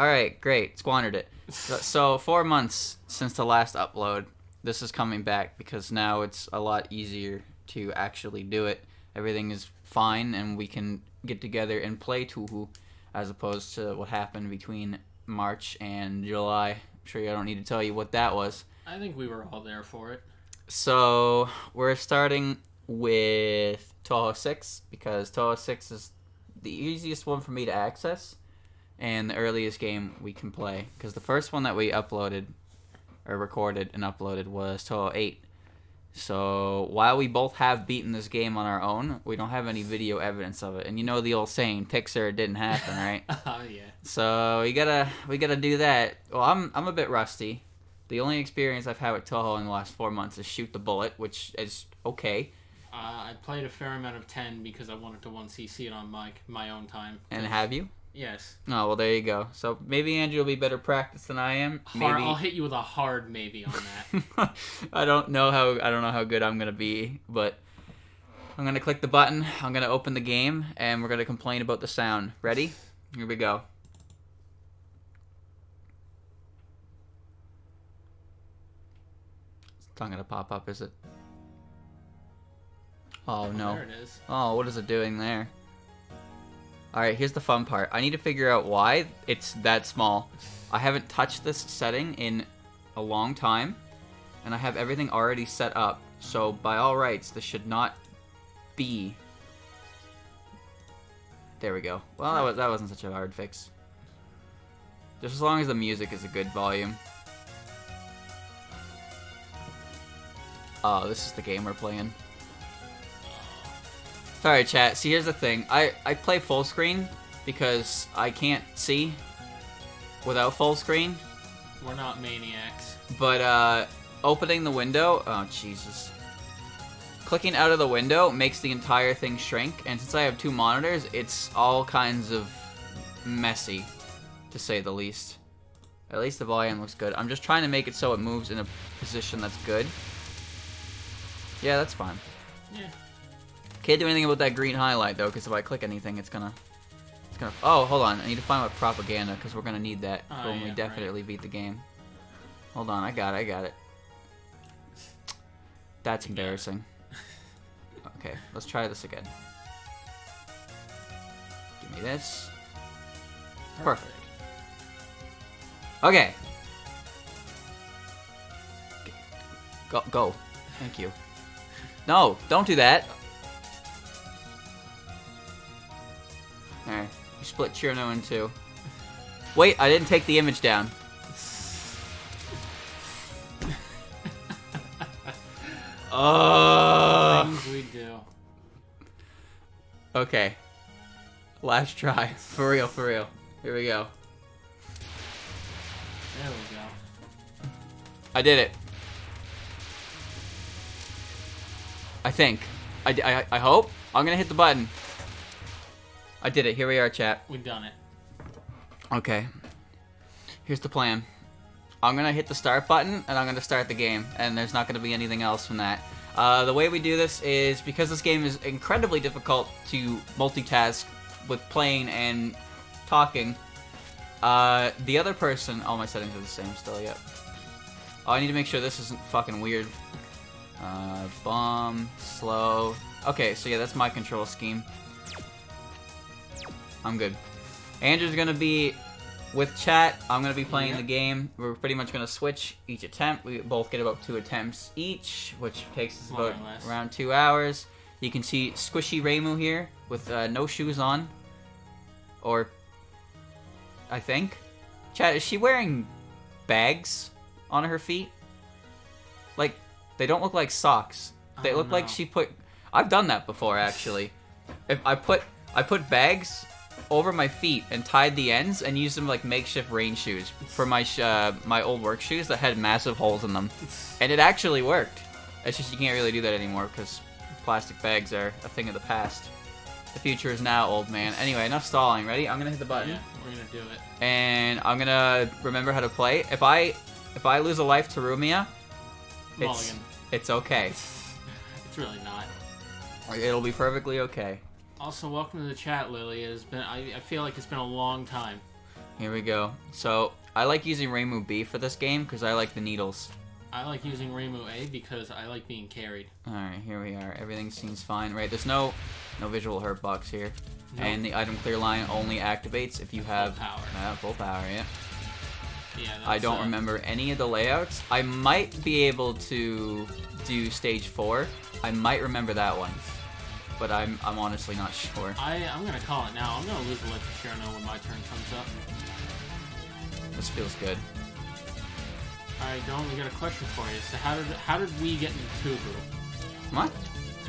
All right, great. Squandered it. So 4 months since the last upload. This is coming back because now it's a lot easier to actually do it. Everything is fine, and we can get together and play Touhou, as opposed to what happened between March and July. I'm sure I don't need to tell you what that was. I think we were all there for it. So we're starting with Touhou 6 because Touhou 6 is the easiest one for me to access and the earliest game we can play. Because the first one that we uploaded, or recorded and uploaded, was Touhou 8. So while we both have beaten this game on our own, we don't have any video evidence of it. And you know the old saying, Pixar, it didn't happen, right? Oh yeah. So we gotta do that. Well, I'm a bit rusty. The only experience I've had with Touhou in the last 4 months is shoot the bullet, which is okay. I played a fair amount of 10 because I wanted to 1cc it on my own time. And have you? Yes. Oh, well, there you go. So maybe Andrew will be better practiced than I am. Hard, Maybe I'll hit you with a hard maybe on that. I don't know how good I'm gonna be, but I'm gonna click the button. I'm gonna open the game, and we're gonna complain about the sound. Ready? Here we go. It's not gonna pop up, is it? Oh no. There it is. Oh, what is it doing there? Alright, here's the fun part. I need to figure out why it's that small. I haven't touched this setting in a long time, and I have everything already set up. So, by all rights, this should not be... There we go. Well, that wasn't such a hard fix. Just as long as the music is a good volume. Oh, this is the game we're playing. Sorry, chat. See, here's the thing. I play full screen because I can't see without full screen. We're not maniacs. But, opening the window... Oh, Jesus. Clicking out of the window makes the entire thing shrink, and since I have 2 monitors, it's all kinds of messy, to say the least. At least the volume looks good. I'm just trying to make it so it moves in a position that's good. Yeah, that's fine. Yeah. Can't do anything about that green highlight, though, because if I click anything, it's gonna... Oh, hold on. I need to find out propaganda, because we're gonna need that for when we definitely beat the game. Hold on, I got it. That's embarrassing. Okay, let's try this again. Give me this. Perfect. Okay. Go. Thank you. No, don't do that. Alright, you split Chirno in 2. Wait, I didn't take the image down. Things we do. Okay. Last try. For real. Here we go. There we go. I did it. I think. I hope. I'm gonna hit the button. I did it. Here we are, chat. We've done it. Okay. Here's the plan. I'm gonna hit the start button, and I'm gonna start the game, and there's not gonna be anything else from that. The way we do this is, because this game is incredibly difficult to multitask with playing and talking, the other person... All my settings are the same still, yep. Oh, I need to make sure this isn't fucking weird. Bomb, slow... Okay, so yeah, that's my control scheme. I'm good. Andrew's gonna be with chat. I'm gonna be playing the game. We're pretty much gonna switch each attempt. We both get about 2 attempts each, which takes us about around 2 hours. You can see Squishy Reimu here with no shoes on. Or, I think. Chat, is she wearing bags on her feet? Like, they don't look like socks. They look like she put... I've done that before, actually. If I put bags over my feet and tied the ends and used them like makeshift rain shoes for my my old work shoes that had massive holes in them, and it actually worked. It's just you can't really do that anymore because plastic bags are a thing of the past. The future is now, old man. Anyway, enough stalling. Ready? I'm gonna hit the button. Yeah, we're gonna do it. And I'm gonna remember how to play. If I lose a life to Rumia, it's okay. It's really not. It'll be perfectly okay. Also, welcome to the chat, Lily. I feel like it's been a long time. Here we go. So, I like using Reimu B for this game because I like the needles. I like using Reimu A because I like being carried. Alright, here we are. Everything seems fine. Right, there's no visual hurt box here. Nope. And the item clear line only activates if you have full power. Full power, yeah. Yeah, I don't remember any of the layouts. I might be able to do stage 4. I might remember that one. But I'm honestly not sure. I'm gonna call it now. I'm gonna lose electric share now when my turn comes up. This feels good. Alright, Don, we got a question for you. So how did we get into Touhou? What?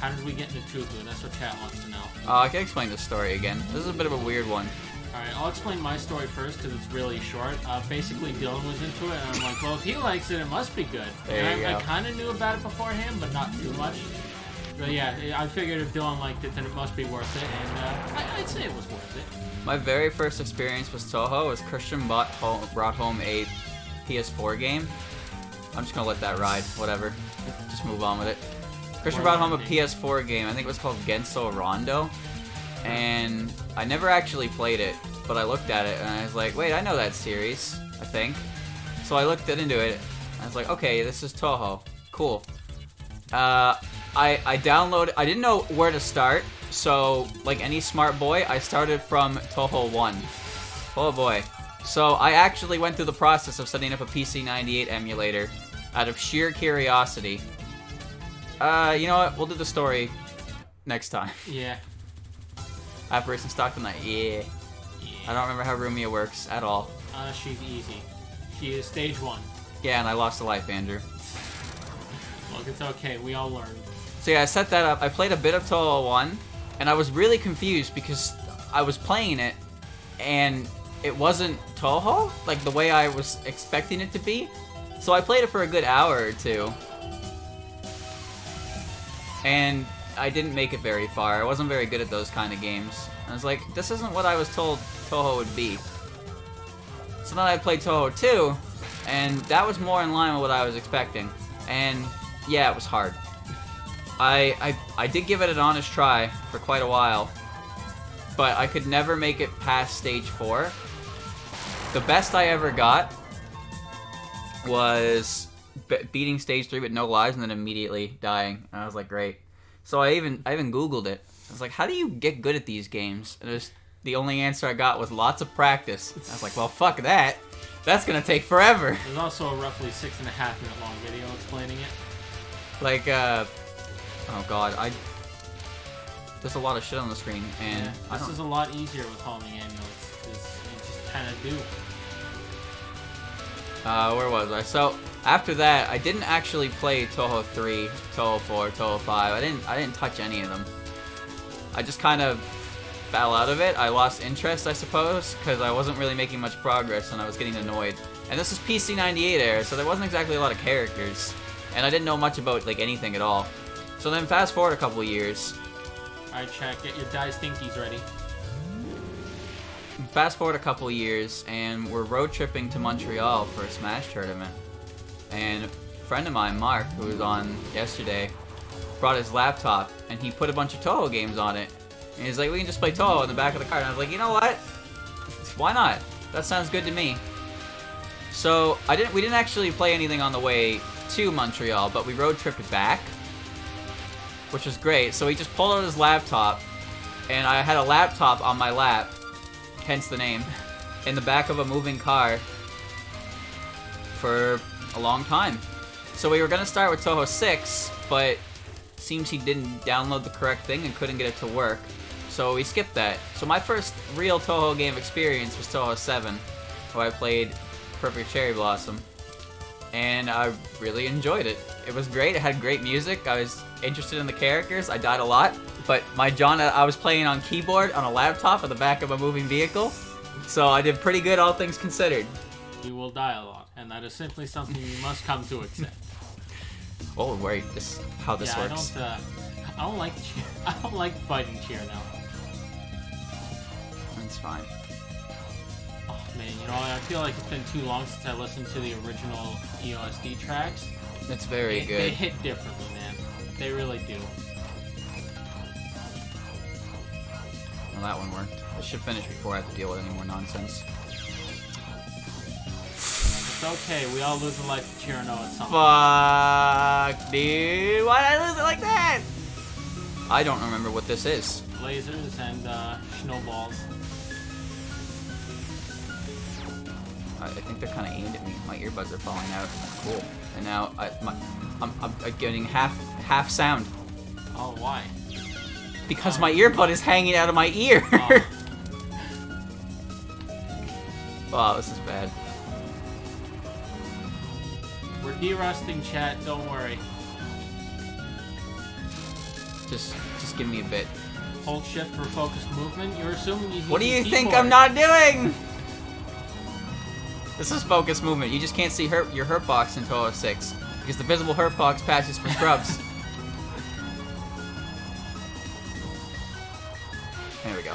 How did we get into Touhou? That's what chat wants to know. I can explain the story again. This is a bit of a weird one. Alright, I'll explain my story first because it's really short. Basically, Dylan was into it, and I'm like, well, if he likes it, it must be good. There you go. I kind of knew about it beforehand, but not too much. But yeah, I figured if Dylan liked it, then it must be worth it, and I'd say it was worth it. My very first experience with Touhou was Christian brought home a PS4 game. I'm just gonna let that ride, whatever. Just move on with it. Christian brought home a PS4 game, I think it was called Genso Rondo. And I never actually played it, but I looked at it and I was like, wait, I know that series, I think. So I looked into it, and I was like, okay, this is Touhou. Cool. I downloaded, I didn't know where to start, so like any smart boy, I started from Touhou 1. Oh boy. So I actually went through the process of setting up a PC98 emulator out of sheer curiosity. You know what? We'll do the story next time. Yeah. I have some stock tonight. Yeah. I don't remember how Rumia works at all. She's easy. She is stage 1. Yeah, and I lost a life, Andrew. Look, it's okay. We all learned. So yeah, I set that up. I played a bit of Touhou 1, and I was really confused because I was playing it, and it wasn't Touhou, like the way I was expecting it to be. So I played it for a good hour or two. And I didn't make it very far. I wasn't very good at those kind of games. I was like, this isn't what I was told Touhou would be. So then I played Touhou 2, and that was more in line with what I was expecting. And yeah, it was hard. I did give it an honest try for quite a while, but I could never make it past stage 4. The best I ever got was beating stage 3 with no lives and then immediately dying. And I was like, great. So I even Googled it. I was like, how do you get good at these games? And the only answer I got was lots of practice. I was like, well, fuck that. That's gonna take forever. There's also a roughly 6.5-minute long video explaining it. Like, oh god, there's a lot of shit on the screen, and yeah, this is a lot easier with homing amulets, because you just kind of do. Where was I? So, after that, I didn't actually play Touhou 3, Touhou 4, Touhou 5. I didn't touch any of them. I just kind of fell out of it. I lost interest, I suppose, because I wasn't really making much progress, and I was getting annoyed. And this was PC98 era, so there wasn't exactly a lot of characters. And I didn't know much about, like, anything at all. So then fast forward a couple years. Alright, chat, get your dice thinkies ready. Fast forward a couple years, and we're road tripping to Montreal for a Smash tournament. And a friend of mine, Mark, who was on yesterday, brought his laptop, and he put a bunch of Touhou games on it. And he's like, we can just play Touhou in the back of the car. And I was like, you know what? Why not? That sounds good to me. So we didn't actually play anything on the way to Montreal, but we road tripped back, which was great. So he just pulled out his laptop, and I had a laptop on my lap, hence the name, in the back of a moving car for a long time. So we were going to start with Touhou 6, but seems he didn't download the correct thing and couldn't get it to work. So we skipped that. So my first real Touhou game experience was Touhou 7, where I played Perfect Cherry Blossom. And I really enjoyed it. It was great. It had great music. I was interested in the characters. I died a lot. But I was playing on keyboard on a laptop at the back of a moving vehicle. So I did pretty good, all things considered. You will die a lot, and that is simply something you must come to accept. Oh, wait, how this works. I don't like cheer. I don't like fighting cheer now. That's fine. Oh man, you know, I feel like it's been too long since I listened to the original EOSD tracks. It's very good. They hit differently, man. They really do. Well, that one worked. I should finish before I have to deal with any more nonsense. It's okay. We all lose a life to Tyranno at some point. Fuck, dude. Why did I lose it like that? I don't remember what this is. Lasers and snowballs. I think they're kind of aimed at me. My earbuds are falling out. Cool. And now I'm getting half sound. Oh, why? Because my earbud is hanging out of my ear. Oh. Wow, this is bad. We're derusting, chat. Don't worry. Just give me a bit. Hold shift for focused movement. You're assuming you. What do you think keyboard. I'm not doing? This is focus movement. You just can't see your hurt box in Touhou 6 because the visible hurt box patches for scrubs. There we go.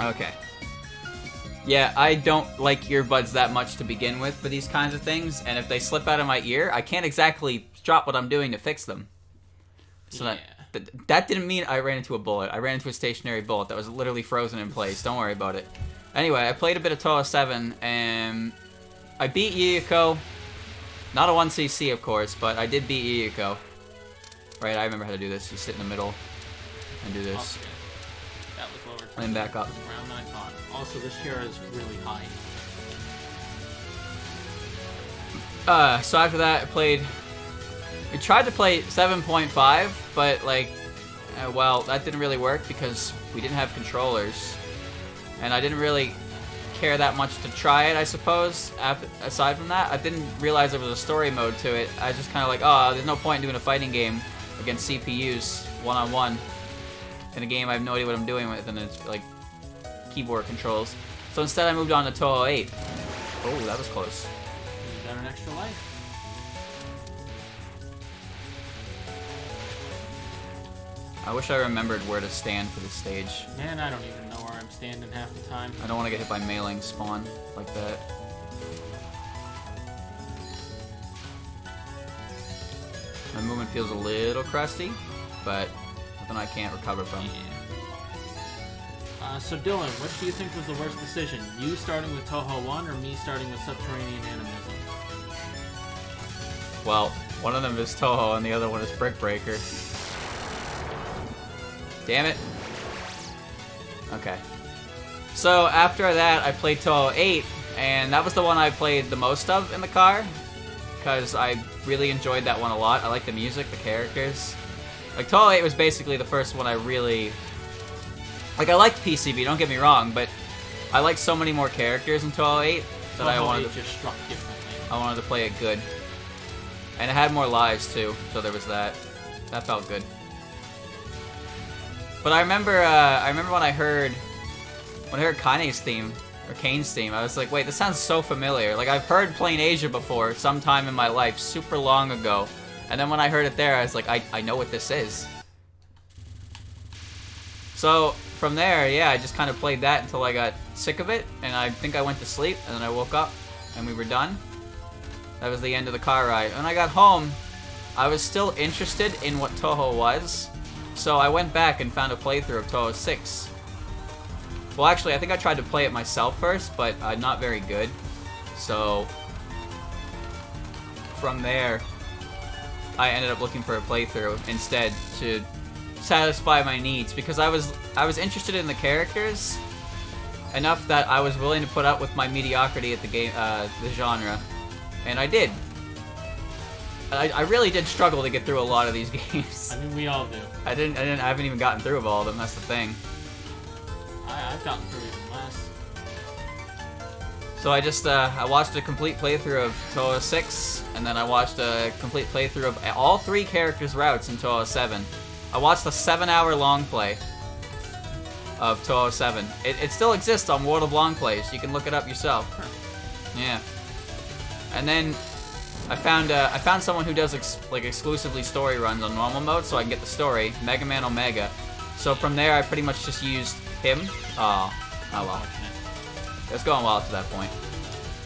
Okay. Yeah, I don't like earbuds that much to begin with for these kinds of things, and if they slip out of my ear, I can't exactly drop what I'm doing to fix them. So yeah. that didn't mean I ran into a bullet. I ran into a stationary bullet that was literally frozen in place. Don't worry about it. Anyway, I played a bit of Touhou 7, and I beat Yuyuko. Not a 1cc, of course, but I did beat Yuyuko. Right, I remember how to do this. You sit in the middle and do this. Okay. That was lower. And back up. Round 9 thought. Also, this chair is really high. So after that, I tried to play 7.5, but like, well, that didn't really work because we didn't have controllers. And I didn't really care that much to try it, I suppose. Aside from that, I didn't realize there was a story mode to it. I was just kind of like, oh, there's no point in doing a fighting game against CPUs one-on-one in a game I have no idea what I'm doing with, and it's like keyboard controls. So instead, I moved on to Touhou 8. Oh, that was close. You got an extra life. I wish I remembered where to stand for this stage. Man, I don't even know where I'm standing half the time. I don't want to get hit by mailing spawn like that. My movement feels a little crusty, but nothing I can't recover from. Yeah. So Dylan, which do you think was the worst decision? You starting with Touhou 1 or me starting with Subterranean Animism? Well, one of them is Touhou and the other one is Brick Breaker. Damn it. Okay. So after that, I played Touhou 8, and that was the one I played the most of in the car, because I really enjoyed that one a lot. I like the music, the characters. Like, Touhou 8 was basically the first one I really... Like, I liked PCB, don't get me wrong, but I liked so many more characters in Touhou 8 that I wanted to... just struck differently. I wanted to play it good. And it had more lives, too, so there was that. That felt good. But I remember when I heard Kane's theme, or Kane's theme, I was like, wait, this sounds so familiar. Like, I've heard Plain Asia before, sometime in my life, super long ago. And then when I heard it there, I was like, I know what this is. So, from there, yeah, I just kind of played that until I got sick of it, and I think I went to sleep, and then I woke up, and we were done. That was the end of the car ride. When I got home, I was still interested in what Touhou was, so I went back and found a playthrough of Touhou 6. Well, actually, I think I tried to play it myself first, but not very good. So, from there, I ended up looking for a playthrough instead to satisfy my needs, because I was interested in the characters enough that I was willing to put up with my mediocrity at the game, the genre, and I did. I really did struggle to get through a lot of these games. I mean, we all do. I haven't even gotten through all of them. That's the thing. I've gotten through even less. So I just I watched a complete playthrough of Touhou 6, and then I watched a complete playthrough of all 3 characters' routes in Touhou 7. I watched the 7-hour long play of Touhou 7. It still exists on World of Long Plays. You can look it up yourself. Yeah. And then I found someone who does exclusively story runs on normal mode, so I can get the story, Mega Man Omega. So from there, I pretty much just used him. Oh well. It's going well up to that point.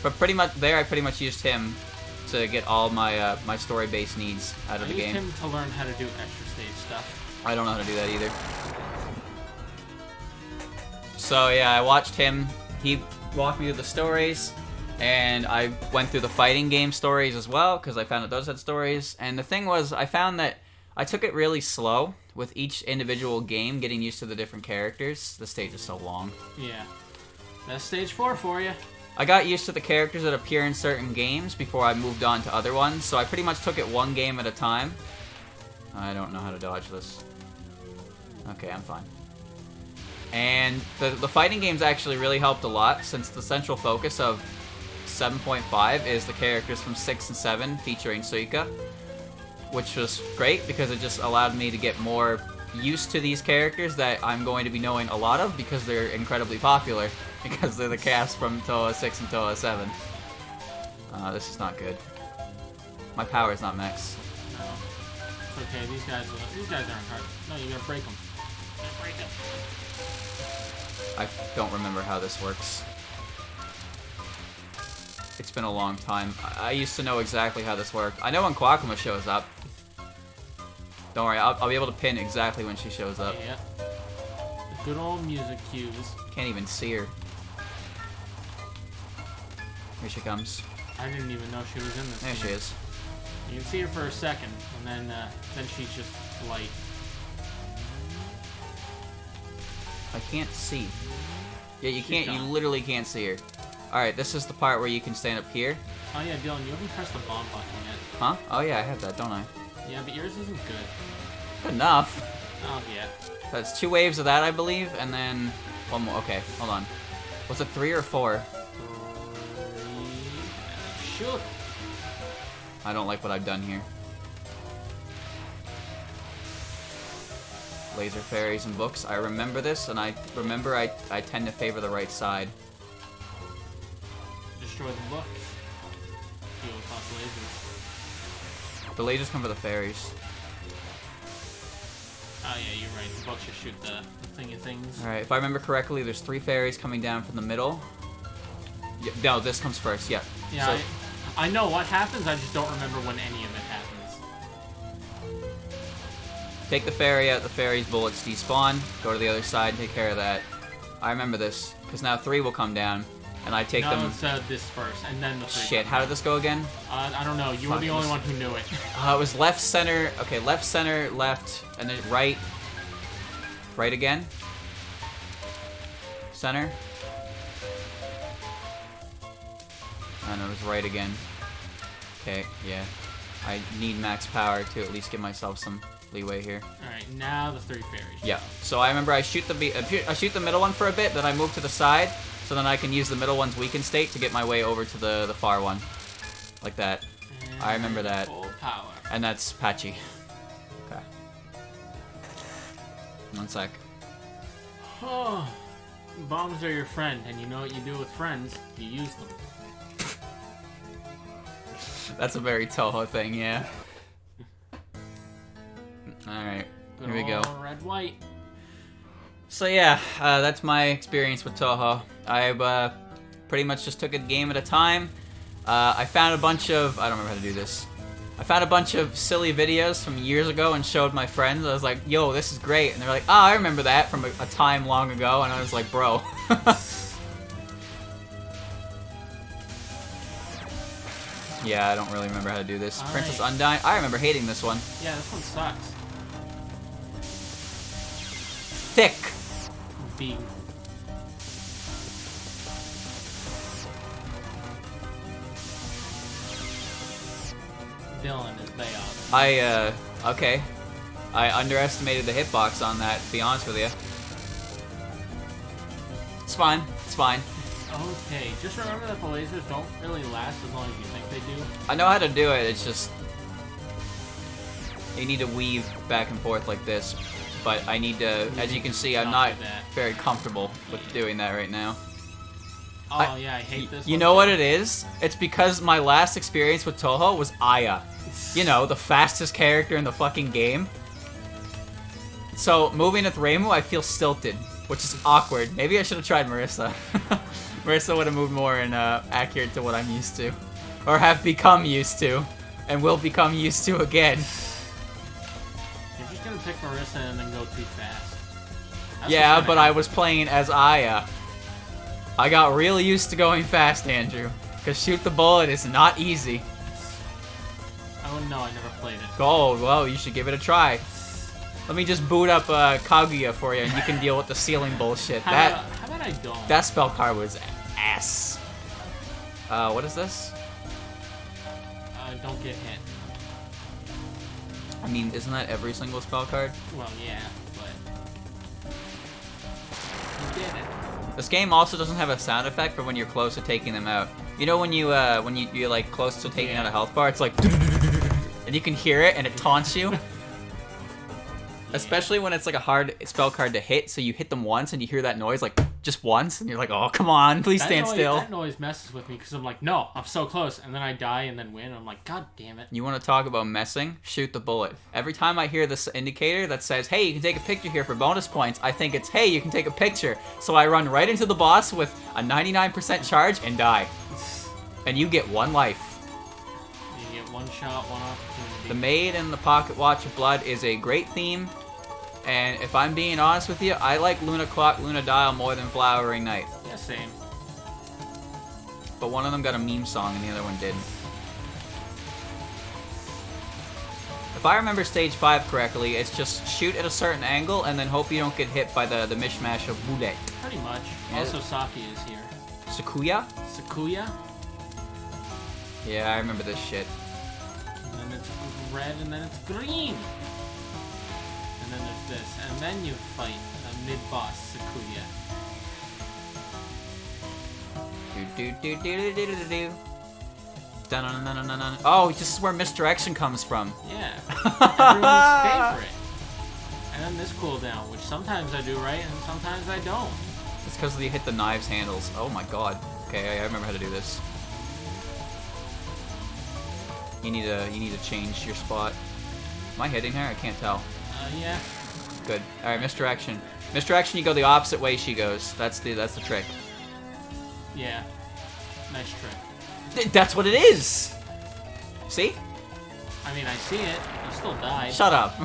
But pretty much there, I pretty much used him to get all my my story-based needs out of the game. I used him to learn how to do extra stage stuff. I don't know how to do that either. So yeah, I watched him. He walked me through the stories. And I went through the fighting game stories as well, because I found that those had stories. And the thing was, I found that I took it really slow with each individual game, getting used to the different characters. The stage is so long. Yeah. That's stage 4 for you. I got used to the characters that appear in certain games before I moved on to other ones, so I pretty much took it one game at a time. I don't know how to dodge this. Okay, I'm fine. And the fighting games actually really helped a lot, since the central focus of 7.5 is the characters from 6 and 7 featuring Suika, which was great because it just allowed me to get more used to these characters that I'm going to be knowing a lot of because they're incredibly popular, because they're the cast from Touhou 6 and Touhou 7. This is not good. My power is not max. No. It's okay, these guys aren't hard. No, you gotta break them. You gotta break them. I don't remember how this works. It's been a long time. I used to know exactly how this worked. I know when Kwakuma shows up. Don't worry, I'll be able to pin exactly when she shows up. Yeah. The good old music cues. Can't even see her. Here she comes. I didn't even know she was in this. There she is. You can see her for a second, and then she's just light. I can't see. Yeah, you can't. You literally can't see her. All right, this is the part where you can stand up here. Oh yeah, Dylan, you haven't pressed the bomb button yet. Huh? Oh yeah, I have that, don't I? Yeah, but yours isn't good. Good enough. Oh yeah. That's 2 waves of that, I believe, and then one more. Okay, hold on. Was it 3 or 4? Shoot. I don't like what I've done here. Laser fairies and books. I remember this, and I remember I tend to favor the right side. Destroy the books. Deal with lots of lasers. The lasers come for the fairies. Oh yeah, you're right. The books just shoot the thingy things. Alright, if I remember correctly, there's 3 fairies coming down from the middle. Yeah, no, this comes first, yeah. Yeah, So, I know what happens, I just don't remember when any of it happens. take the fairy out, the fairy's bullets despawn, go to the other side, take care of that. I remember this, because now 3 will come down, and I take them... No, it's this first, and then the 3. Shit, how did this go again? I don't know, you were the only one who knew it. It was left, center, okay, left, center, left, and then right. Right again. Center. And it was right again. Okay, yeah. I need max power to at least give myself some leeway here. Alright, now the 3 fairies. Yeah. So I remember I shoot the middle one for a bit, then I move to the side, so then I can use the middle one's weakened state to get my way over to the far one. Like that. And I remember that. Full power. And that's Patchy. Okay. 1 sec. Oh, bombs are your friend, and you know what you do with friends? You use them. That's a very Touhou thing, yeah. Alright, here we go. Red, white. So yeah, that's my experience with Touhou. I pretty much just took a game at a time. I found a bunch of... I don't remember how to do this. I found a bunch of silly videos from years ago and showed my friends. I was like, yo, this is great. And they're like, oh, I remember that from a time long ago. And I was like, bro. Yeah, I don't really remember how to do this. All Princess right. Undyne. I remember hating this one. Yeah, this one sucks. Thick. B. Dylan is Bayoff. Okay. I underestimated the hitbox on that, to be honest with you. It's fine. It's fine. Okay, just remember that the lasers don't really last as long as you think they do. I know how to do it, it's just... You need to weave back and forth like this. But I need to... As you can see, I'm not very comfortable with doing that right now. Oh, yeah, I hate this. You know what it is? It's because my last experience with Touhou was Aya. You know, the fastest character in the fucking game. So, moving with Reimu, I feel stilted, which is awkward. Maybe I should have tried Marissa. Marissa would have moved more and accurate to what I'm used to. Or have become used to. And will become used to again. You're just gonna pick Marissa and then go too fast. That's Yeah, but I was playing as Aya. I got real used to going fast, Andrew. Because shoot the bullet is not easy. I wouldn't know. I never played it. Oh, well, you should give it a try. Let me just boot up Kaguya for you, and you can deal with the ceiling bullshit. How about I don't? That spell card was ass. What is this? Don't get hit. I mean, isn't that every single spell card? Well, yeah, but you did it. This game also doesn't have a sound effect for when you're close to taking them out. You know when you're like close to taking out a health bar, it's like, and you can hear it and it taunts you. Especially when it's like a hard spell card to hit, so you hit them once and you hear that noise like just once, and you're like, oh come on, please stand still. That noise messes with me because I'm like, no, I'm so close, and then I die and then win. I'm like, god damn it. You want to talk about messing? Shoot the bullet. Every time I hear this indicator that says, hey, you can take a picture here for bonus points, I think it's, hey, you can take a picture. So I run right into the boss with a 99% charge and die. And you get 1 life. You get 1 shot, 1 opportunity. The Maid and the Pocket Watch of Blood is a great theme. And if I'm being honest with you, I like Luna Clock, Luna Dial more than Flowering Night. Yeah, same. But one of them got a meme song and the other one didn't. If I remember stage 5 correctly, it's just shoot at a certain angle and then hope you don't get hit by the mishmash of bullet. Pretty much. Yeah. Also, Saki is here. Sakuya? Sakuya? Yeah, I remember this shit. And then it's red and then it's green. And then there's this. And then you fight a mid-boss, Sakuya. Do. Oh, this is where misdirection comes from. Yeah. Everyone's favorite. And then this cooldown, which sometimes I do right and sometimes I don't. It's because you hit the knives handles. Oh my god. Okay, I remember how to do this. You need to change your spot. Am I hitting her? I can't tell. Yeah. Good. All right, misdirection. Misdirection. You go the opposite way she goes. That's the trick. Yeah. Nice trick. That's what it is. See? I mean, I see it. I still die. Shut up.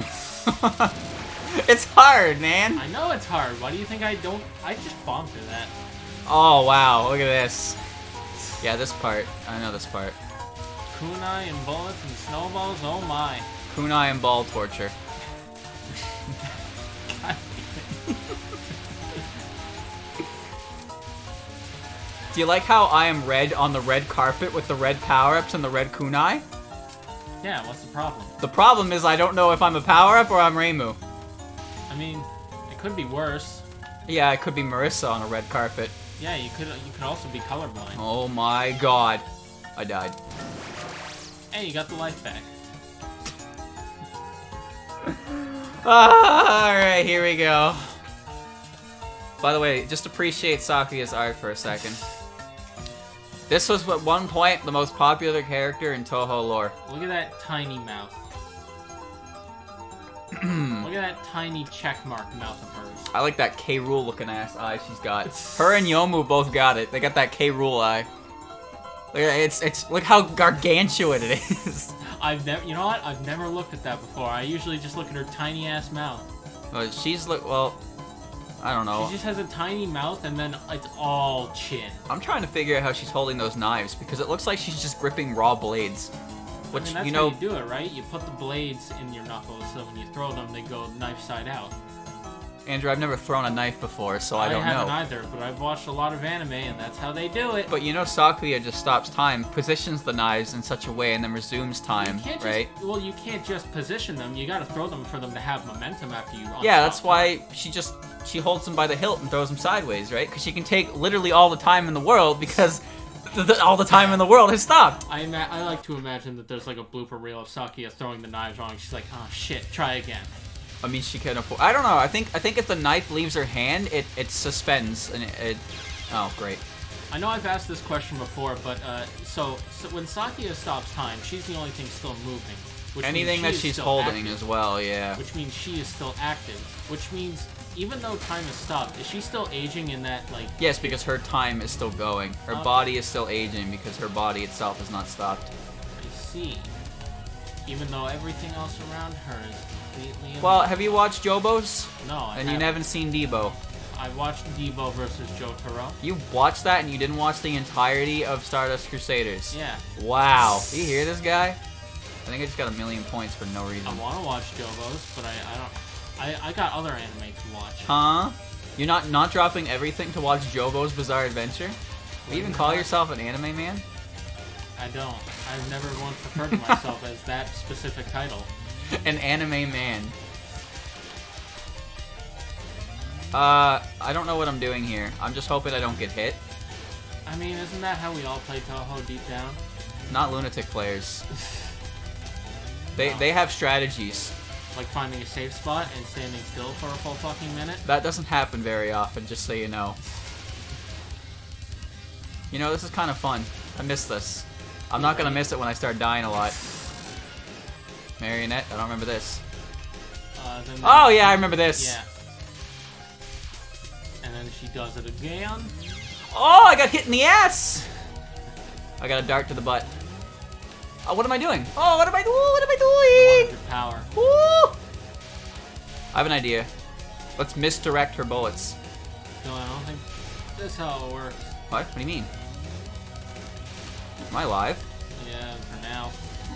It's hard, man. I know it's hard. Why do you think I don't? I just bombed through that. Oh wow! Look at this. Yeah, this part. I know this part. Kunai and bullets and snowballs. Oh my. Kunai and ball torture. Do you like how I am red on the red carpet with the red power-ups and the red kunai? Yeah, what's the problem? The problem is I don't know if I'm a power-up or I'm Reimu. I mean, it could be worse. Yeah, it could be Marissa on a red carpet. Yeah, you could also be colorblind. Oh my god. I died. Hey, you got the life back. Alright, here we go. By the way, just appreciate Sakuya's art for a second. This was at one point the most popular character in Touhou lore. Look at that tiny mouth. Look at that tiny checkmark mouth of hers. I like that K. Rool looking ass eye she's got. Her and Yomu both got it. They got that K. Rool eye. Look at it's look how gargantuan it is. You know what? I've never looked at that before. I usually just look at her tiny ass mouth. Well, I don't know. She just has a tiny mouth and then it's all chin. I'm trying to figure out how she's holding those knives because it looks like she's just gripping raw blades. Which, I mean, that's how you do it, right? You put the blades in your knuckles so when you throw them, they go knife side out. Andrew, I've never thrown a knife before, so I don't know. I haven't either, but I've watched a lot of anime and that's how they do it. But you know Sakuya just stops time, positions the knives in such a way, and then resumes time, right? Well, you can't just position them. You gotta throw them for them to have momentum after you Yeah, that's why she holds them by the hilt and throws them sideways, right? Because she can take literally all the time in the world because all the time in the world has stopped. I like to imagine that there's like a blooper reel of Sakuya throwing the knives wrong. She's like, oh shit, try again. I mean, she can afford. I don't know. I think if the knife leaves her hand, it suspends and it. Oh, great. I know I've asked this question before, but so when Sakuya stops time, she's the only thing still moving. Which Anything that she's holding as well, yeah. Which means she is still active. Which means even though time has stopped, is she still aging in that like? Yes, because her time is still going. Her body is still aging because her body itself has not stopped. I see. Even though everything else around her is completely. Well, have you watched Jobos? No, I And you haven't seen Debo. I watched Debo versus Jotaro. You watched that and you didn't watch the entirety of Stardust Crusaders? Yeah. Wow. Do you hear this guy? I think I just got a million points for no reason. I want to watch JoBo's, but I don't. I got other anime to watch. Huh? You're not dropping everything to watch JoBo's Bizarre Adventure? Do you even call yourself an anime man? I don't. I've never once referred to myself as that specific title. An anime man. I don't know what I'm doing here. I'm just hoping I don't get hit. I mean, isn't that how we all play Touhou deep down? Not lunatic players. They have strategies. Like finding a safe spot and standing still for a full fucking minute? That doesn't happen very often, just so you know. You know, this is kind of fun. I miss this. I'm not gonna miss it when I start dying a lot. Marionette? I don't remember this. Oh yeah, I remember this. Yeah. And then she does it again. Oh, I got hit in the ass! I got a dart to the butt. Oh, what am I doing? Oh, what am I doing? What am I doing? Power. Woo! I have an idea. Let's misdirect her bullets. No, I don't think that's how it works. What? What do you mean? Am I alive? Yeah, for now.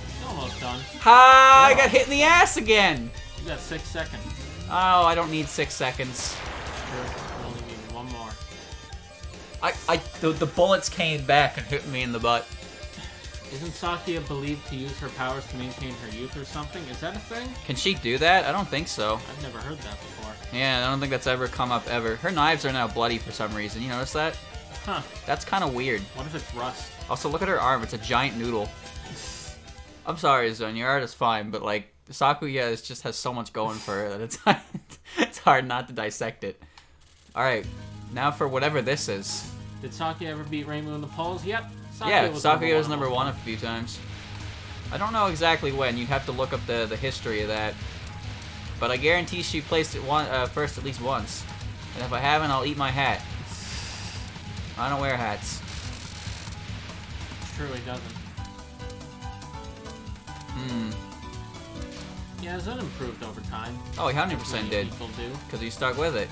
She's almost done. Ha! I got hit in the ass again! You got 6 seconds. Oh, I don't need 6 seconds. Sure, you only need one more. The bullets came back and hit me in the butt. Isn't Sakia believed to use her powers to maintain her youth or something? Is that a thing? Can she do that? I don't think so. I've never heard that before. Yeah, I don't think that's ever come up ever. Her knives are now bloody for some reason. You notice that? Huh. That's kind of weird. What if it's rust? Also, look at her arm. It's a giant noodle. I'm sorry, Zone. Your art is fine, but like Sakuya just has so much going for her that it's hard not to dissect it. All right, now for whatever this is. Did Sakuya ever beat Reimu in the polls? Yep. Sakuya was number one a few times. I don't know exactly when. You'd have to look up the history of that. But I guarantee she placed it first at least once. And if I haven't, I'll eat my hat. I don't wear hats. True, he doesn't. Yeah, Zun improved over time. Oh, he 100% did. People do. Because he stuck with it.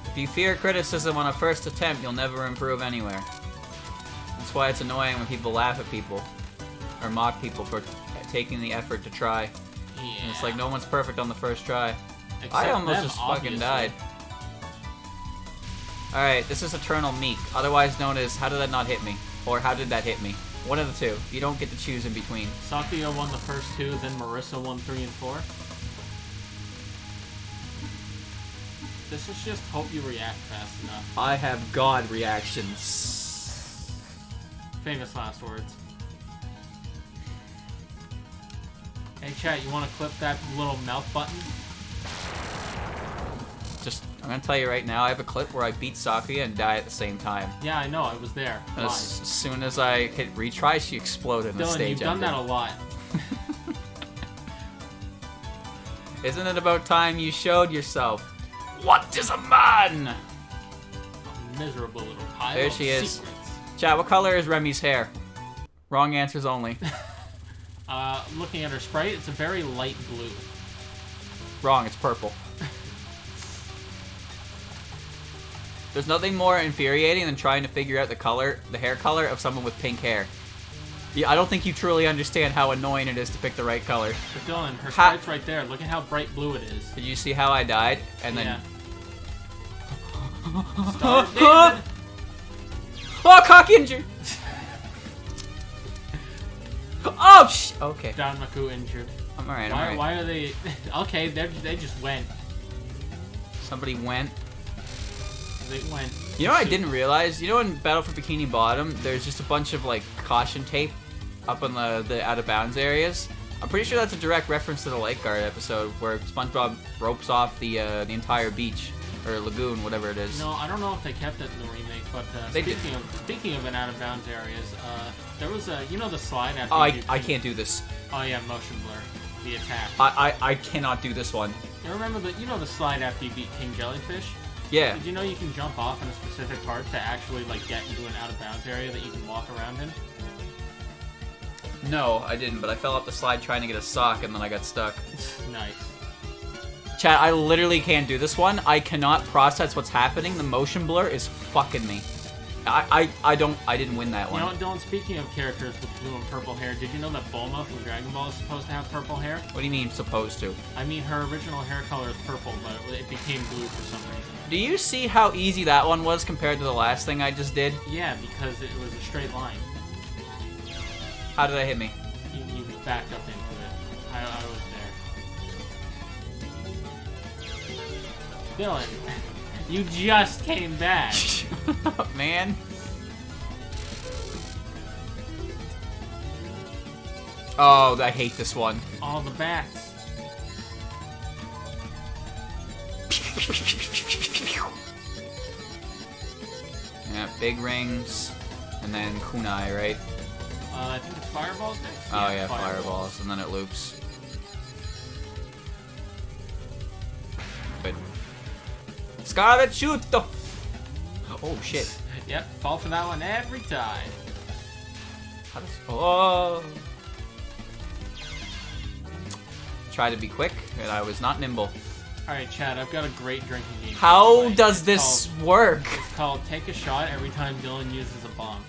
If you fear criticism on a first attempt, you'll never improve anywhere. That's why it's annoying when people laugh at people. Or mock people for taking the effort to try. Yeah. And it's like no one's perfect on the first try. Except I almost them, just obviously. fucking died. Alright, this is Eternal Meek, otherwise known as How Did That Not Hit Me? Or How Did That Hit Me? One of the two. You don't get to choose in between. Sakuya won the first two, then Marissa won 3 and 4. This is just hope you react fast enough. I have God reactions. Famous last words. Hey chat, you want to clip that little mouth button? I'm gonna tell you right now, I have a clip where I beat Sakuya and die at the same time. Yeah, I know, I was there. And as soon as I hit retry, she exploded in the stage. Dylan, you've done that a lot. Isn't it about time you showed yourself? What is a man? A miserable little pile there of she is. secrets. Chat, what color is Remy's hair? Wrong answers only. Looking at her sprite, it's a very light blue. Wrong, it's purple. There's nothing more infuriating than trying to figure out the hair color of someone with pink hair. Yeah, I don't think you truly understand how annoying it is to pick the right color. But Dylan, her sprite's right there. Look at how bright blue it is. Did you see how I died? And then... Star David! Oh, cock injured! Oh, okay. Don Maku injured. I'm alright, Why are they... Okay, they just went. Somebody went. They went. You know what I didn't realize? You know in Battle for Bikini Bottom, there's just a bunch of, like, caution tape up in the out-of-bounds areas? I'm pretty sure that's a direct reference to the Lake Guard episode where SpongeBob ropes off the entire beach. Or lagoon, whatever it is. No, I don't know if they kept it in the remake, but speaking of an out-of-bounds areas, there was a, you know the slide after I can't do this. Oh yeah, motion blur. The attack. I cannot do this one. You remember the slide after you beat King Jellyfish? Yeah. Did you know you can jump off in a specific part to actually like get into an out-of-bounds area that you can walk around in? No, I didn't, but I fell off the slide trying to get a sock and then I got stuck. Nice. Chat, I literally can't do this one. I cannot process what's happening. The motion blur is fucking me. I didn't win that one. You know, Dylan, speaking of characters with blue and purple hair, did you know that Bulma from Dragon Ball is supposed to have purple hair? What do you mean, supposed to? I mean, her original hair color is purple, but it became blue for some reason. Do you see how easy that one was compared to the last thing I just did? Yeah, because it was a straight line. How did that hit me? You backed up into it. I was there. Dylan, you just came back. Man. Oh, I hate this one. All the bats. Yeah, big rings, and then kunai, right? I think it's fireballs next. Oh yeah, fireballs, and then it loops. Good. Scarlet, shoot the... Oh shit. Yep, fall for that one every time. How does... Oh. Try to be quick, and I was not nimble. Alright, Chad, I've got a great drinking game. How does this work? It's called Take a Shot every time Dylan uses a bomb.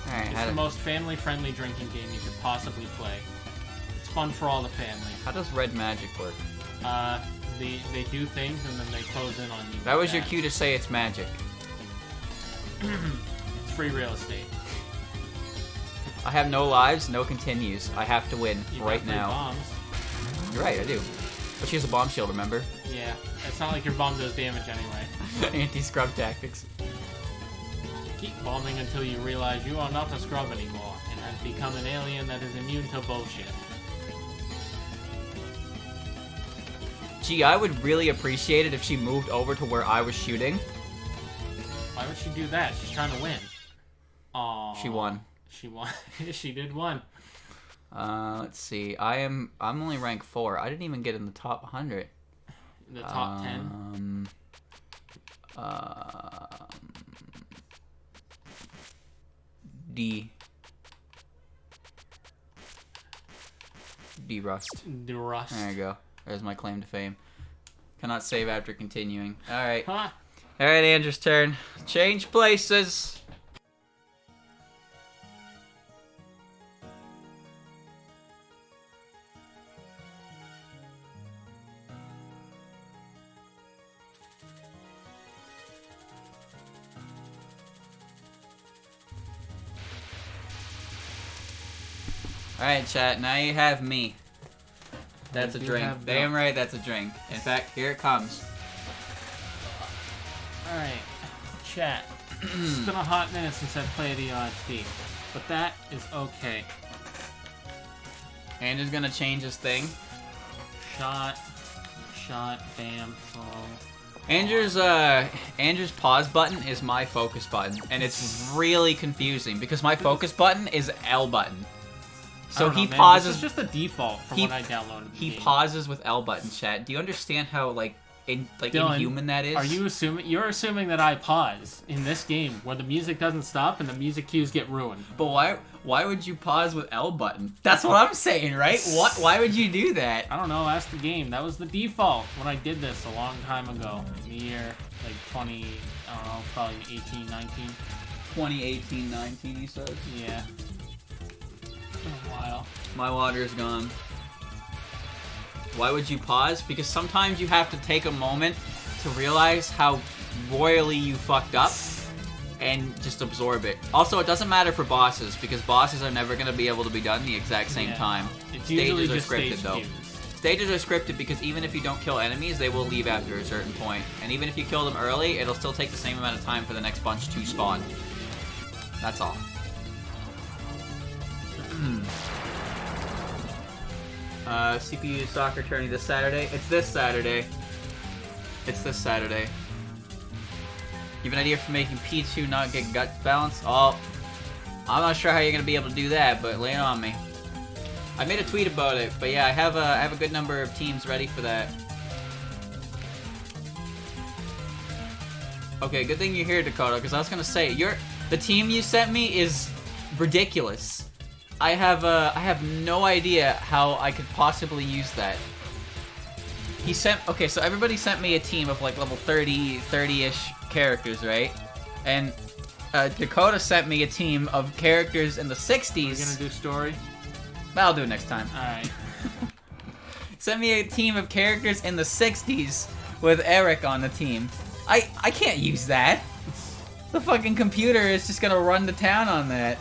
Alright, it's the most family-friendly drinking game you could possibly play. It's fun for all the family. How does red magic work? They do things and then they close in on you. That was your cue to say it's magic. It's free real estate. I have no lives, no continues. I have to win right now. Bombs. You're right, I do. But she has a bomb shield, remember? Yeah, it's not like your bomb does damage anyway. Anti-scrub tactics. Keep bombing until you realize you are not a scrub anymore, and have become an alien that is immune to bullshit. Gee, I would really appreciate it if she moved over to where I was shooting. Why would she do that? She's trying to win. Aww. She won. She won. She did win. Let's see. I'm only rank 4. I didn't even get in the top 100. The top 10? D Rust. D Rust. There you go. There's my claim to fame. Cannot save after continuing. Alright. Huh? Alright, Andrew's turn. Change places. Alright, chat, now you have me. That's a drink. Damn right, that's a drink. In fact, here it comes. Alright, chat. It's been a hot minute since I played EOXD, but that is okay. Andrew's gonna change his thing. Shot, bam, throw. Andrew's pause button is my focus button, and it's really confusing because my focus button is L button. So he pauses. This is just the default from when I downloaded the He game. pauses with L button, chat. Do you understand how Dylan, inhuman that is? Are you assuming you're assuming that I pause in this game where the music doesn't stop and the music cues get ruined? But why would you pause with L button? That's what I'm saying, right? Why would you do that? I don't know, ask the game. That was the default when I did this a long time ago. The year like 20, I don't know, probably 18, 19. 2018, 19, he says. Yeah. It's been a while. My water's gone. Why would you pause? Because sometimes you have to take a moment to realize how royally you fucked up and just absorb it. Also, it doesn't matter for bosses because bosses are never going to be able to be done the exact same time. It's Stages are just scripted stage though. cues. Stages are scripted because even if you don't kill enemies, they will leave after a certain point. And even if you kill them early, it'll still take the same amount of time for the next bunch to spawn. That's all. CPU soccer tourney this Saturday. It's this Saturday. It's this Saturday. You have an idea for making P2 not get gut balance? Oh, I'm not sure how you're gonna be able to do that, but lay it on me. I made a tweet about it, but yeah, I have a good number of teams ready for that. Okay, good thing you're here, Dakota, because I was gonna say the team you sent me is ridiculous. I have no idea how I could possibly use that. he sent, okay, so everybody sent me a team of like level 30-ish characters, right? And Dakota sent me a team of characters in the 60s. Are you gonna do story? I'll do it next time. Alright. Sent me a team of characters in the 60s with Eric on the team. I can't use that. The fucking computer is just gonna run to town on that.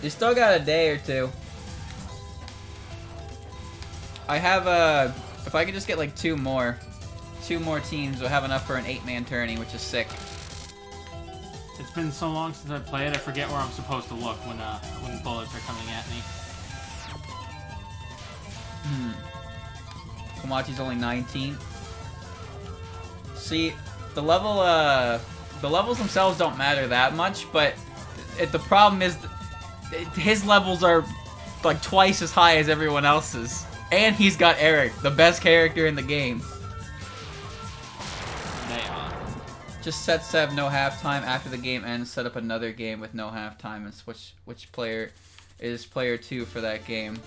You still got a day or two. I have if I could just get like two more teams, we'll have enough for an 8-man tourney, which is sick. It's been so long since I played, I forget where I'm supposed to look when bullets are coming at me. Komachi's only 19. See, the levels themselves don't matter that much, but the problem is his levels are like twice as high as everyone else's. And he's got Eric, the best character in the game. They are. Just set Sev no halftime. After the game ends, set up another game with no halftime and switch which player is player 2 for that game.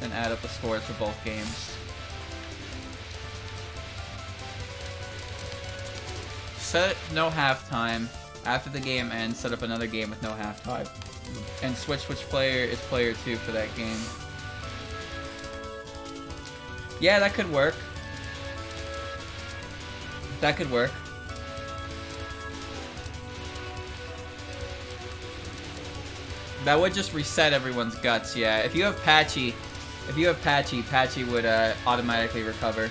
Then add up the scores for both games. Set no halftime. After the game ends, set up another game with no halftime. And switch which player is player 2 for that game. Yeah, that could work. That could work. That would just reset everyone's guts, yeah. If you have Patchy, Patchy would automatically recover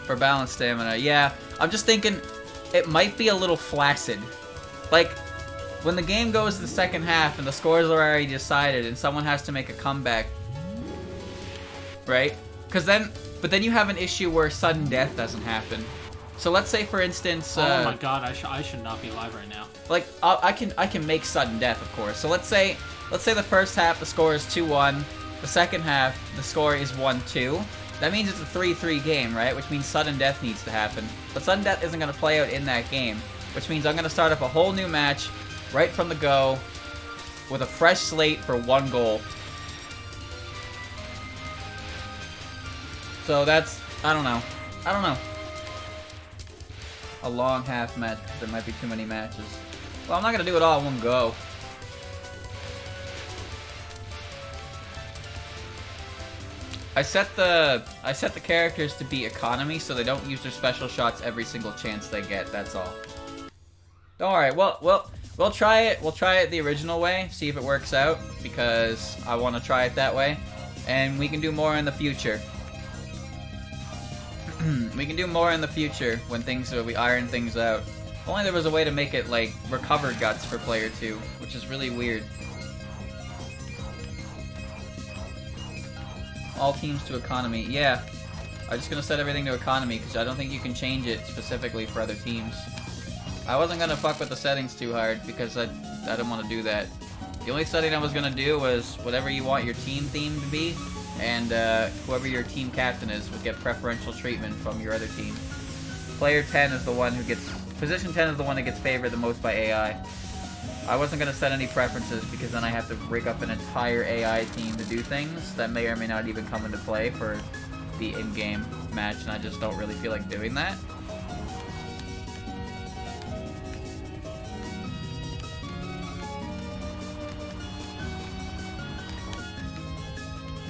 for balanced stamina. Yeah, I'm just thinking it might be a little flaccid. Like, when the game goes to the second half and the scores are already decided and someone has to make a comeback, right? But then you have an issue where sudden death doesn't happen. So let's say, for instance, oh my god, I should not be live right now. Like, I can make sudden death, of course. So let's say the first half the score is 2-1. The second half the score is 1-2. That means it's a 3-3 game, right? Which means sudden death needs to happen. But sudden death isn't going to play out in that game, which means I'm going to start up a whole new match right from the go with a fresh slate for 1 goal. So that's, I don't know. A long half match, because there might be too many matches. Well, I'm not going to do it all in one go. I set the characters to be economy so they don't use their special shots every single chance they get, that's all. Alright, well, we'll try it. We'll try it the original way, see if it works out, because I want to try it that way. And we can do more in the future. We can do more in the future when we iron things out. If only there was a way to make it, like, recover guts for player 2, which is really weird. All teams to economy. Yeah, I'm just gonna set everything to economy because I don't think you can change it specifically for other teams. I wasn't gonna fuck with the settings too hard because I didn't want to do that. The only setting I was gonna do was whatever you want your team theme to be, and whoever your team captain is would get preferential treatment from your other team. Player 10 is the one who gets... Position 10 is the one that gets favored the most by AI. I wasn't going to set any preferences because then I have to rig up an entire AI team to do things that may or may not even come into play for the in-game match, and I just don't really feel like doing that.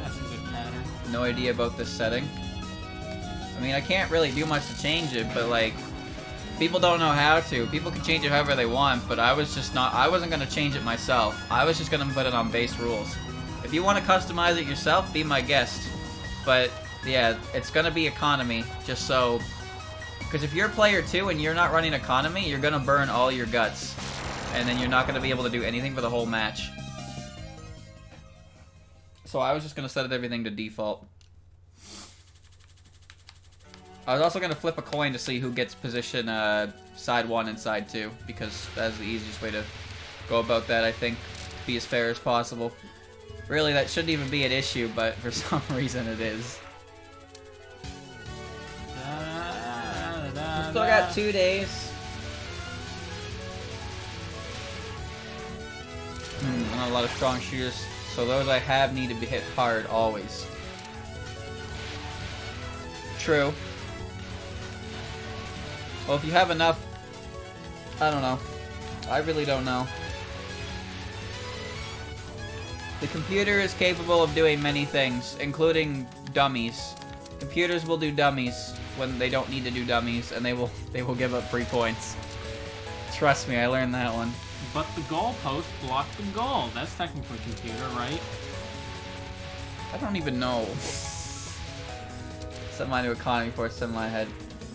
That's a good pattern. No idea about this setting. I mean, I can't really do much to change it, but like, people don't know how to. People can change it however they want, but I wasn't going to change it myself. I was just going to put it on base rules. If you want to customize it yourself, be my guest. But yeah, it's going to be economy, just so... Because if you're player 2 and you're not running economy, you're going to burn all your guts. And then you're not going to be able to do anything for the whole match. So I was just going to set everything to default. I was also going to flip a coin to see who gets position side 1 and side 2, because that's the easiest way to go about that, I think. Be as fair as possible. Really, that shouldn't even be an issue, but for some reason it is. We still got 2 days. Not a lot of strong shooters So those I have need to be hit hard always. True. Well, if you have enough... I don't know. I really don't know. The computer is capable of doing many things, including dummies. Computers will do dummies when they don't need to do dummies, and they will give up free points. Trust me, I learned that one. But the goalpost blocked the goal. That's technically computer, right? I don't even know. Set mine to economy before I set my head.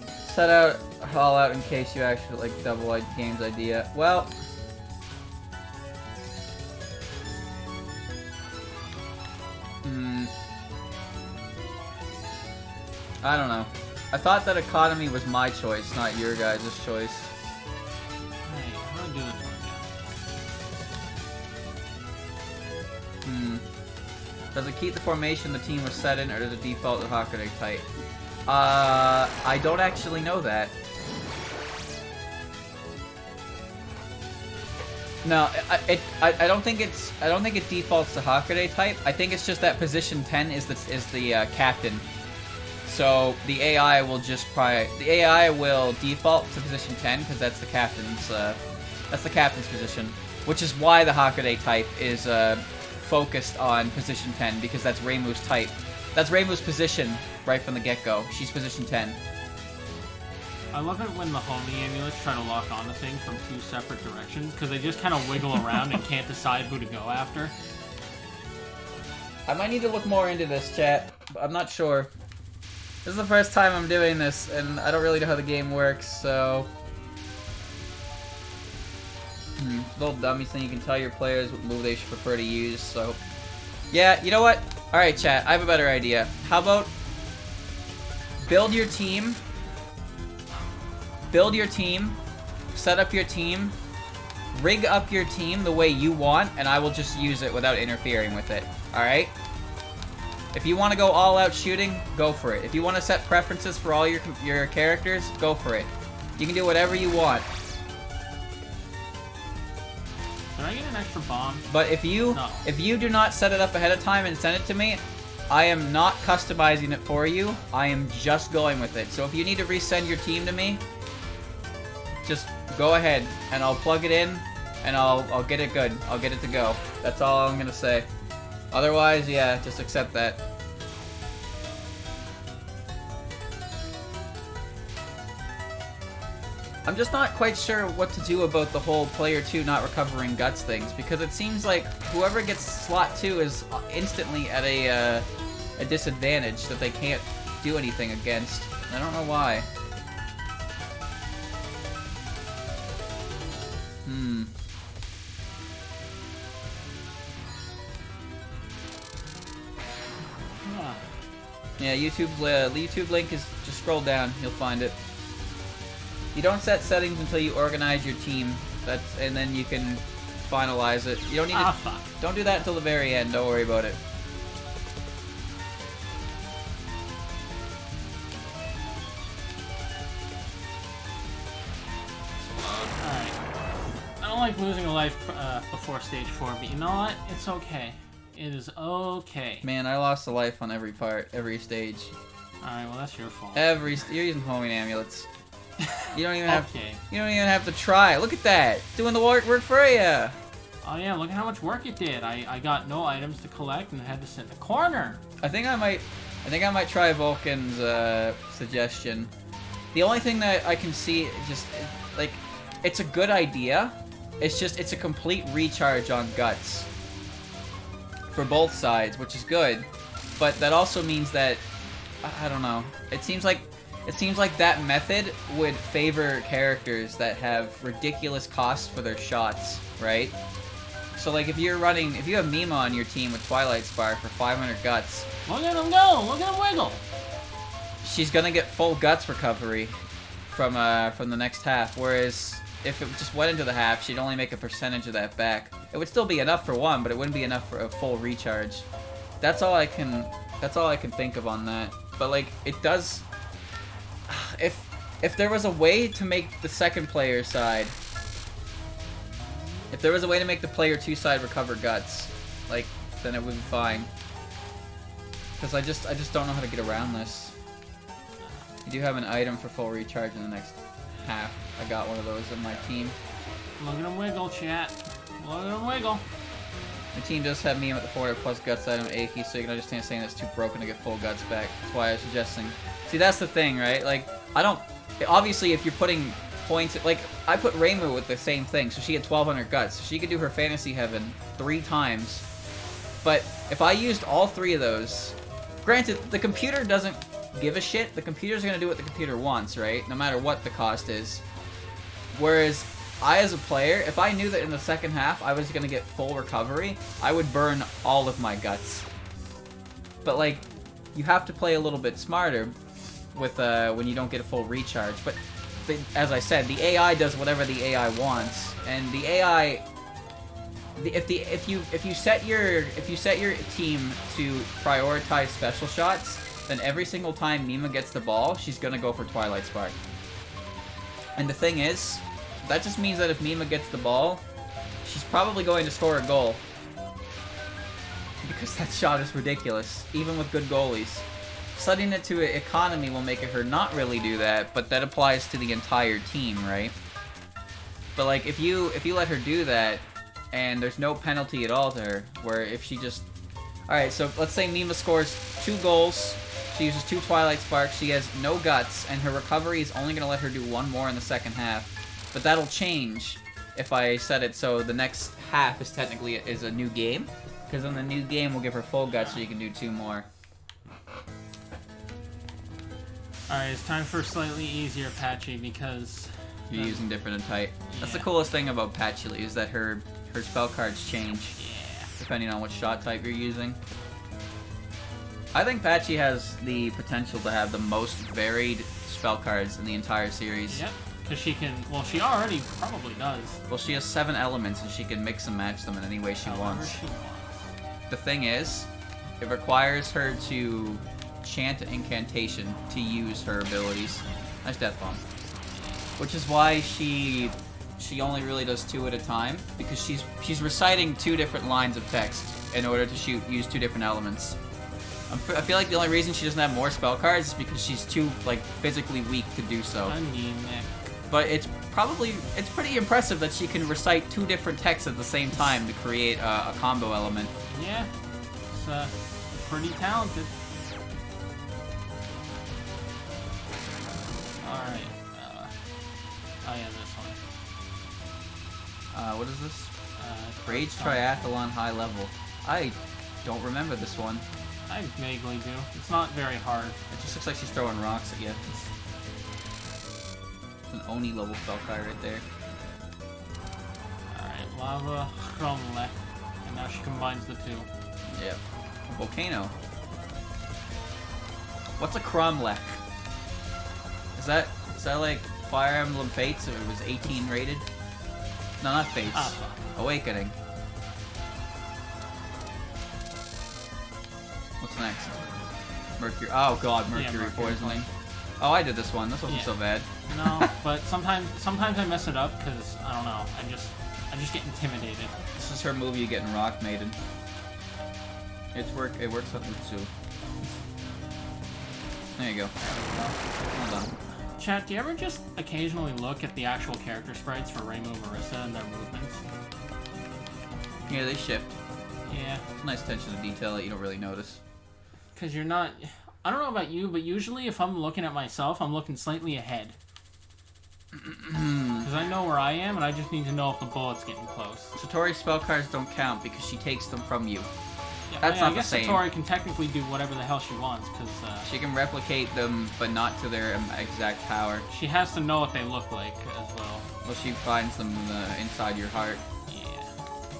Set out all out in case you actually like double game's idea. Well, I don't know. I thought that economy was my choice, not your guys' choice. Hey, how do I do this one again? Does it keep the formation the team was set in, or does it default to Hakude type? I don't actually know that. No, I don't think it defaults to Hakude type. I think it's just that position 10 is the captain. So the AI will default to position 10 because that's the captain's position, which is why the Hakude type is focused on position 10, because that's Reimu's type. That's Reimu's position right from the get-go. She's position 10. I love it when the homing amulets try to lock onto things from two separate directions, because they just kind of wiggle around and can't decide who to go after. I might need to look more into this, chat. I'm not sure. This is the first time I'm doing this, and I don't really know how the game works, so... Little dummies thing, you can tell your players what move they should prefer to use, so... Yeah, you know what? Alright, chat, I have a better idea. How about... Build your team, set up your team, rig up your team the way you want, and I will just use it without interfering with it, alright? If you want to go all out shooting, go for it. If you want to set preferences for all your characters, go for it. You can do whatever you want. Can I get an extra bomb? But if you do not set it up ahead of time and send it to me, I am not customizing it for you. I am just going with it. So if you need to resend your team to me, just go ahead and I'll plug it in and I'll get it good. I'll get it to go. That's all I'm gonna say. Otherwise, yeah, just accept that. I'm just not quite sure what to do about the whole player 2 not recovering guts things, because it seems like whoever gets slot 2 is instantly at a disadvantage that they can't do anything against. I don't know why. Yeah, YouTube link is just scroll down. You'll find it. You don't set settings until you organize your team. And then you can finalize it. You don't need to. Fuck. Don't do that until the very end. Don't worry about it. Alright. I don't like losing a life before stage 4, but you know what? It's okay. It is okay. Man, I lost a life on every stage. Alright, well that's your fault. You're using homing amulets. You don't even Okay. you don't even have to try. Look at that, doing the work for you. Oh yeah, look at how much work it did. I got no items to collect and had to sit in the corner. I think I might try Vulcan's suggestion. The only thing that I can see, just like, it's a good idea. It's a complete recharge on guts for both sides, which is good. But that also means that I don't know. It seems like that method would favor characters that have ridiculous costs for their shots, right? So like if you have Mima on your team with Twilight Spark for 500 guts. Look at him go! Look at him wiggle! She's gonna get full guts recovery from the next half, whereas if it just went into the half, she'd only make a percentage of that back. It would still be enough for one, but it wouldn't be enough for a full recharge. That's all I can think of on that. But like it does. If there was a way to make the second player side, if there was a way to make the player 2 side recover guts, like then it would be fine. Because I just don't know how to get around this. You do have an item for full recharge in the next half. I got one of those in my team. Look at him wiggle, chat. Look at him wiggle. My team does have me with the 400 plus guts item Aki, so you can understand saying that's too broken to get full guts back. That's why I was suggesting. See, that's the thing, right? Like, I don't... Obviously, if you're putting points... Like, I put Reimu with the same thing, so she had 1200 guts. So she could do her Fantasy Heaven 3 times. But if I used all 3 of those... Granted, the computer doesn't give a shit. The computer's gonna do what the computer wants, right? No matter what the cost is. Whereas... I, as a player, if I knew that in the second half I was going to get full recovery, I would burn all of my guts. But, like, you have to play a little bit smarter with when you don't get a full recharge. But, as I said, the AI does whatever the AI wants. And the AI... If you set your team to prioritize special shots, then every single time Mima gets the ball, she's going to go for Twilight Spark. And the thing is... That just means that if Mima gets the ball, she's probably going to score a goal. Because that shot is ridiculous, even with good goalies. Setting it to economy will make her not really do that, but that applies to the entire team, right? But like, if you let her do that, and there's no penalty at all to her, where if she just... Alright, so let's say Mima scores 2 goals, she uses 2 Twilight Sparks, she has no guts, and her recovery is only going to let her do 1 more in the second half. But that'll change if I set it so the next half is technically a new game. Because in the new game, we'll give her full guts so you can do 2 more. Alright, it's time for a slightly easier Patchy because... You're using different and tight. That's the coolest thing about Patchy, is that her spell cards change. Yeah. Depending on what shot type you're using. I think Patchy has the potential to have the most varied spell cards in the entire series. Yep. Because she can, well, she already probably does. Well, she has 7 elements, and she can mix and match them in any way she wants. The thing is, it requires her to chant an incantation to use her abilities. Nice Death Bomb. Which is why she only really does 2 at a time, because she's reciting 2 different lines of text in order to use 2 different elements. I feel like the only reason she doesn't have more spell cards is because she's too, like, physically weak to do so. Anemic. But it's pretty impressive that she can recite 2 different texts at the same time to create a combo element. Yeah, it's pretty talented. Alright, oh yeah, this one. What is this? Rage Triathlon High Level. I don't remember this one. I vaguely do. It's not very hard. It just looks like she's throwing rocks at you. An Oni level spell card right there. Alright, Lava, Chromlech, and now she combines the 2. Yep. Volcano. What's a Cromlech? Is that like Fire Emblem Fates if it was 18 rated? No, not Fates. Awakening. What's next? Mercury. Oh god, Mercury poisoning. Oh, I did this one. This wasn't so bad. No, but sometimes I mess it up because I don't know. I just get intimidated. This is her move. You getting Rock Maiden. It works with Mutsu. There you go. Well done. Chat, do you ever just occasionally look at the actual character sprites for Reimu, Marissa, and their movements? Yeah, they shift. Yeah. It's a nice attention to detail that you don't really notice. Because you're not... I don't know about you, but usually if I'm looking at myself, I'm looking slightly ahead. Because I know where I am, and I just need to know if the bullet's getting close. Satori's spell cards don't count because she takes them from you. Yeah, That's not the same. I guess Satori can technically do whatever the hell she wants, because... she can replicate them, but not to their exact power. She has to know what they look like, as well. Well, she finds them inside your heart. Yeah.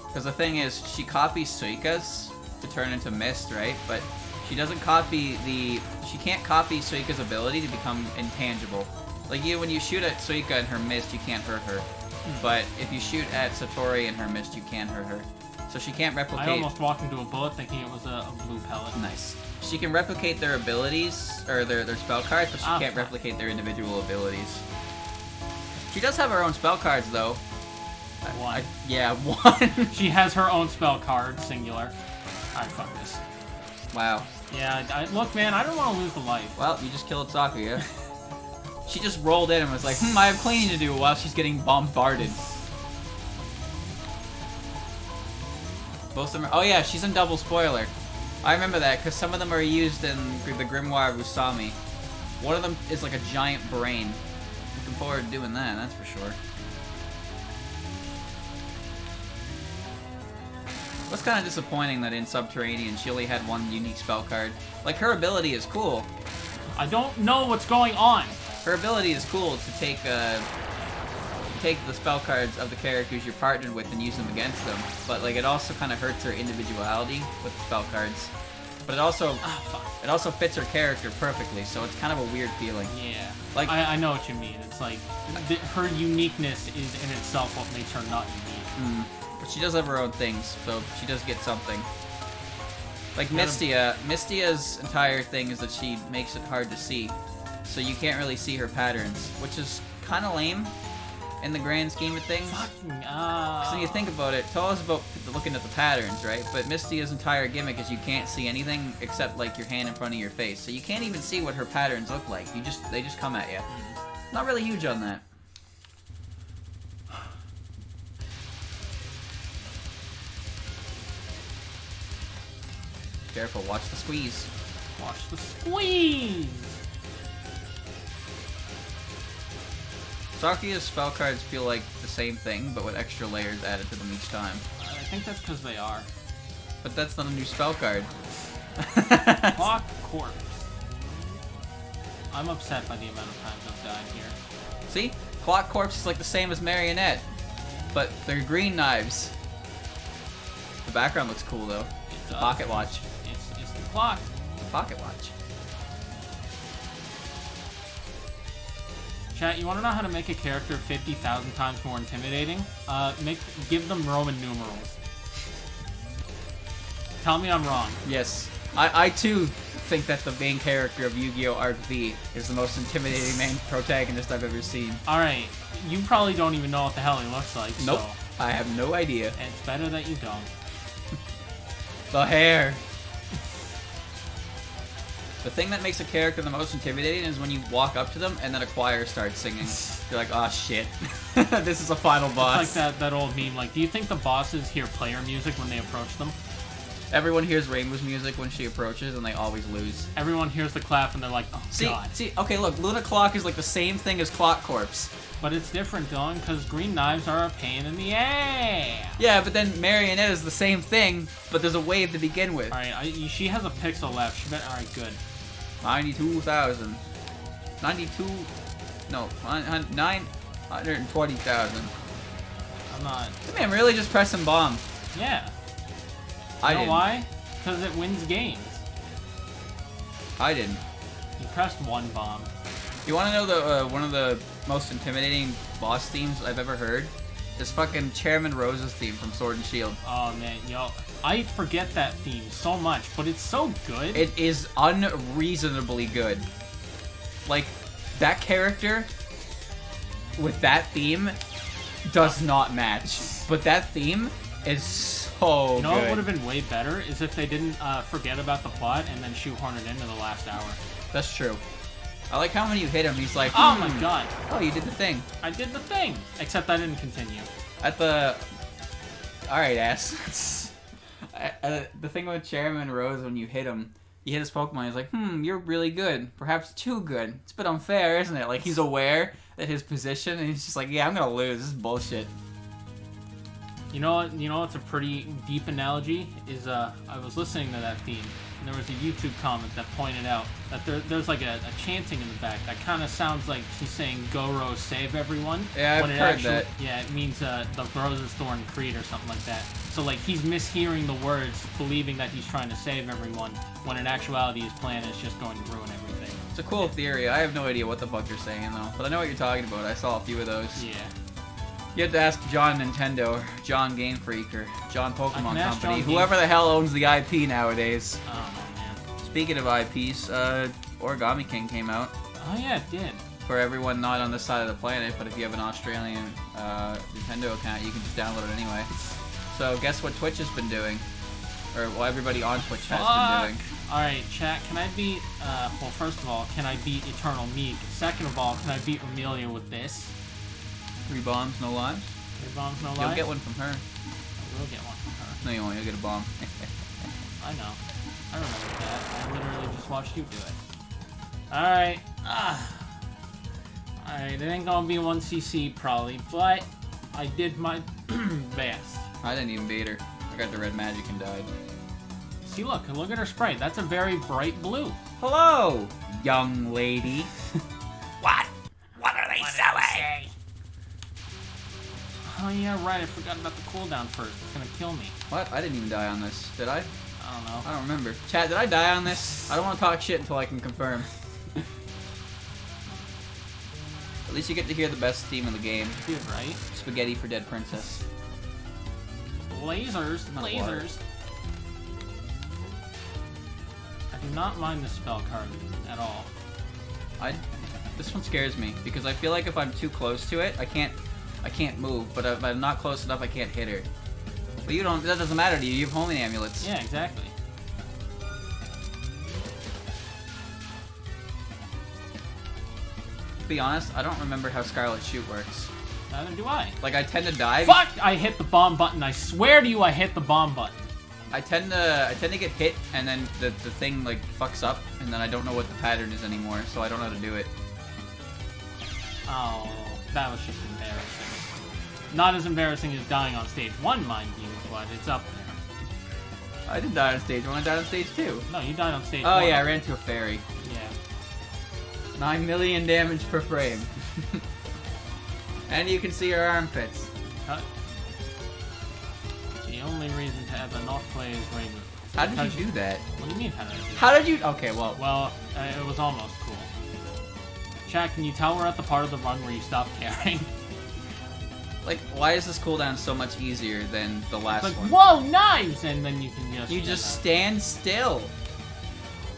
Because the thing is, she copies Suika's to turn into Mist, right? But she doesn't copy she can't copy Suika's ability to become intangible. Like when you shoot at Suika and her Mist, you can't hurt her. But if you shoot at Satori and her Mist, you can hurt her. So she can't replicate... I almost walked into a bullet thinking it was a blue pellet. Nice. She can replicate their abilities, or their spell cards, but she can't replicate their individual abilities. She does have her own spell cards, though. One. Yeah, one. She has her own spell card, singular. Alright, fuck this. Wow. Yeah, look, man, I don't want to lose the life. Well, you just killed Sakuya. She just rolled in and was like, I have cleaning to do while she's getting bombarded. Both of them oh yeah, she's in double spoiler. I remember that, because some of them are used in the Grimoire of Usami. One of them is like a giant brain. Looking forward to doing that, that's for sure. What's kind of disappointing that in Subterranean she only had one unique spell card. Like, her ability is cool. I don't know what's going on. Her ability is cool to take the spell cards of the characters you're partnered with and use them against them, but like it also kind of hurts her individuality with the spell cards. But it also fits her character perfectly, so it's kind of a weird feeling. Yeah, like I know what you mean. It's like her uniqueness is in itself what makes her not unique. But she does have her own things, so she does get something. Like Mystia's entire thing is that she makes it hard to see, so you can't really see her patterns, which is kind of lame in the grand scheme of things. Because when you think about it, Touhou's about looking at the patterns, right? But Mystia's entire gimmick is you can't see anything except like your hand in front of your face, so you can't even see what her patterns look like. They just come at you. Not really huge on that. Careful, watch the squeeze. Watch the squeeze! Sakuya's spell cards feel like the same thing, but with extra layers added to them each time. I think that's because they are. But that's not a new spell card. Clock Corpse. I'm upset by the amount of times I've died here. See? Clock Corpse is like the same as Marionette, but they're green knives. The background looks cool though. It's a pocket watch. It's the clock. It's a pocket watch. Chat, you want to know how to make a character 50,000 times more intimidating? Give them Roman numerals. Tell me I'm wrong. Yes. I too think that the main character of Yu-Gi-Oh! Arc V is the most intimidating main protagonist I've ever seen. Alright, you probably don't even know what the hell he looks like, Nope. so... I have no idea. And it's better that you don't. The hair. The thing that makes a character the most intimidating is when you walk up to them and then a choir starts singing. You're like, oh shit, this is a final boss. It's like that old meme, like, do you think the bosses hear player music when they approach them? Everyone hears Rainbow's music when she approaches and they always lose. Everyone hears the clap and they're like, oh god. See, okay, look, Luna Clock is like the same thing as Clock Corpse. But it's different, Dylan, because green knives are a pain in the ass. Yeah, but then Marionette is the same thing, but there's a wave to begin with. Alright, she has a pixel left. She bet. Alright, good. 92,000. 92. No, 920,000. I'm not. This man really just pressing bomb. Yeah. I know didn't. why? Because it wins games. I didn't. You pressed one bomb. You want to know the one of the most intimidating boss themes I've ever heard? Is fucking Chairman Rose's theme from Sword and Shield. Oh man, I forget that theme so much, but it's so good. It is unreasonably good. Like, that character with that theme does not match. But that theme is so You know good. what would have been way better is if they didn't forget about the plot and then shoehorn it into the last hour. That's true. I like how when you hit him, he's like, oh my god. Oh, you did the thing. I did the thing. Except I didn't continue. At the... Alright, ass. The thing with Chairman Rose, when you hit him, you hit his Pokemon, he's like, you're really good. Perhaps too good. It's a bit unfair, isn't it? Like, he's aware that his position, and he's just like, yeah, I'm gonna lose. This is bullshit. You know what's a pretty deep analogy? Is, I was listening to that theme, and there was a YouTube comment that pointed out that there's like a chanting in the back that kind of sounds like she's saying, "Go Rose, save everyone." Yeah, I've heard that. Yeah, it means the Rose's Thorn Creed or something like that. So like he's mishearing the words, believing that he's trying to save everyone, when in actuality his plan is just going to ruin everything. It's a cool theory. I have no idea what the fuck you're saying, though. But I know what you're talking about. I saw a few of those. Yeah. You have to ask John Nintendo, or John Game Freak, or John Pokemon Company, John whoever the hell owns the IP nowadays. Oh man. Speaking of IPs, Origami King came out. Oh yeah, it did. For everyone not on this side of the planet, but if you have an Australian Nintendo account, you can just download it anyway. So guess what Twitch has been doing? or well, everybody on Twitch has been doing. Alright, chat, can I beat, well, first of all, can I beat Eternal Meek? Second of all, can I beat Amelia with this? 3 bombs, no lives? 3 bombs, no lives? You'll get one from her. I will get one from her. No, you won't. You'll get a bomb. I know. I remember that. I literally just watched you do it. Alright. Alright, it ain't gonna be 1cc probably, but I did my best. I didn't even beat her. I got the red magic and died. See, look at her sprite. That's a very bright blue. Hello, young lady. What? What are they selling? Oh yeah, right. I forgot about the cooldown first. It's gonna kill me. What? I didn't even die on this. Did I? I don't know. I don't remember. Chat, did I die on this? I don't want to talk shit until I can confirm. At least you get to hear the best theme in the game. Dude, right? Spaghetti for Dead Princess. Lasers. Lasers. I do not mind the spell card at all. This one scares me because I feel like if I'm too close to it, I can't move. But if I'm not close enough, I can't hit her. But you don't. That doesn't matter to you. You have homing amulets. Yeah, exactly. To be honest, I don't remember how Scarlet Shoot works. Neither do I. Like, I tend to die. Fuck! I hit the bomb button. I swear to you, I hit the bomb button. I tend to get hit, and then the thing like fucks up, and then I don't know what the pattern is anymore, so I don't know how to do it. Oh, that was just embarrassing. Not as embarrassing as dying on stage 1, mind you, but it's up there. I didn't die on stage 1. I died on stage 2. No, you died on stage 1. Oh yeah, I ran into a fairy. Yeah. 9 million damage per frame. And you can see her armpits. The only reason to ever not play is Raven. How did you do that? What do you mean, how did I do that? How did you... Okay, well... Well, it was almost cool. Chat, can you tell we're at the part of the run where you stop caring? Like, why is this cooldown so much easier than the last like, one? Whoa, knives! And then you can just... You just stand still.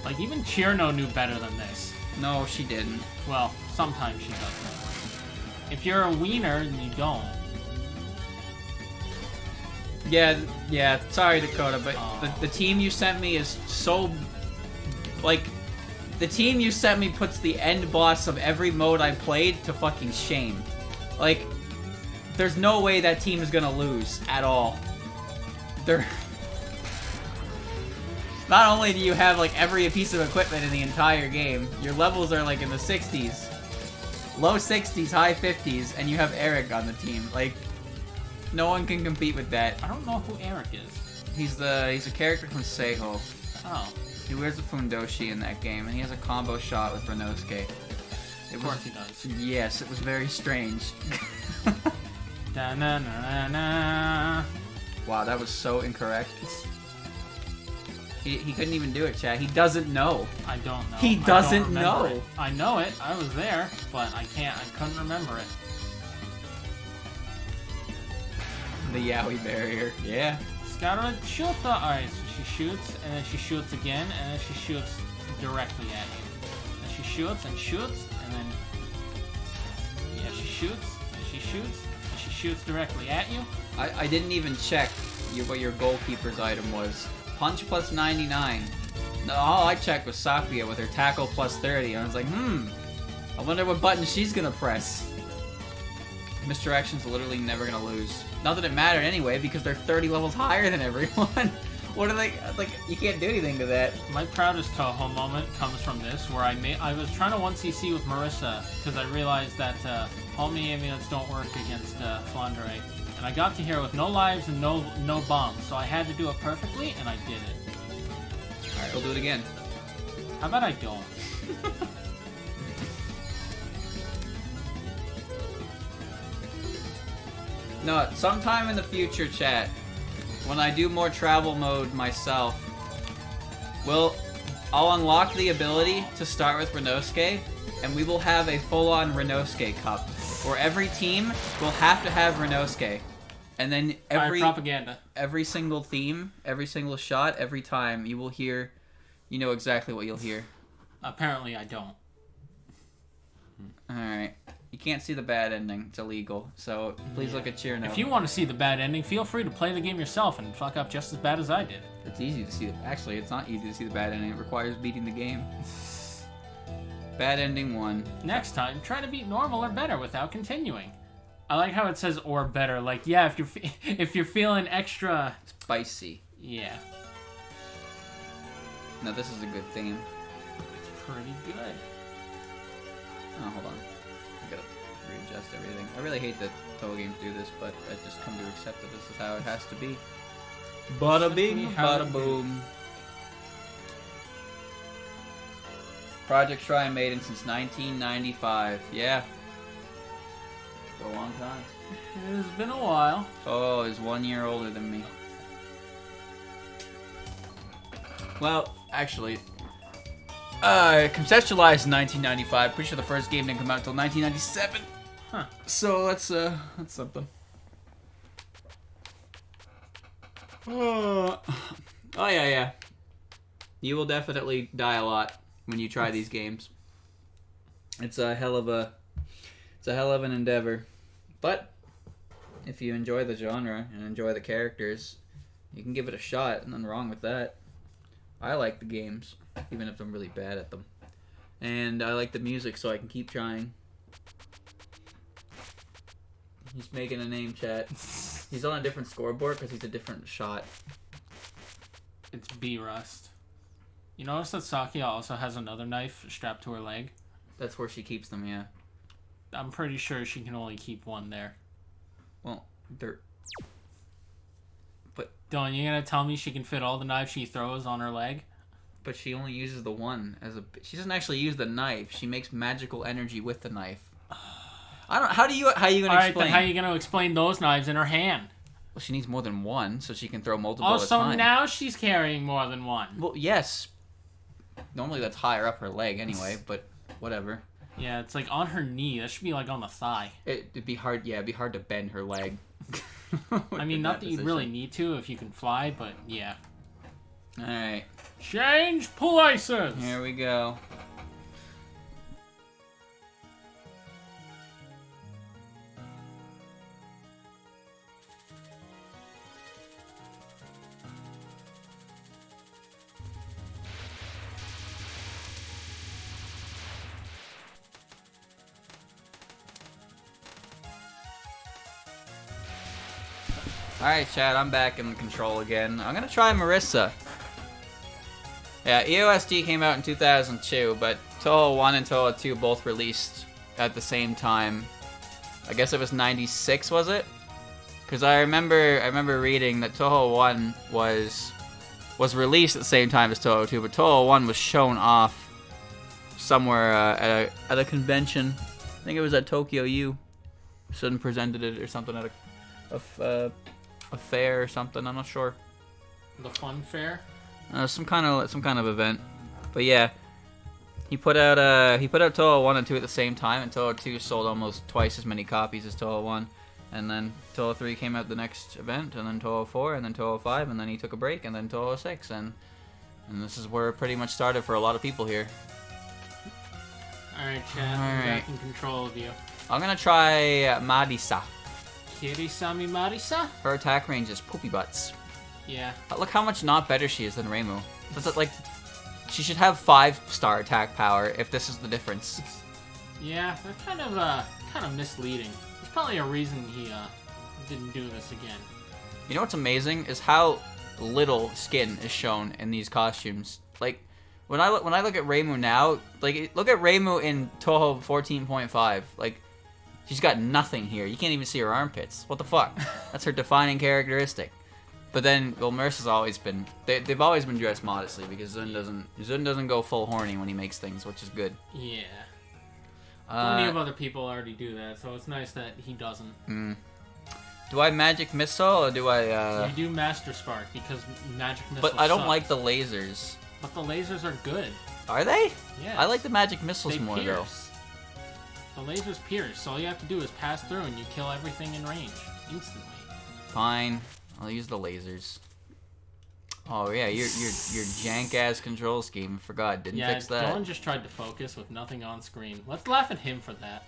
Like, even Chirno knew better than this. No, she didn't. Well, sometimes she does. If you're a wiener, then you don't. Yeah, sorry, Dakota, but the team you sent me is so... Like, the team you sent me puts the end boss of every mode I played to fucking shame. Like, there's no way that team is gonna lose at all. They're... Not only do you have, like, every piece of equipment in the entire game, your levels are, like, in the 60s. Low 60s, high 50s, and you have Eric on the team. Like, no one can compete with that. I don't know who Eric is. He's a character from Seiho. Oh. He wears a Fundoshi in that game, and he has a combo shot with Renosuke. Of course he does. Yes, it was very strange. Da na na na. Wow, that was so incorrect. He couldn't even do it, chat. He doesn't know. I don't know. He doesn't know. It. I know it. I was there, but I couldn't remember it. The Yaoi barrier. Yeah. Scout shoot the... Alright, so she shoots, and then she shoots again, and then she shoots directly at you. And she shoots, and shoots, and then... Yeah, she shoots, and she shoots, and she shoots directly at you. I didn't even check what your goalkeeper's item was. Punch plus 99. No, all I checked was Sakuya with her tackle plus 30. I was like, I wonder what button she's gonna press. Misdirection's literally never gonna lose. Not that it mattered anyway, because they're 30 levels higher than everyone. What are they, like, you can't do anything to that. My proudest Touhou moment comes from this, where I was trying to 1cc with Marissa, because I realized that homing amulets don't work against Flandre. And I got to here with no lives and no bombs, so I had to do it perfectly, and I did it. Alright, we'll do it again. How about I don't? No, sometime in the future, chat, when I do more travel mode myself, I'll unlock the ability to start with Renosuke, and we will have a full-on Renosuke Cup, where every team will have to have Renosuke. And then every single theme, every single shot, every time, you will hear, you know exactly what you'll hear. Apparently I don't. Alright. You can't see the bad ending. It's illegal. So please look at cheer note. If you want to see the bad ending, feel free to play the game yourself and fuck up just as bad as I did. It's easy to see. Actually, it's not easy to see the bad ending. It requires beating the game. Bad ending 1. Next time, try to beat normal or better without continuing. I like how it says or better. Like, yeah, if you're feeling extra spicy. Yeah. No, this is a good theme. It's pretty good. Oh, hold on. I gotta readjust everything. I really hate that Touhou games do this, but I just come to accept that this is how it has to be. Bada bing, bada boom. Project Shrine Maiden since 1995. Yeah. For a long time. It's been a while. Oh, he's 1 year older than me. Well, actually, conceptualized in 1995. Pretty sure the first game didn't come out until 1997. Huh. So that's something. Oh yeah. You will definitely die a lot when you try these games. It's a hell of an endeavor. But if you enjoy the genre and enjoy the characters, you can give it a shot. Nothing wrong with that. I like the games, even if I'm really bad at them. And I like the music, so I can keep trying. He's making a name, chat. He's on a different scoreboard because he's a different shot. It's B-Rust. You notice that Sakia also has another knife strapped to her leg? That's where she keeps them, yeah. I'm pretty sure she can only keep one there. Well, they're... Dylan, you gonna tell me she can fit all the knives she throws on her leg? But she only uses the one as a... She doesn't actually use the knife. She makes magical energy with the knife. I don't... How are you gonna explain? Alright, then how are you gonna explain those knives in her hand? Well, she needs more than one, so she can throw multiple at a a time. Oh, so now she's carrying more than one. Well, yes. Normally that's higher up her leg anyway, but whatever. Yeah, it's like on her knee. That should be like on the thigh. It'd be hard. Yeah, it'd be hard to bend her leg. I mean, not that you really need to if you can fly, but yeah. All right. Change places. Here we go. Alright, Chad, I'm back in control again. I'm gonna try Marissa. Yeah, EOSD came out in 2002, but Touhou 1 and Touhou 2 both released at the same time. I guess it was 96, was it? Because I remember reading that Touhou 1 was released at the same time as Touhou 2, but Touhou 1 was shown off somewhere at a convention. I think it was at Tokyo U. Someone presented it or something at a fair or something. I'm not sure. The fun fair. Some kind of event. But yeah, he put out Touhou 1 and 2 at the same time, and Touhou 2 sold almost twice as many copies as Touhou 1. And then Touhou 3 came out the next event, and then Touhou 4, and then Touhou 5, and then he took a break, and then Touhou 6, and this is where it pretty much started for a lot of people here. Alright, Chad, I'm back in control of you. I'm gonna try Marisa. Kirisami Marisa? Her attack range is poopy butts. Yeah. Look how much not better she is than Reimu. That's like, she should have 5-star attack power if this is the difference. Yeah, that's kind of misleading. There's probably a reason he didn't do this again. You know what's amazing is how little skin is shown in these costumes. Like, when I look at Reimu now, like, look at Reimu in Touhou 14.5. Like, she's got nothing here. You can't even see her armpits. What the fuck? That's her defining characteristic. But then, well, Mercer's always been... They've always been dressed modestly, because Zun doesn't go full horny when he makes things, which is good. Yeah. Plenty of other people already do that, so it's nice that he doesn't. Do I Magic Missile, or do I... You do Master Spark, because Magic Missile But I don't sucks. like the lasers. But the lasers are good. Are they? Yeah. I like the Magic Missiles more, pierce. Though. The lasers pierce, so all you have to do is pass through and you kill everything in range. Instantly. Fine. I'll use the lasers. Oh yeah, your jank ass control scheme. Forgot, didn't fix that. Dylan just tried to focus with nothing on screen. Let's laugh at him for that.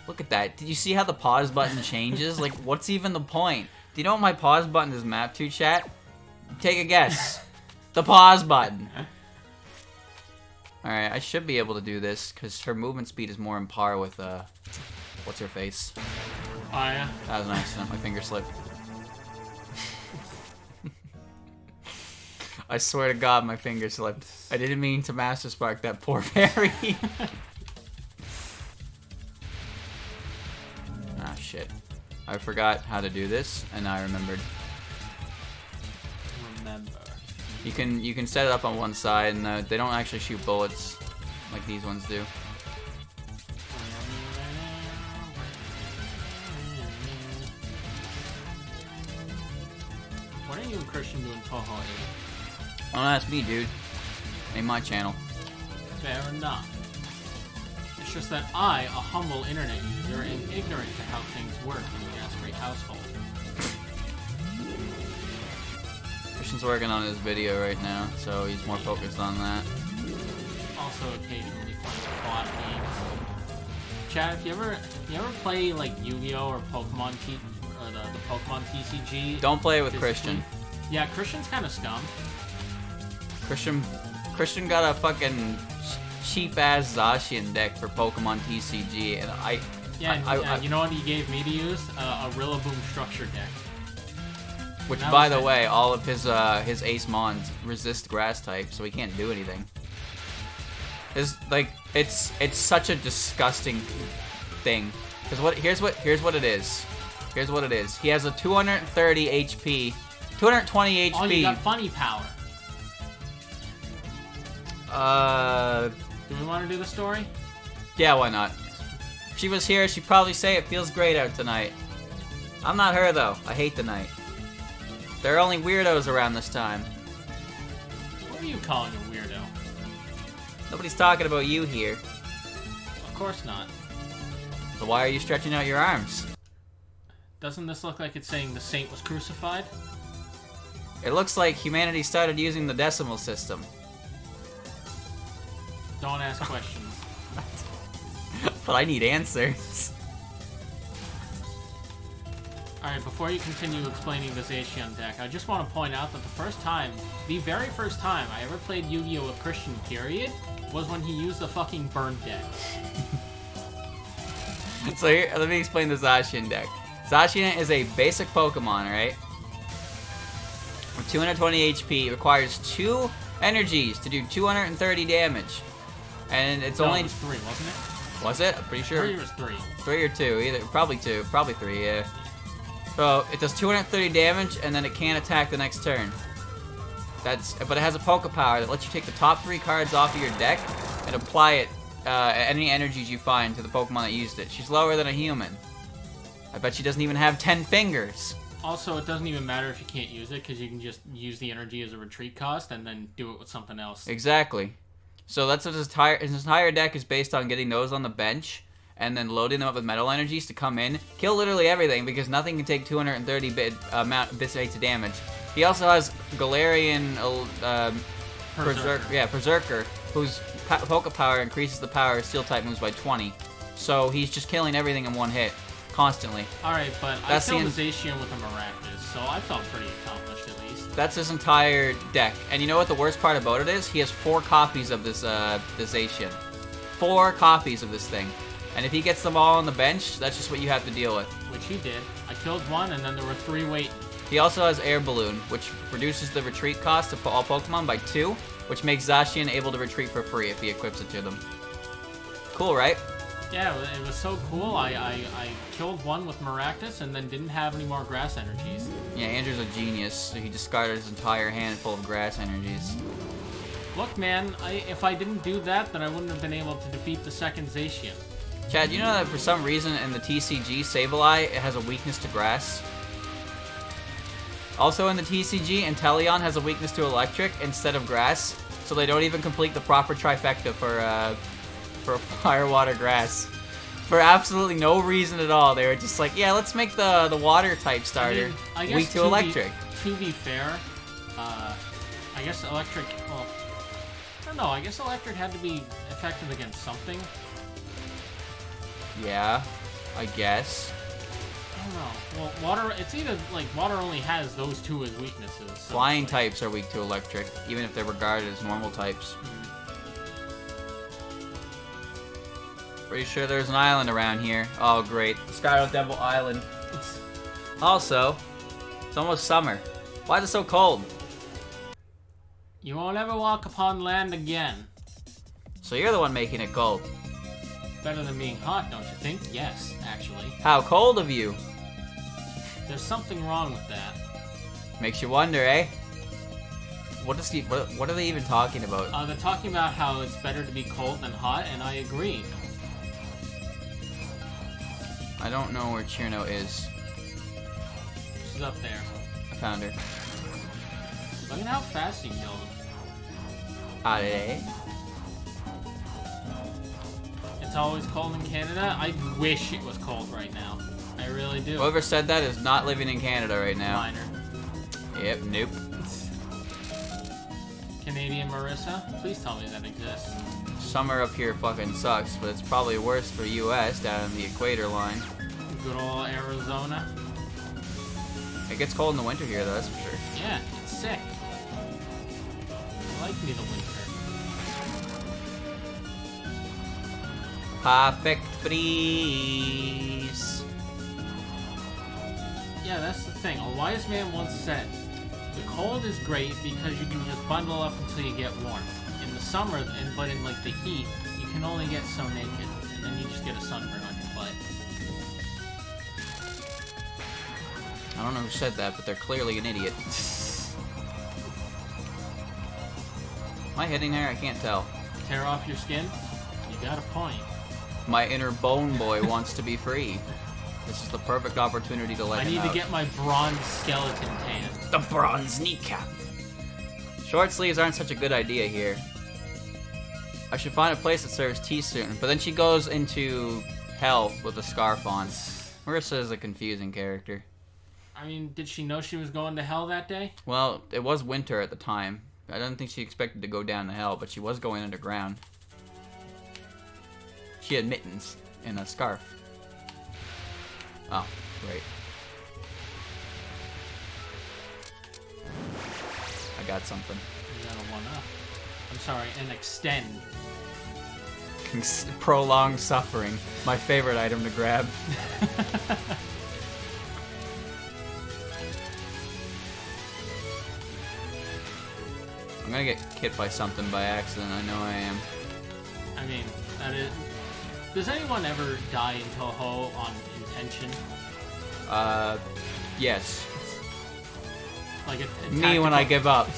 Look at that. Did you see how the pause button changes? Like, what's even the point? Do you know what my pause button is mapped to, chat? Take a guess. The pause button. Alright, I should be able to do this, because her movement speed is more in par with, what's her face? Oh, yeah? That was an accident. My finger slipped. I swear to God, my finger slipped. I didn't mean to Master Spark that poor fairy. Ah, shit. I forgot how to do this, and I remembered. You can set it up on one side, and they don't actually shoot bullets like these ones do. What are you and Christian doing Touhou? Don't ask me, dude. Ain't my channel. Fair enough. It's just that I, a humble internet user, am ignorant to how things work in the Asprey household. Christian's working on his video right now, so he's more focused on that. Also occasionally playing co-op games. Chad, if you ever play like Yu-Gi-Oh or Pokemon or the Pokemon TCG? Don't play it with Christian. Yeah, Christian's kind of scum. Christian got a fucking cheap ass Zacian deck for Pokemon TCG, and I you know what he gave me to use? A Rillaboom structure deck. Which, by the way, all of his Ace Mons resist Grass type, so he can't do anything. It's such a disgusting thing. Because here's what it is. Here's what it is. He has a 230 HP, 220 HP. Oh, you got funny power. Do we want to do the story? Yeah, why not? If she was here, she'd probably say it feels great out tonight. I'm not her though. I hate the night. There are only weirdos around this time. What are you calling a weirdo? Nobody's talking about you here. Of course not. So why are you stretching out your arms? Doesn't this look like it's saying the saint was crucified? It looks like humanity started using the decimal system. Don't ask questions. But I need answers. Alright, before you continue explaining this Zacian deck, I just want to point out that the very first time I ever played Yu-Gi-Oh! With Christian, period, was when he used the fucking burn deck. So here, let me explain the Zacian deck. Zacian is a basic Pokemon, right? With 220 HP, it requires 2 energies to do 230 damage. And it's only... it was 3, wasn't it? Was it? I'm pretty sure. It was 3. 3 or 2, either. Probably 2. Probably 3, yeah. So, it does 230 damage, and then it can't attack the next turn. But it has a Poke Power that lets you take the top 3 cards off of your deck and apply it, any energies you find to the Pokemon that used it. She's lower than a human. I bet she doesn't even have 10 fingers. Also, it doesn't even matter if you can't use it, because you can just use the energy as a retreat cost and then do it with something else. Exactly. So that's what his entire deck is based on, getting those on the bench and then loading them up with metal energies to come in, kill literally everything, because nothing can take 230 bits of damage. He also has Galarian Berserker, whose Poke Power increases the power of Steel-type moves by 20. So he's just killing everything in one hit, constantly. Alright, but I killed the Zacian with a Maractus, so I felt pretty accomplished at least. That's his entire deck. And you know what the worst part about it is? He has 4 copies of this Zacian. 4 copies of this thing. And if he gets them all on the bench, that's just what you have to deal with. Which he did. I killed 1, and then there were 3 waiting. He also has Air Balloon, which reduces the retreat cost of all Pokemon by 2, which makes Zacian able to retreat for free if he equips it to them. Cool, right? Yeah, it was so cool. I killed 1 with Maractus and then didn't have any more grass energies. Yeah, Andrew's a genius, so he discarded his entire hand full of grass energies. Look, man, if I didn't do that, then I wouldn't have been able to defeat the second Zacian. Chad, you know that for some reason in the TCG, Sableye, it has a weakness to grass? Also in the TCG, Inteleon has a weakness to electric instead of grass, so they don't even complete the proper trifecta for fire, water, grass. For absolutely no reason at all. They were just like, yeah, let's make the water type starter weak to electric. To be fair, I guess electric, well, don't know. I guess electric had to be effective against something. Yeah, I guess. I don't know. Well, water, it's either, like, water only has those two as weaknesses. So Flying like, types are weak to electric, even if they're regarded as normal types. Pretty sure there's an island around here. Oh, great. Skyro Devil Island. Also, it's almost summer. Why is it so cold? You won't ever walk upon land again. So you're the one making it cold. Better than being hot, don't you think? Yes, actually. How cold of you? There's something wrong with that. Makes you wonder, eh? What are they even talking about? They're talking about how it's better to be cold than hot, and I agree. I don't know where Chirno is. She's up there. I found her. Look at how fast you killed him. Alright. It's always cold in Canada. I wish it was cold right now. I really do. Whoever said that is not living in Canada right now. Minor. Yep, nope. Canadian Marissa, please tell me that exists. Summer up here fucking sucks, but it's probably worse for US down in the equator line. Good old Arizona. It gets cold in the winter here, though, that's for sure. Yeah, it's sick. I like me the winter. Perfect freeze. Yeah, that's the thing. A wise man once said, the cold is great because you can just bundle up until you get warm. In the summer, but in like the heat, you can only get so naked, and then you just get a sunburn on your butt. I don't know who said that, but they're clearly an idiot. Am I hitting there? I can't tell. Tear off your skin? You got a point. My inner bone boy wants to be free. This is the perfect opportunity to let I him need out. to get my bronze skeleton tan. The bronze kneecap. Short sleeves aren't such a good idea here. I should find a place that serves tea soon. But then she goes into hell with a scarf on. Marissa is a confusing character. I mean, did she know she was going to hell that day? Well, it was winter at the time. I don't think she expected to go down to hell, but she was going underground. She had mittens and a scarf. Oh, great. I got something. You got a one-up. I'm sorry, an extend. Prolonged suffering. My favorite item to grab. I'm gonna get hit by something by accident, I know I am. I mean, that is... Does anyone ever die in Touhou on intention? Yes. Like a Me when I give up.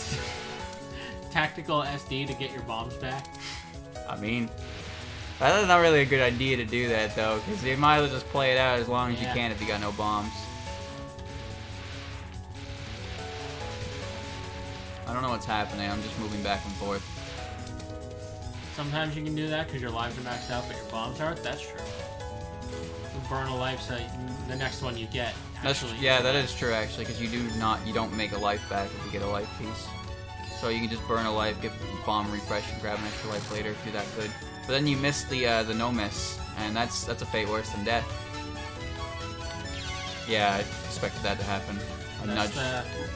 Tactical SD to get your bombs back? I mean, that's not really a good idea to do that, though, because you might as well just play it out as long as you can if you got no bombs. I don't know what's happening, I'm just moving back and forth. Sometimes you can do that because your lives are maxed out, but your bombs aren't. That's true. You burn a life, so the next one you get. Yeah, that is true actually, because you don't make a life back if you get a life piece. So you can just burn a life, get bomb refresh, and grab an extra life later if you're that good. But then you miss the no miss, and that's a fate worse than death. Yeah, I expected that to happen.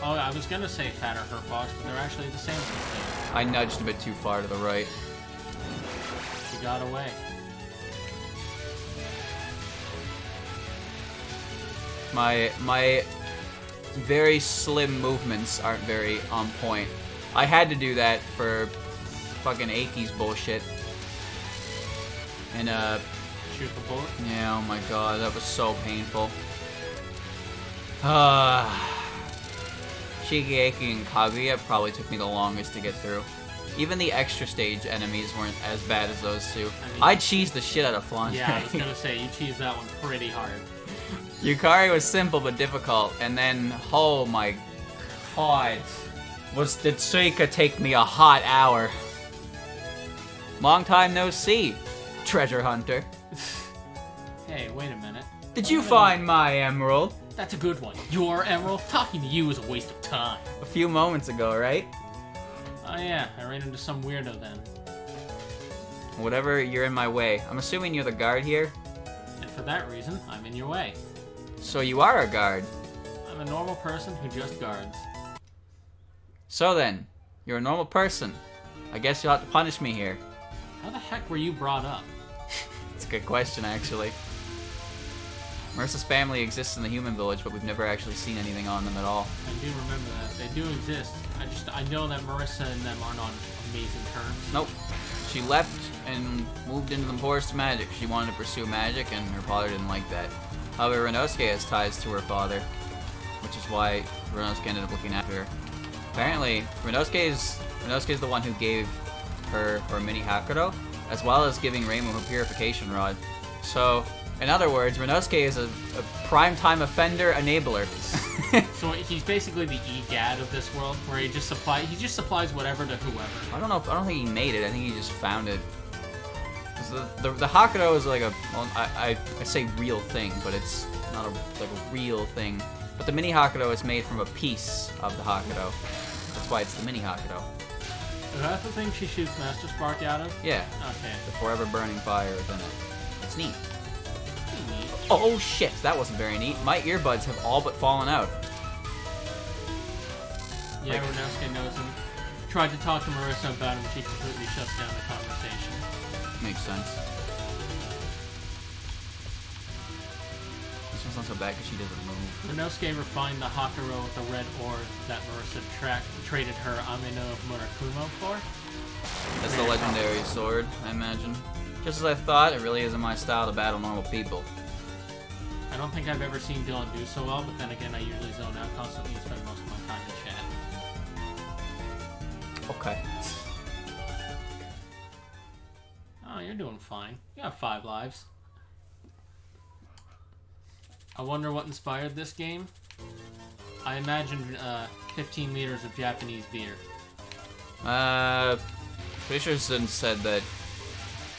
Oh, I was gonna say fatter hurt box, but they're actually the same thing. I nudged a bit too far to the right. You got away. My very slim movements aren't very on point. I had to do that for fucking Aki's bullshit. And Shoot the bullet? yeah, oh my god, that was so painful. Shigeaki and Kaguya probably took me the longest to get through. Even the extra stage enemies weren't as bad as those two. I cheesed the shit out of Flange. Yeah, I was gonna say, you cheesed that one pretty hard. Yukari was simple but difficult, and then, oh my god, did Suika take me a hot hour. Long time no see, treasure hunter. Hey, wait a minute. Did you find my emerald? That's a good one. Your emerald? Talking to you is a waste of time. A few moments ago, right? Oh yeah, I ran into some weirdo then. Whatever, you're in my way. I'm assuming you're the guard here? And for that reason, I'm in your way. So you are a guard? I'm a normal person who just guards. So then, you're a normal person. I guess you'll have to punish me here. How the heck were you brought up? It's a good question, actually. Marissa's family exists in the human village, but we've never actually seen anything on them at all. I do remember that. They do exist. I know that Marissa and them aren't on amazing terms. Nope. She left and moved into the forest of magic. She wanted to pursue magic, and her father didn't like that. However, Renosuke has ties to her father, which is why Renosuke ended up looking after her. Apparently, Renosuke is the one who gave her mini Hakuro, as well as giving Reimu her purification rod. So, in other words, Renosuke is a prime-time offender enabler. So he's basically the EGAD of this world, where he just supplies whatever to whoever. I don't think he made it. I think he just found it. 'Cause the Hakuro is like I say real thing, but it's not like a real thing. But the mini Hakuro is made from a piece of the Hakuro. That's why it's the mini Hakuro. Is that the thing she shoots Master Spark out of? Yeah. Okay. The forever burning fire within it. It's neat. Neat. Oh shit, that wasn't very neat. My earbuds have all but fallen out. Yeah, Renosuke knows him. Tried to talk to Marissa about him, she completely shuts down the conversation. Makes sense. This one's not so bad because she doesn't move. Renosuke refined the Hakuro with the red ore that Marissa traded her Ameno Murakumo for. That's the legendary sword, I imagine. Just as I thought, it really isn't my style to battle normal people. I don't think I've ever seen Dylan do so well, but then again, I usually zone out constantly and spend most of my time in chat. Okay. Oh, you're doing fine. You have 5 lives. I wonder what inspired this game. I imagine 15 liters of Japanese beer. Pretty sure Zun said that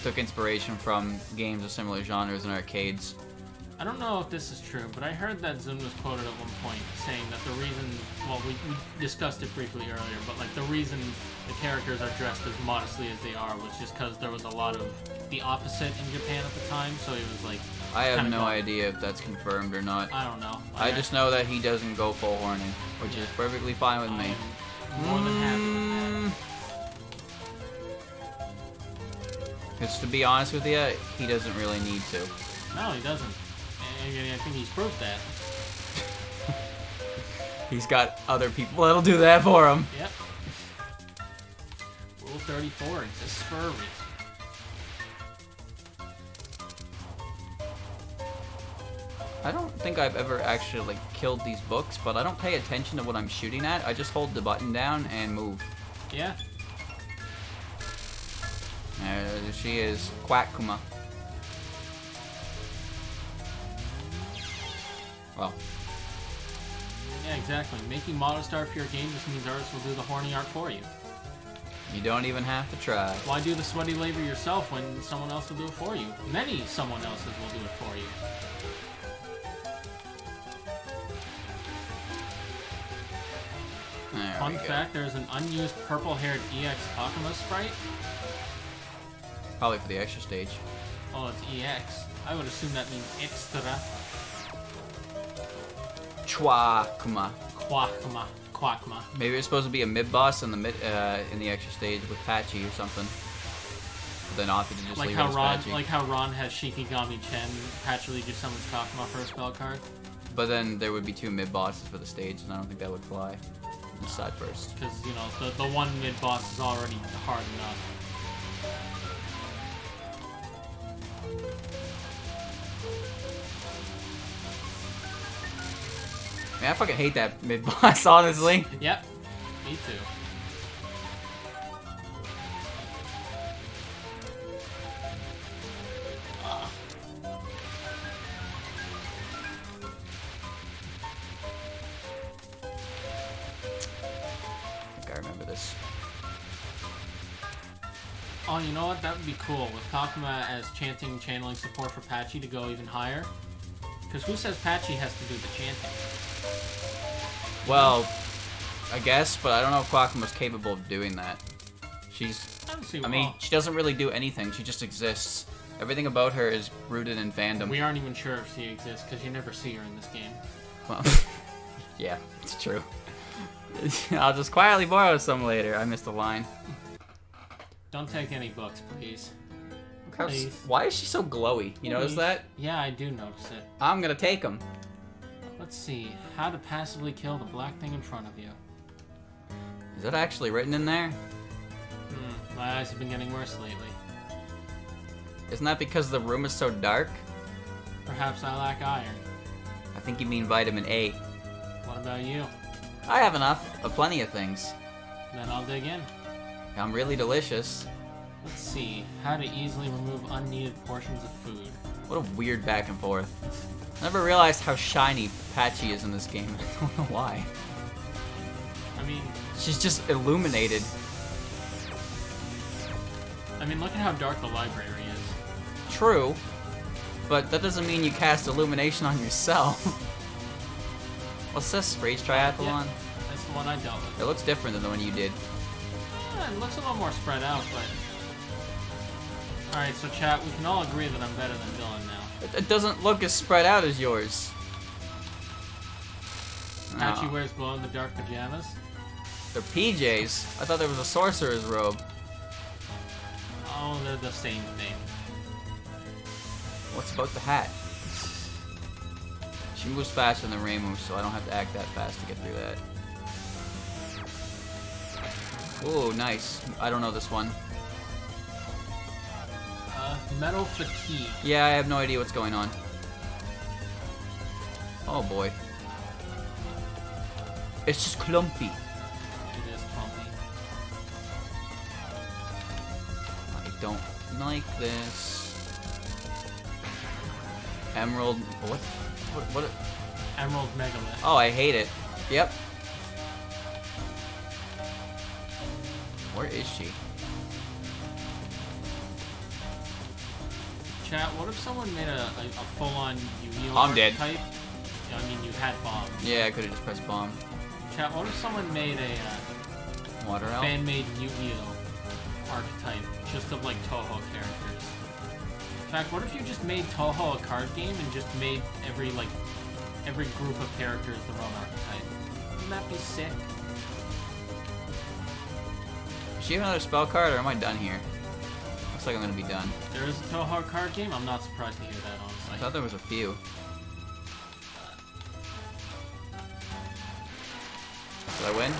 took inspiration from games of similar genres in arcades. I don't know if this is true, but I heard that Zun was quoted at one point saying that the reason, well, we discussed it briefly earlier, but like the reason the characters are dressed as modestly as they are was just because there was a lot of the opposite in Japan at the time, so he was like... I have no idea if that's confirmed or not. I don't know. I just know that he doesn't go full horny, which is perfectly fine with me. I'm more than happy with that. Because to be honest with you, he doesn't really need to. No, he doesn't. I think he's proved that. He's got other people that'll do that for him. Yep. Rule 34 exists for a reason. I don't think I've ever actually like killed these books, but I don't pay attention to what I'm shooting at. I just hold the button down and move. Yeah. There she is, Quackuma. Well. Yeah, exactly. Making modest art for your game just means artists will do the horny art for you. You don't even have to try. Why do the sweaty labor yourself when someone else will do it for you? Many someone else's will do it for you. There Fun fact, there's an unused purple-haired EX Akuma sprite. Probably for the extra stage. Oh, it's EX. I would assume that means extra. Chwakuma. Quackma. Quackma. Maybe it's supposed to be a mid-boss in the extra stage with Patchy or something. But then off to just Like leave how it as Ron, Patchy. like how Ron has Shikigami Chen Patchily just summons Kakuma for a spell card. But then there would be 2 mid-bosses for the stage, and I don't think that would fly. Decide first. Because, you know, the one mid-boss is already hard enough. Man, I fucking hate that mid-boss, honestly. Yep. Me too. I remember this. Oh, you know what? That would be cool with Kakuma as channeling support for Patchy to go even higher. Because who says Patchy has to do the chanting? Well, I guess, but I don't know if Quackma's capable of doing that. I mean, she doesn't really do anything. She just exists. Everything about her is rooted in fandom. We aren't even sure if she exists because you never see her in this game. Well, yeah, it's true. I'll just quietly borrow some later. I missed a line. Don't take any books, please. Please. Why is she so glowy? You notice that? Yeah, I do notice it. I'm gonna take them. Let's see. How to passively kill the black thing in front of you. Is that actually written in there? My eyes have been getting worse lately. Isn't that because the room is so dark? Perhaps I lack iron. I think you mean vitamin A. What about you? I have enough of plenty of things. Then I'll dig in. I'm really delicious. Let's see. How to easily remove unneeded portions of food. What a weird back and forth. I never realized how shiny Patchy is in this game. I don't know why. I mean... She's just illuminated. I mean, look at how dark the library is. True. But that doesn't mean you cast illumination on yourself. What's this? Rage Triathlon? Yeah, that's the one I dealt with. It looks different than the one you did. Yeah, it looks a little more spread out, but... Alright, so chat, we can all agree that I'm better than Dylan now. It doesn't look as spread out as yours. Patchy wears glow-in-the-dark pajamas. They're PJs. I thought there was a sorcerer's robe. Oh, they're the same thing. What's about the hat? She moves faster than Ray moves, so I don't have to act that fast to get through that. Ooh, nice. I don't know this one. Metal fatigue. Yeah, I have no idea what's going on. Oh boy. It's just clumpy. It is clumpy. I don't like this. Emerald. What? Emerald Megalith. Oh, I hate it. Yep. Where is she? Chat, what if someone made a full-on Yu-Gi-Oh! I'm dead. Type? I mean, you had bomb. Yeah, I could have just pressed bomb. Chat, what if someone made a Water Elf? fan-made Yu-Gi-Oh! Archetype just of like Touhou characters? In fact, what if you just made Touhou a card game and just made every group of characters their own archetype? Wouldn't that be sick? Does she have another spell card, or am I done here? Looks like I'm gonna be done. There is a Touhou card game? I'm not surprised to hear that, honestly. I thought there was a few. Did I win?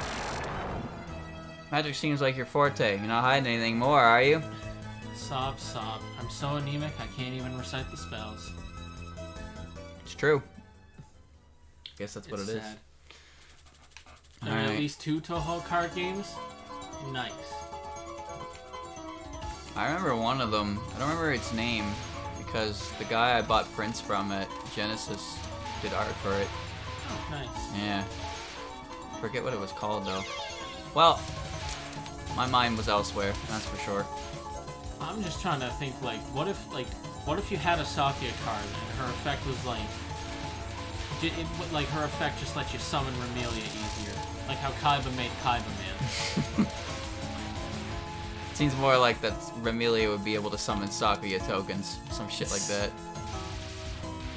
Magic seems like your forte. You're not hiding anything more, are you? Sob. I'm so anemic, I can't even recite the spells. It's true. Guess that's what it is. Sad. There are at least 2 Touhou card games? Nice. I remember one of them. I don't remember its name because the guy I bought prints from at Genesis did art for it. Oh, nice. Yeah. Forget what it was called though. Well, my mind was elsewhere. That's for sure. I'm just trying to think what if you had a Sakia card and her effect was like her effect just lets you summon Remelia easier, like how Kaiba made Kaiba Man. Seems more like that Remelia would be able to summon Sakuya tokens. Some shit like that.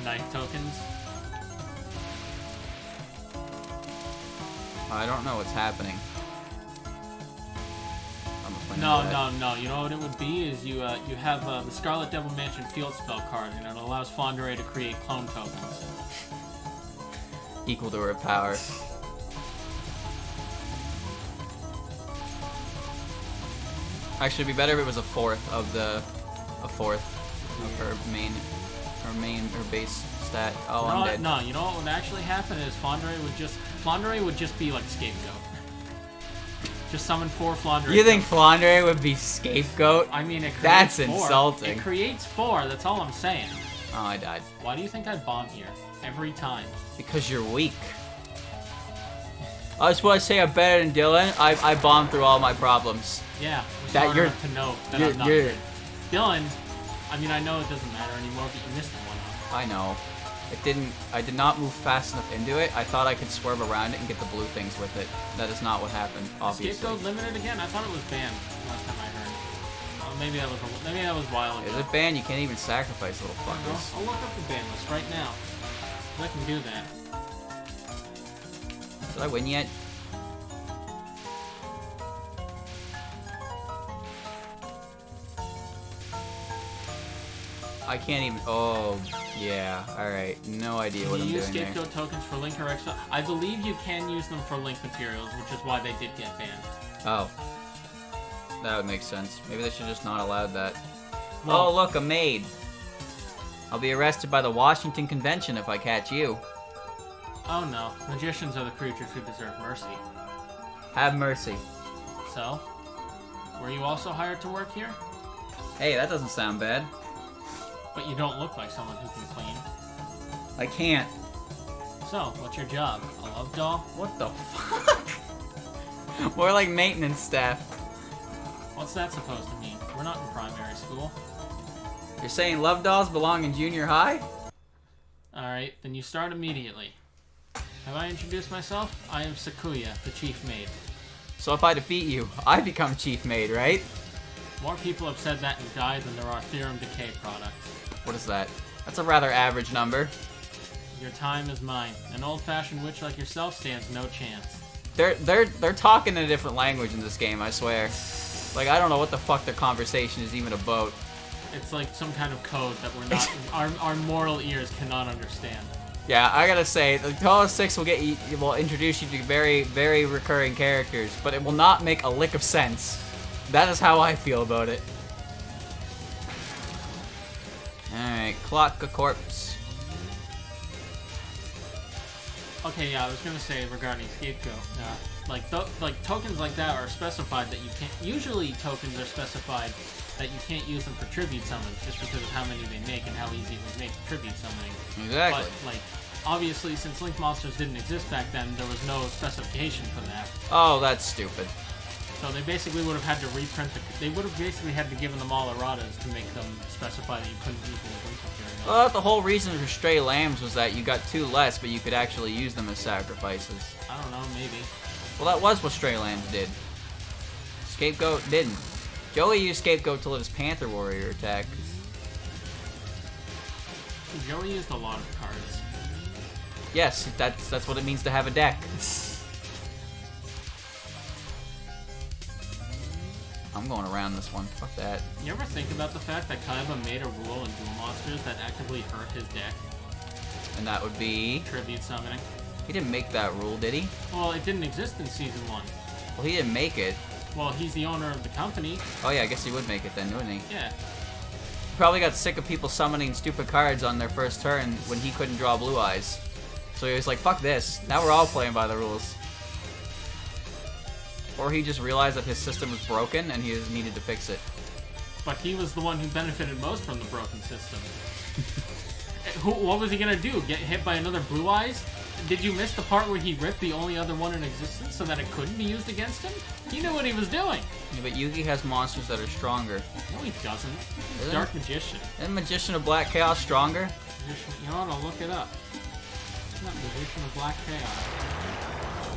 Knife tokens? I don't know what's happening. No. You know what it would be is you have the Scarlet Devil Mansion field spell card, and it allows Fondere to create clone tokens. Equal to her power. Actually, it'd be better if it was a fourth of her base stat. Oh, I'm dead. No, you know what would actually happen is Fondere would just be like scapegoat. Just summon 4 Flandre. You think Flandre would be scapegoat? I mean, it creates That's 4. insulting. It creates 4, that's all I'm saying. Oh, I died. Why do you think I bomb here? Every time. Because you're weak. I just want to say I'm better than Dylan. I bombed through all my problems. Yeah, that you're to know that I'm not good. Dylan, I mean, I know it doesn't matter anymore, but you missed one. I know. It didn't. I did not move fast enough into it. I thought I could swerve around it and get the blue things with it. That is not what happened, obviously. Scapegoat limited again? I thought it was banned last time I heard. Oh, maybe that was a while ago. Is it banned? You can't even sacrifice little fuckers. I'll look up the ban list right now. I can do that. Did I win yet? I can't even. Oh, yeah. Alright. No idea what I'm doing there. Can you use scapegoat tokens for link or extra? I believe you can use them for link materials, which is why they did get banned. Oh. That would make sense. Maybe they should just not allow that. Well, oh, look, a maid. I'll be arrested by the Washington Convention if I catch you. Oh no. Magicians are the creatures who deserve mercy. Have mercy. So? Were you also hired to work here? Hey, that doesn't sound bad. But you don't look like someone who can clean. I can't. So, what's your job? A love doll? What the fuck? More like maintenance staff. What's that supposed to mean? We're not in primary school. You're saying love dolls belong in junior high? Alright, then you start immediately. Have I introduced myself? I am Sakuya, the chief maid. So if I defeat you, I become chief maid, right? More people have said that and died than there are theorem decay products. What is that? That's a rather average number. Your time is mine. An old-fashioned witch like yourself stands no chance. They're talking in a different language in this game, I swear. Like, I don't know what the fuck their conversation is even about. It's like some kind of code that we're not, our moral ears cannot understand. Yeah, I gotta say, the Touhou 6 will introduce you to very, very recurring characters, but it will not make a lick of sense. That is how I feel about it. Alright, clock a corpse. Okay, yeah, I was gonna say regarding scapegoat, like tokens like that are specified that you can't. Usually, tokens are specified that you can't use them for tribute summons just because of how many they make and how easy it would make tribute summoning. Exactly. But like, obviously, since Link monsters didn't exist back then, there was no specification for that. Oh, that's stupid. So they basically would have had to reprint they would have basically had to give them all erratas to make them specify that you couldn't use them as Link material. Well, the whole reason for Stray Lambs was that you got 2 less, but you could actually use them as sacrifices. I don't know, maybe. Well, that was what Stray Lambs did. Scapegoat didn't. Joey used Scapegoat to let his Panther Warrior attack. Joey used a lot of cards. Yes, that's what it means to have a deck. I'm going around this one. Fuck that. You ever think about the fact that Kaiba made a rule in Duel Monsters that actively hurt his deck? And that would be... Tribute summoning. He didn't make that rule, did he? Well, it didn't exist in Season 1. Well, he didn't make it. Well, he's the owner of the company. Oh yeah, I guess he would make it then, wouldn't he? Yeah. Probably got sick of people summoning stupid cards on their first turn when he couldn't draw blue eyes. So he was like, fuck this. Now we're all playing by the rules. Or he just realized that his system was broken and he needed to fix it. But he was the one who benefited most from the broken system. What was he gonna do? Get hit by another Blue Eyes? Did you miss the part where he ripped the only other one in existence so that it couldn't be used against him? He knew what he was doing. Yeah, but Yugi has monsters that are stronger. No, he doesn't. He's Really? Dark Magician. Isn't Magician of Black Chaos stronger? Magician. You know what? I'll look it up. It's not Magician of Black Chaos.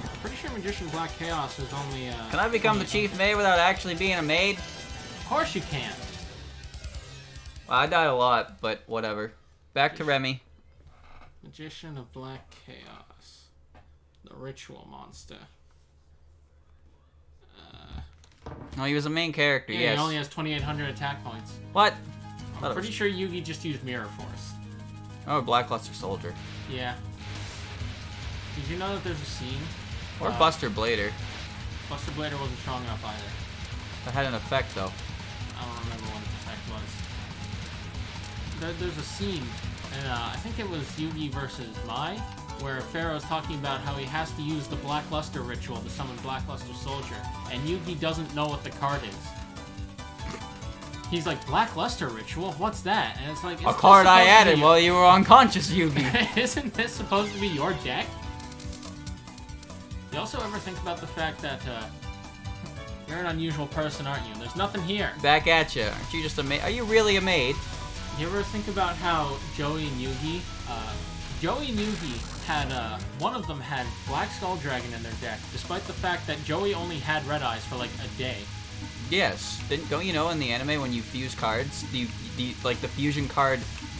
I'm pretty sure Magician of Black Chaos is only. Can I become the chief maid without actually being a maid? Of course you can. Well, I died a lot, but whatever. Back to Remy. Magician of Black Chaos. The Ritual Monster. Oh, he was a main character, Yeah, yes. he only has 2,800 attack points. What? I'm pretty sure Yugi just used Mirror Force. Oh, Blackluster Soldier. Yeah. Did you know that there's a scene? Or Buster Blader. Buster Blader wasn't strong enough either. That had an effect, though. I don't remember what the effect was. There's a scene, and I think it was Yugi versus Mai, where Pharaoh's talking about how he has to use the Black Luster ritual to summon Black Luster Soldier, and Yugi doesn't know what the card is. He's like, Black Luster ritual? What's that? And it's like, A card I added while you were unconscious, Yugi. Isn't this supposed to be your deck? You also ever think about the fact that you're an unusual person, aren't you? There's nothing here. Back at you. Aren't you just a maid? Are you really a maid? You ever think about how Joey and Yugi Joey and Yugi had, one of them had Black Skull Dragon in their deck, despite the fact that Joey only had Red Eyes for like a day. Yes. Don't you know in the anime when you fuse cards, like the fusion card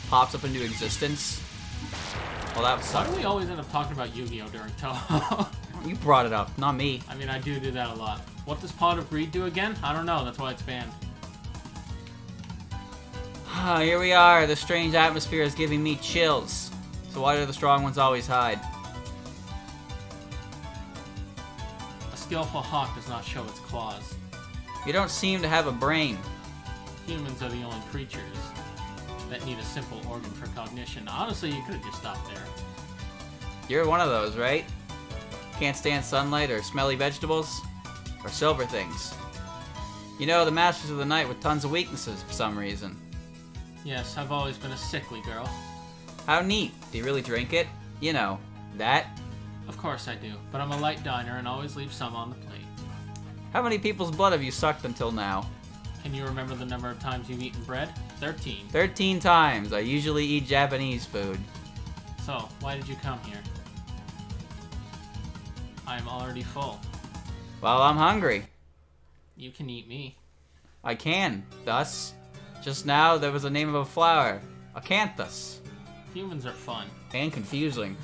pops up into existence? Well, that was Why do we always end up talking about Yu-Gi-Oh during Touhou? You brought it up, not me. I mean, I do that a lot. What does Pot of Greed do again? I don't know. That's why it's banned. Here we are. The strange atmosphere is giving me chills. So why do the strong ones always hide? A skillful hawk does not show its claws. You don't seem to have a brain. Humans are the only creatures that need a simple organ for cognition. Honestly, you could have just stopped there. You're one of those, right? Can't stand sunlight or smelly vegetables? Or silver things. You know, the Masters of the Night with tons of weaknesses for some reason. Yes, I've always been a sickly girl. How neat. Do you really drink it? You know, that? Of course I do, but I'm a light diner and always leave some on the plate. How many people's blood have you sucked until now? Can you remember the number of times you've eaten bread? 13. 13 times. I usually eat Japanese food. So, why did you come here? I am already full. Well, I'm hungry. You can eat me. I can. Thus, just now there was a name of a flower. Acanthus. Humans are fun. And confusing.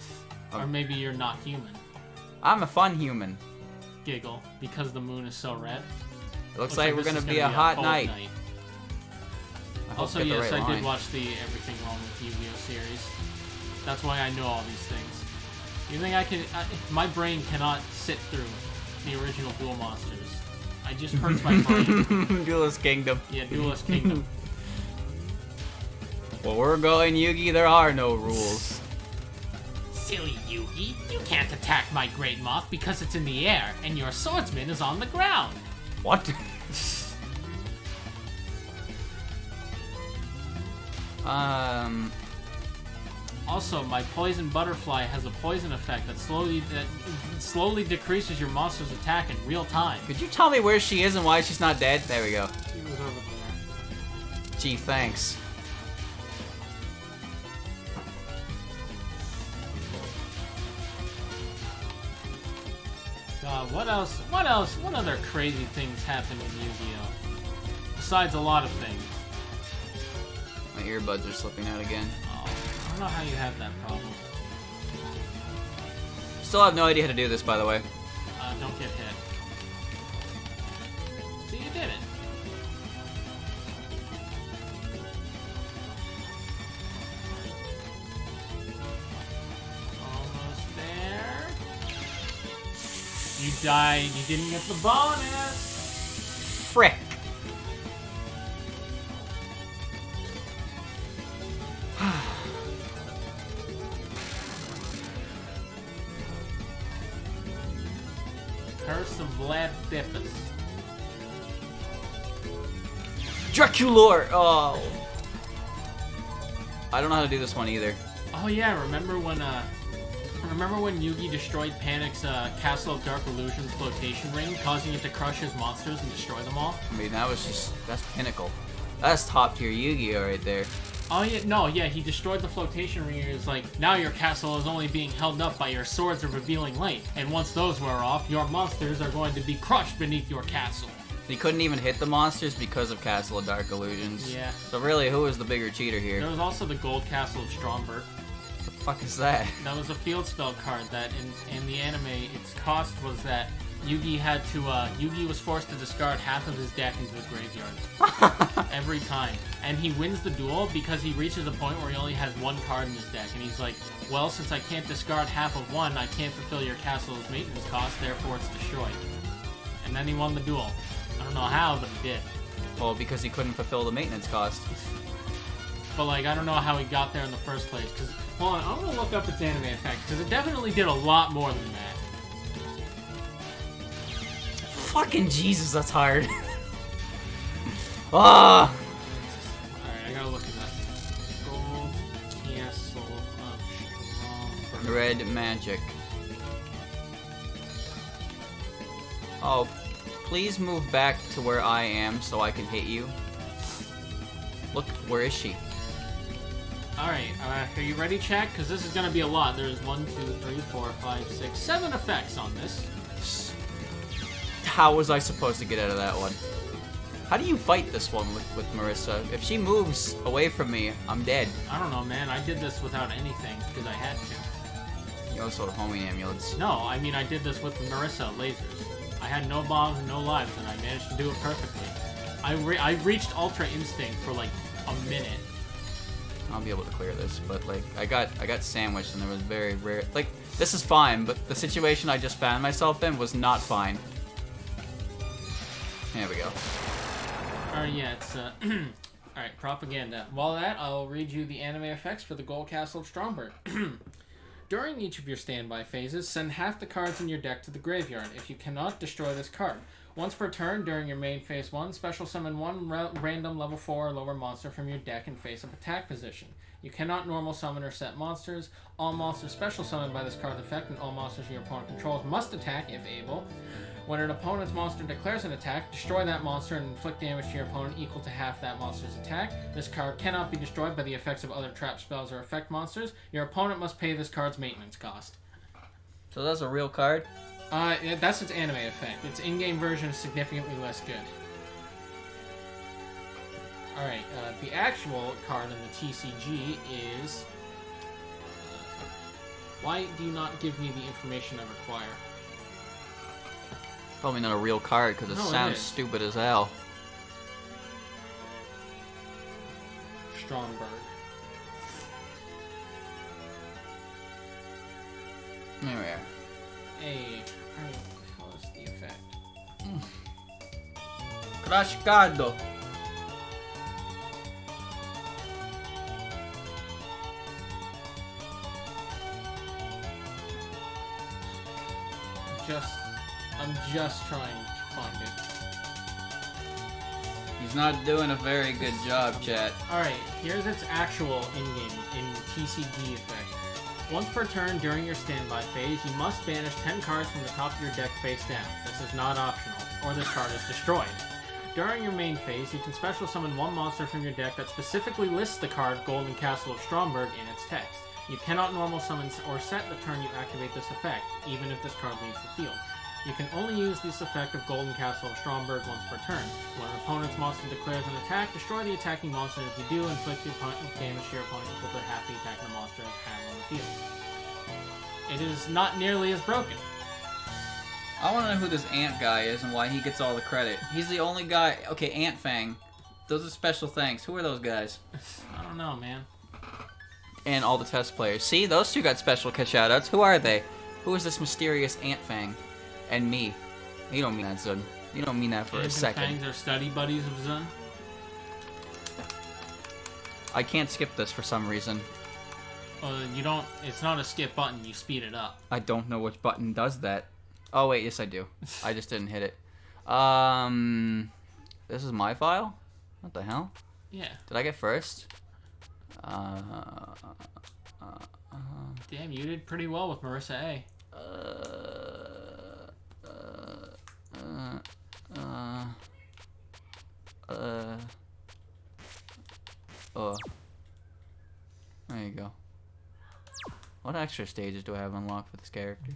Or maybe you're not human. I'm a fun human. Giggle, because the moon is so red. It looks like we're gonna be a hot night. Also, yes, I did watch the Everything Wrong with Yu-Gi-Oh series. That's why I know all these things. You think I can... my brain cannot sit through the original Duel Monsters. I just hurts my brain. Duelist Kingdom. Yeah, Duelist Kingdom. Well, we're going Yugi, there are no rules. Silly Yugi, you can't attack my Great Moth because it's in the air, and your swordsman is on the ground. What? Also, my poison butterfly has a poison effect that slowly decreases your monster's attack in real time. Could you tell me where she is and why she's not dead? There we go. She was over there. Gee, thanks. God, what else? What other crazy things happen in Yu-Gi-Oh? Besides a lot of things. My earbuds are slipping out again. Oh, I don't know how you have that problem. Still have no idea how to do this, by the way. Don't get hit. See, you did it. Almost there. You died. You didn't get the bonus. Frick. Curse of Vlad Thippus. Draculor! Oh. I don't know how to do this one either. Oh yeah, remember when Yugi destroyed Panic's Castle of Dark Illusions flotation ring, causing it to crush his monsters and destroy them all? I mean, that's pinnacle. That's top tier Yu-Gi-Oh right there. Oh yeah, no, yeah, he destroyed the flotation ring. It's like, now your castle is only being held up by your swords of revealing light, and once those wear off, your monsters are going to be crushed beneath your castle. He couldn't even hit the monsters because of Castle of Dark Illusions. Yeah. So really, who was the bigger cheater here? There was also the Gold Castle of Stromberg. What the fuck is that? That was a field spell card that in the anime, its cost was that Yugi was forced to discard half of his deck into the graveyard. Every time. And he wins the duel because he reaches a point where he only has one card in his deck. And he's like, well, since I can't discard half of one, I can't fulfill your castle's maintenance cost, therefore it's destroyed. And then he won the duel. I don't know how, but he did. Well, because he couldn't fulfill the maintenance cost. But, like, I don't know how he got there in the first place. Because, hold on, I'm going to look up its anime effect, because it definitely did a lot more than that. Fucking Jesus, that's hard. Ah! Alright, I gotta look at that. Gold Castle of Stromberg. Red magic. Oh, please move back to where I am so I can hit you. Look, where is she? Alright, are you ready, chat? Because this is going to be a lot. There's 1, 2, 3, 4, 5, 6, 7 effects on this. How was I supposed to get out of that one? How do you fight this one with Marissa? If she moves away from me, I'm dead. I don't know, man. I did this without anything because I had to. You also have homing amulets. No, I mean I did this with Marissa lasers. I had no bombs and no lives, and I managed to do it perfectly. I reached Ultra Instinct for like a minute. I'll be able to clear this, but like I got sandwiched, and there was very rare. Like this is fine, but the situation I just found myself in was not fine. There we go. Alright, yeah, it's alright, propaganda. While that, I'll read you the anime effects for the Gold Castle of Stromberg. During each of your standby phases, send half the cards in your deck to the graveyard. If you cannot, destroy this card. Once per turn, during your main phase 1, special summon one random level 4 or lower monster from your deck in face-up attack position. You cannot normal summon or set monsters. All monsters special summoned by this card's effect and all monsters your opponent controls must attack if able. When an opponent's monster declares an attack, destroy that monster and inflict damage to your opponent equal to half that monster's attack. This card cannot be destroyed by the effects of other trap spells or effect monsters. Your opponent must pay this card's maintenance cost. So that's a real card? That's its anime effect. Its in-game version is significantly less good. Alright, the actual card in the TCG is... Why do you not give me the information I require? Probably not a real card because it sounds stupid as hell. Stromberg. There we are. Hey, how is the effect? Crash Cardo. I'm just trying to find it. He's not doing a very good job, chat. Alright, here's its actual in-game, in TCG effect. Once per turn during your standby phase, you must banish 10 cards from the top of your deck face down. This is not optional, or this card is destroyed. During your main phase, you can special summon one monster from your deck that specifically lists the card Golden Castle of Stromberg in its text. You cannot normal summon or set the turn you activate this effect, even if this card leaves the field. You can only use this effect of Golden Castle of Stromberg once per turn. When an opponent's monster declares an attack, destroy the attacking monster. If you do, inflict the damage to your opponent equal to half the attacking monster has on the field. It is not nearly as broken. I want to know who this Ant guy is and why he gets all the credit. He's the only guy... Okay, Ant Fang. Those are special thanks. Who are those guys? I don't know, man. And all the test players. See, those two got special shoutouts. Who are they? Who is this mysterious Ant Fang? And me. You don't mean that, Zun. You don't mean that for a second. Fangs are study buddies of Zun. I can't skip this for some reason. Well, you don't... It's not a skip button. You speed it up. I don't know which button does that. Oh, wait. Yes, I do. I just didn't hit it. This is my file? What the hell? Yeah. Did I get first? Damn, you did pretty well with Marissa A. There you go. What extra stages do I have unlocked for this character?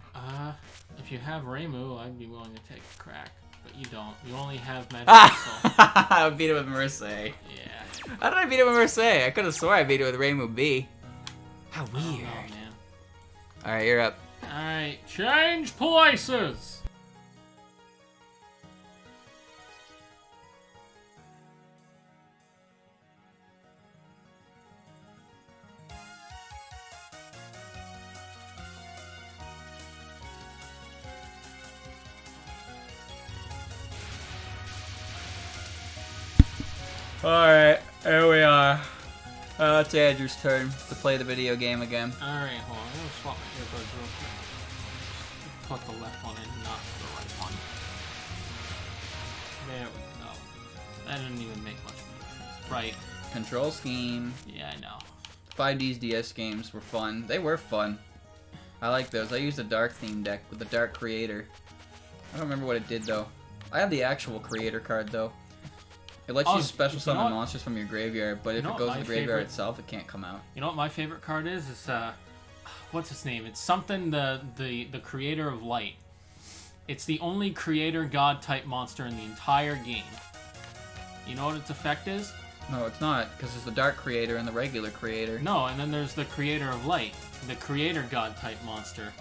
If you have Reimu, I'd be willing to take a crack. But you don't. You only have Magic Missile. I beat him with Marissa A. Yeah. How did I beat him with Marissa A? I could have swore I beat it with Reimu B. How weird. Oh, man. Alright, you're up. Alright, change places! Alright, here we are. It's Andrew's turn to play the video game again. Alright, hold on. I'm gonna swap my earbuds real quick. Put the left one in, not the right one. There we go. That didn't even make much of a difference. Right. Control scheme. Yeah, I know. 5D's DS games were fun. They were fun. I like those. I used a dark theme deck with the Dark Creator. I don't remember what it did though. I have the actual Creator card though. It lets you special you summon monsters from your graveyard, but if it goes to the graveyard itself, it can't come out. You know what my favorite card is? It's what's its name? It's something the creator of light. It's the only creator god type monster in the entire game. You know what its effect is? No, it's not, because there's the dark creator and the regular creator. No, and then there's the creator of light, the creator god type monster.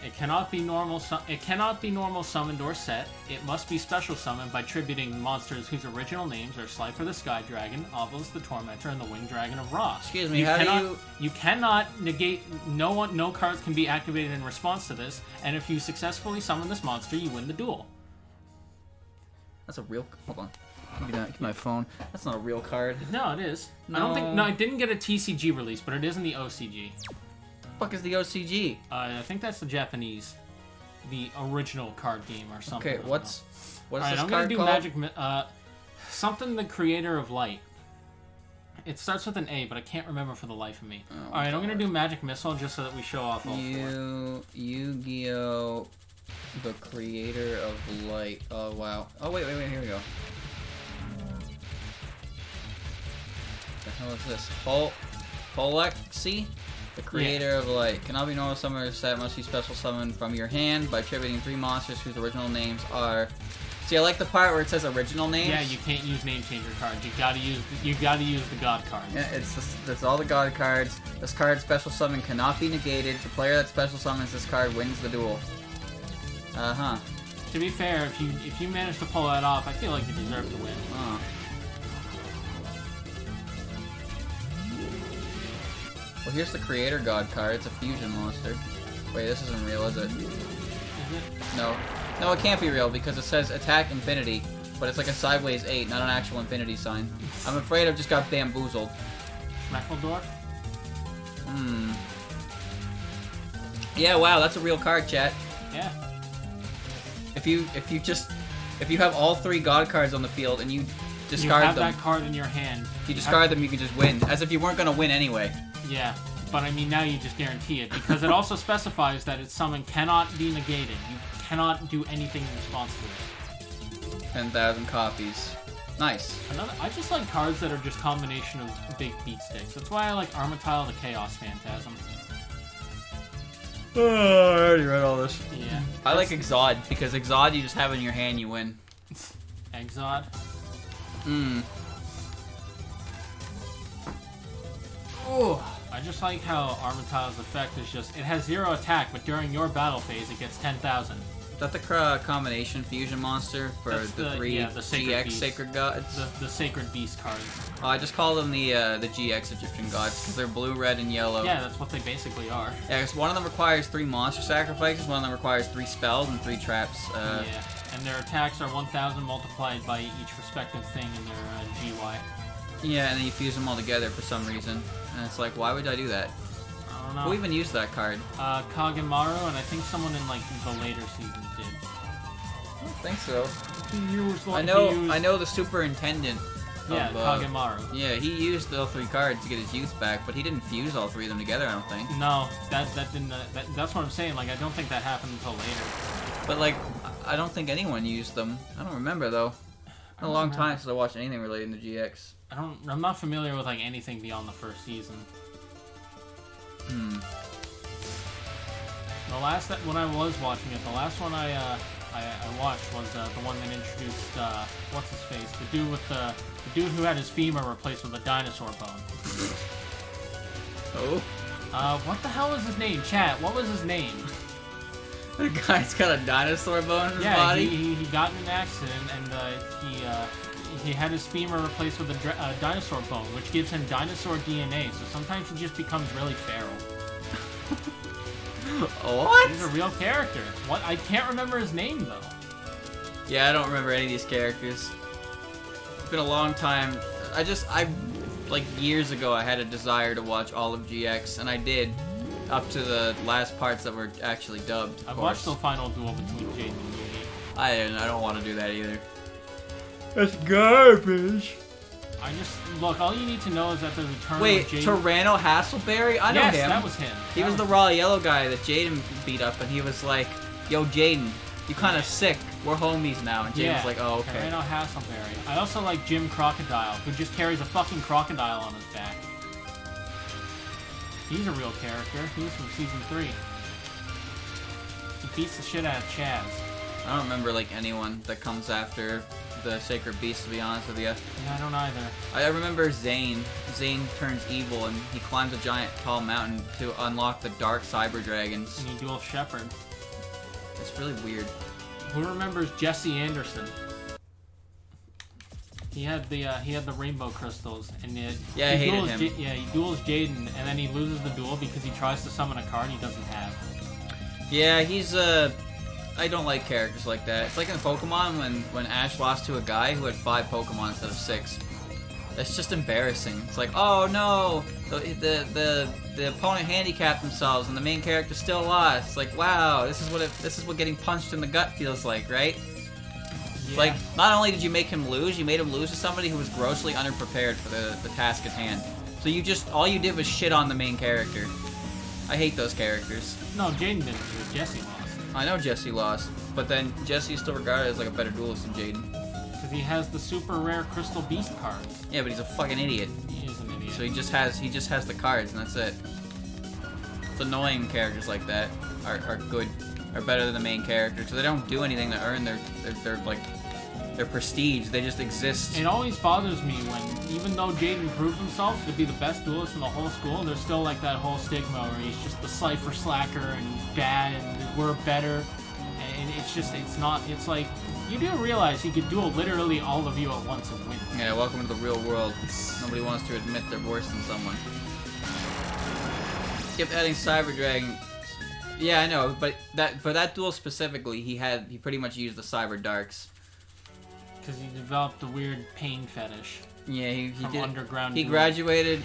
It cannot be normal. It cannot be normal summoned or set. It must be special summoned by tributing monsters whose original names are Slifer the Sky Dragon, Obelisk the Tormentor, and the Winged Dragon of Ra. Excuse me, how do you? You cannot negate. No cards can be activated in response to this. And if you successfully summon this monster, you win the duel. That's a real. Hold on. Give me my phone. That's not a real card. No, it is. No. I don't think. No, it didn't get a TCG release, but it is in the OCG. Fuck is the OCG? I think that's the Japanese, the original card game or something. Okay, what is Alright, this I'm card gonna do called? Magic. Something the creator of light. It starts with an A, but I can't remember for the life of me. Oh, Alright, I'm gonna do Magic Missile just so that we show off all four. Yu-Gi-Oh! The creator of light. Oh wow. Oh wait, here we go. What the hell is this? Holexi? The creator of light. Cannot be normal summoned or set, must be special summoned from your hand by tributing 3 monsters whose original names are. See, I like the part where it says original names. Yeah, you can't use name changer cards. You gotta use the god cards. Yeah, it's all the god cards. This card special summon cannot be negated. The player that special summons this card wins the duel. To be fair, if you manage to pull that off, I feel like you deserve to win. Well, here's the creator god card. It's a fusion monster. Wait, this isn't real, is it? Is it? No. No, it can't be real because it says attack infinity, but it's like a sideways 8, not an actual infinity sign. I'm afraid I've just got bamboozled. Schmeckledorf? Yeah, wow, that's a real card, chat. Yeah. If you have all 3 god cards on the field and you discard you have them, that card in your hand. if you discard them, you can just win, as if you weren't gonna win anyway. Yeah, but I mean now you just guarantee it because it also specifies that its summon cannot be negated. You cannot do anything in response to it. 10,000 copies. Nice. I just like cards that are just combination of big beat sticks. That's why I like Armatile the Chaos Phantasm. Oh, I already read all this. Yeah. I like Exod because Exod you just have in your hand, you win. Exod. Oh. I just like how Armatile's effect is just it has 0 attack, but during your battle phase it gets 10,000. Is that the combination fusion monster for the 3 GX beast. Sacred Gods? The Sacred Beast cards. Oh, I just call them the GX Egyptian Gods because they're blue, red, and yellow. Yeah, that's what they basically are. Yeah, because one of them requires 3 monster sacrifices, one of them requires 3 spells and 3 traps. Yeah, and their attacks are 1,000 multiplied by each respective thing in their GY. Yeah, and then you fuse them all together for some reason. And it's like, why would I do that? I don't know. Who even used that card? Kagemaru, and I think someone in like the later seasons did. I don't think so. I know the superintendent. Yeah, Kagemaru. Yeah, he used all 3 cards to get his youth back, but he didn't fuse all 3 of them together, I don't think. No, that didn't. That's what I'm saying. Like, I don't think that happened until later. But like, I don't think anyone used them. I don't remember though. It's been a long time since I watched anything related to GX. I'm not familiar with like anything beyond the first season. The last when I was watching it, the last one I watched was the one that introduced what's his face, the dude who had his femur replaced with a dinosaur bone. Oh. What the hell was his name? Chat. What was his name? The guy's got a dinosaur bone in his body? Yeah, he got in an accident and he had his femur replaced with a dinosaur bone, which gives him dinosaur DNA, so sometimes he just becomes really feral. What? He's a real character. What? I can't remember his name, though. Yeah, I don't remember any of these characters. It's been a long time. Like years ago, I had a desire to watch all of GX, and I did. Up to the last parts that were actually dubbed. I watched the final duel between Jaden and Yugi. I didn't. I don't want to do that either. That's garbage. Look, all you need to know is that the return Wait, of Jaden... Tyranno Hasselberry? I know him. Yes, that was him. He was the raw yellow guy that Jaden beat up, and he was like, yo, Jaden, You kind of sick. We're homies now. And Jaden's like, oh, okay. Rhino Hasselberry. I also like Jim Crocodile, who just carries a fucking crocodile on his back. He's a real character. He's from Season 3. He beats the shit out of Chaz. I don't remember, like, anyone that comes after the Sacred Beast, to be honest with you. Yeah, I don't either. I remember Zane. Zane turns evil, and he climbs a giant, tall mountain to unlock the Dark Cyber Dragons. And he duels Shepard. It's really weird. Who remembers Jesse Anderson? He had the rainbow crystals, and I hated him. he duels Jaden, and then he loses the duel because he tries to summon a card he doesn't have. Yeah, he's I don't like characters like that. It's like in Pokemon when Ash lost to a guy who had 5 Pokemon instead of 6. That's just embarrassing. It's like, oh no, the opponent handicapped themselves and the main character still lost. It's like, wow, this is what getting punched in the gut feels like, right? Yeah. Like, not only did you make him lose, you made him lose to somebody who was grossly underprepared for the task at hand. So all you did was shit on the main character. I hate those characters. No, Jaden didn't. Jesse lost. I know Jesse lost, but then Jesse's still regarded as like a better duelist than Jaden. Because he has the super rare Crystal Beast cards. Yeah, but he's a fucking idiot. He is an idiot. So he just has the cards, and that's it. It's annoying characters like that are better than the main character, so they don't do anything to earn their prestige. They just exist. It always bothers me when, even though Jaden proved himself to be the best duelist in the whole school, there's still like that whole stigma where he's just the Cypher slacker and he's bad and we're better. And it's like, you do realize he could duel literally all of you at once and win. Yeah, welcome to the real world. Nobody wants to admit they're worse than someone. Kept adding Cyber Dragon. Yeah, I know, but for that duel specifically, he pretty much used the Cyber Darks. Because he developed a weird pain fetish. Yeah, he did. Underground. He graduated.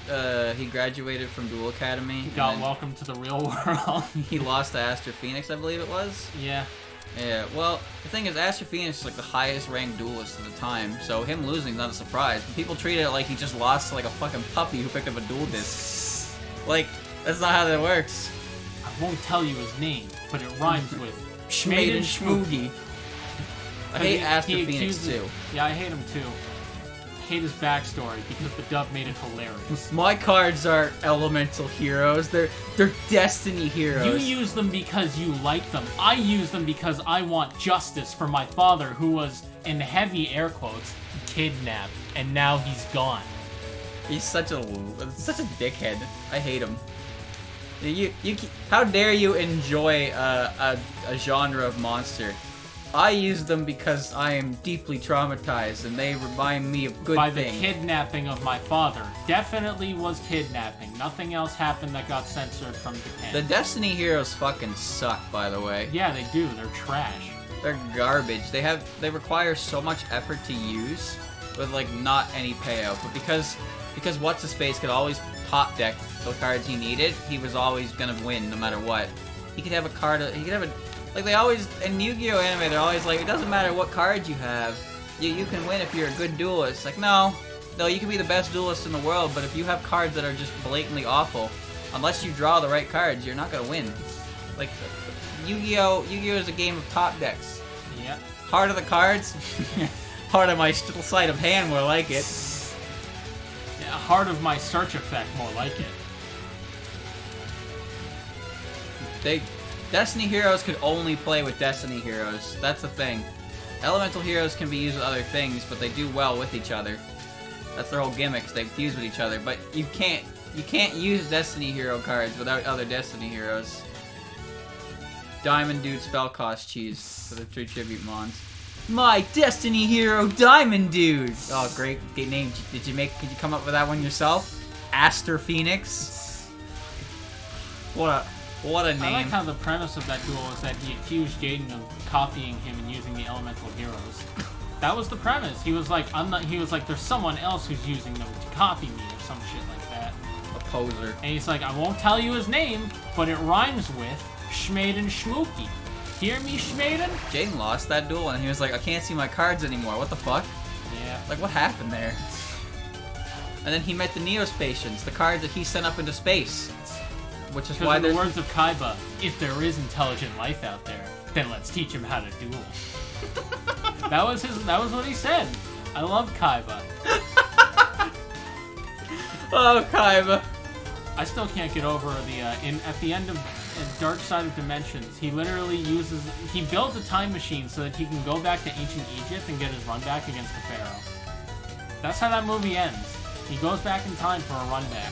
He graduated from Duel Academy. He got welcome to the real world. He lost to Aster Phoenix, I believe it was. Yeah. Yeah. Well, the thing is, Aster Phoenix is like the highest ranked duelist at the time, so him losing is not a surprise. People treated it like he just lost to like a fucking puppy who picked up a duel disc. Like, that's not how that works. I won't tell you his name, but it rhymes with Schmaden Schmoogie. I hate Aster Phoenix too. Yeah, I hate him too. I hate his backstory because the dub made it hilarious. My cards are elemental heroes. They're destiny heroes. You use them because you like them. I use them because I want justice for my father, who was, in heavy air quotes, kidnapped, and now he's gone. He's such a dickhead. I hate him. How dare you enjoy a genre of monster? I use them because I am deeply traumatized, and they remind me of good things. By the kidnapping of my father. Definitely was kidnapping. Nothing else happened that got censored from Japan. The Destiny heroes fucking suck, by the way. Yeah, they do. They're trash. They're garbage. They require so much effort to use, with like not any payout. But because what's his face could always top deck the cards he needed, he was always gonna win no matter what. He could have a card. He could have a. Like, they always, in Yu-Gi-Oh! Anime, they're always like, it doesn't matter what cards you have, you can win if you're a good duelist. Like, no, you can be the best duelist in the world, but if you have cards that are just blatantly awful, unless you draw the right cards, you're not gonna win. Like, Yu-Gi-Oh! Is a game of top decks. Yeah. Heart of the cards, heart of my sleight of hand, more like it. Yeah, heart of my search effect, more like it. Destiny heroes could only play with Destiny heroes. That's the thing. Elemental heroes can be used with other things, but they do well with each other. That's their whole gimmicks. They fuse with each other, but you can't use Destiny hero cards without other Destiny heroes. Diamond Dude spell cost cheese for the 3 tribute mons. My Destiny hero, Diamond Dude. Oh, great name. Could you come up with that one yourself? Aster Phoenix. What a name. I like how the premise of that duel is that he accused Jaden of copying him and using the elemental heroes. That was the premise. He was like, there's someone else who's using them to copy me or some shit like that. A poser. And he's like, I won't tell you his name, but it rhymes with Schmaden Schmookie. Hear me, Schmaden? Jaden lost that duel and he was like, I can't see my cards anymore. What the fuck? Yeah. Like, what happened there? And then he met the Neospatians, the cards that he sent up into space. Which is why the words of Kaiba, if there is intelligent life out there, Then let's teach him how to duel. That was what he said. I love Kaiba. Oh, Kaiba. I still can't get over at the end of Dark Side of Dimensions, he literally builds a time machine so that he can go back to ancient Egypt and get his run back against the Pharaoh. That's how that movie ends. He goes back in time for a run back.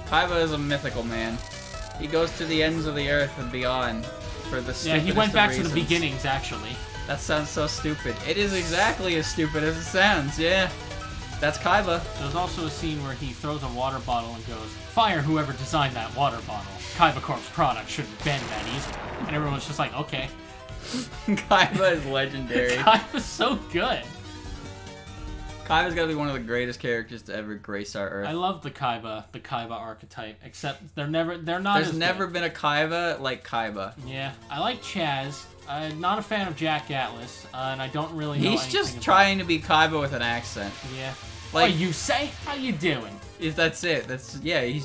Kaiba is a mythical man. He goes to the ends of the earth and beyond for the stupidest Yeah, he went back to reasons. the beginnings, actually. That sounds so stupid. It is exactly as stupid as it sounds, yeah. That's Kaiba. There's also a scene where he throws a water bottle and goes, "Fire whoever designed that water bottle. Kaiba Corp's product shouldn't bend that easily." And everyone's just like, okay. Kaiba is legendary. Kaiba's so good. Kaiba's gotta be one of the greatest characters to ever grace our Earth. I love the Kaiba archetype, except there's never been a Kaiba like Kaiba. Yeah, I like Chaz. I'm not a fan of Jack Atlas, and I don't really know He's just trying to be Kaiba with an accent. Yeah. Like, what you say? How you doing? That's it. That's it.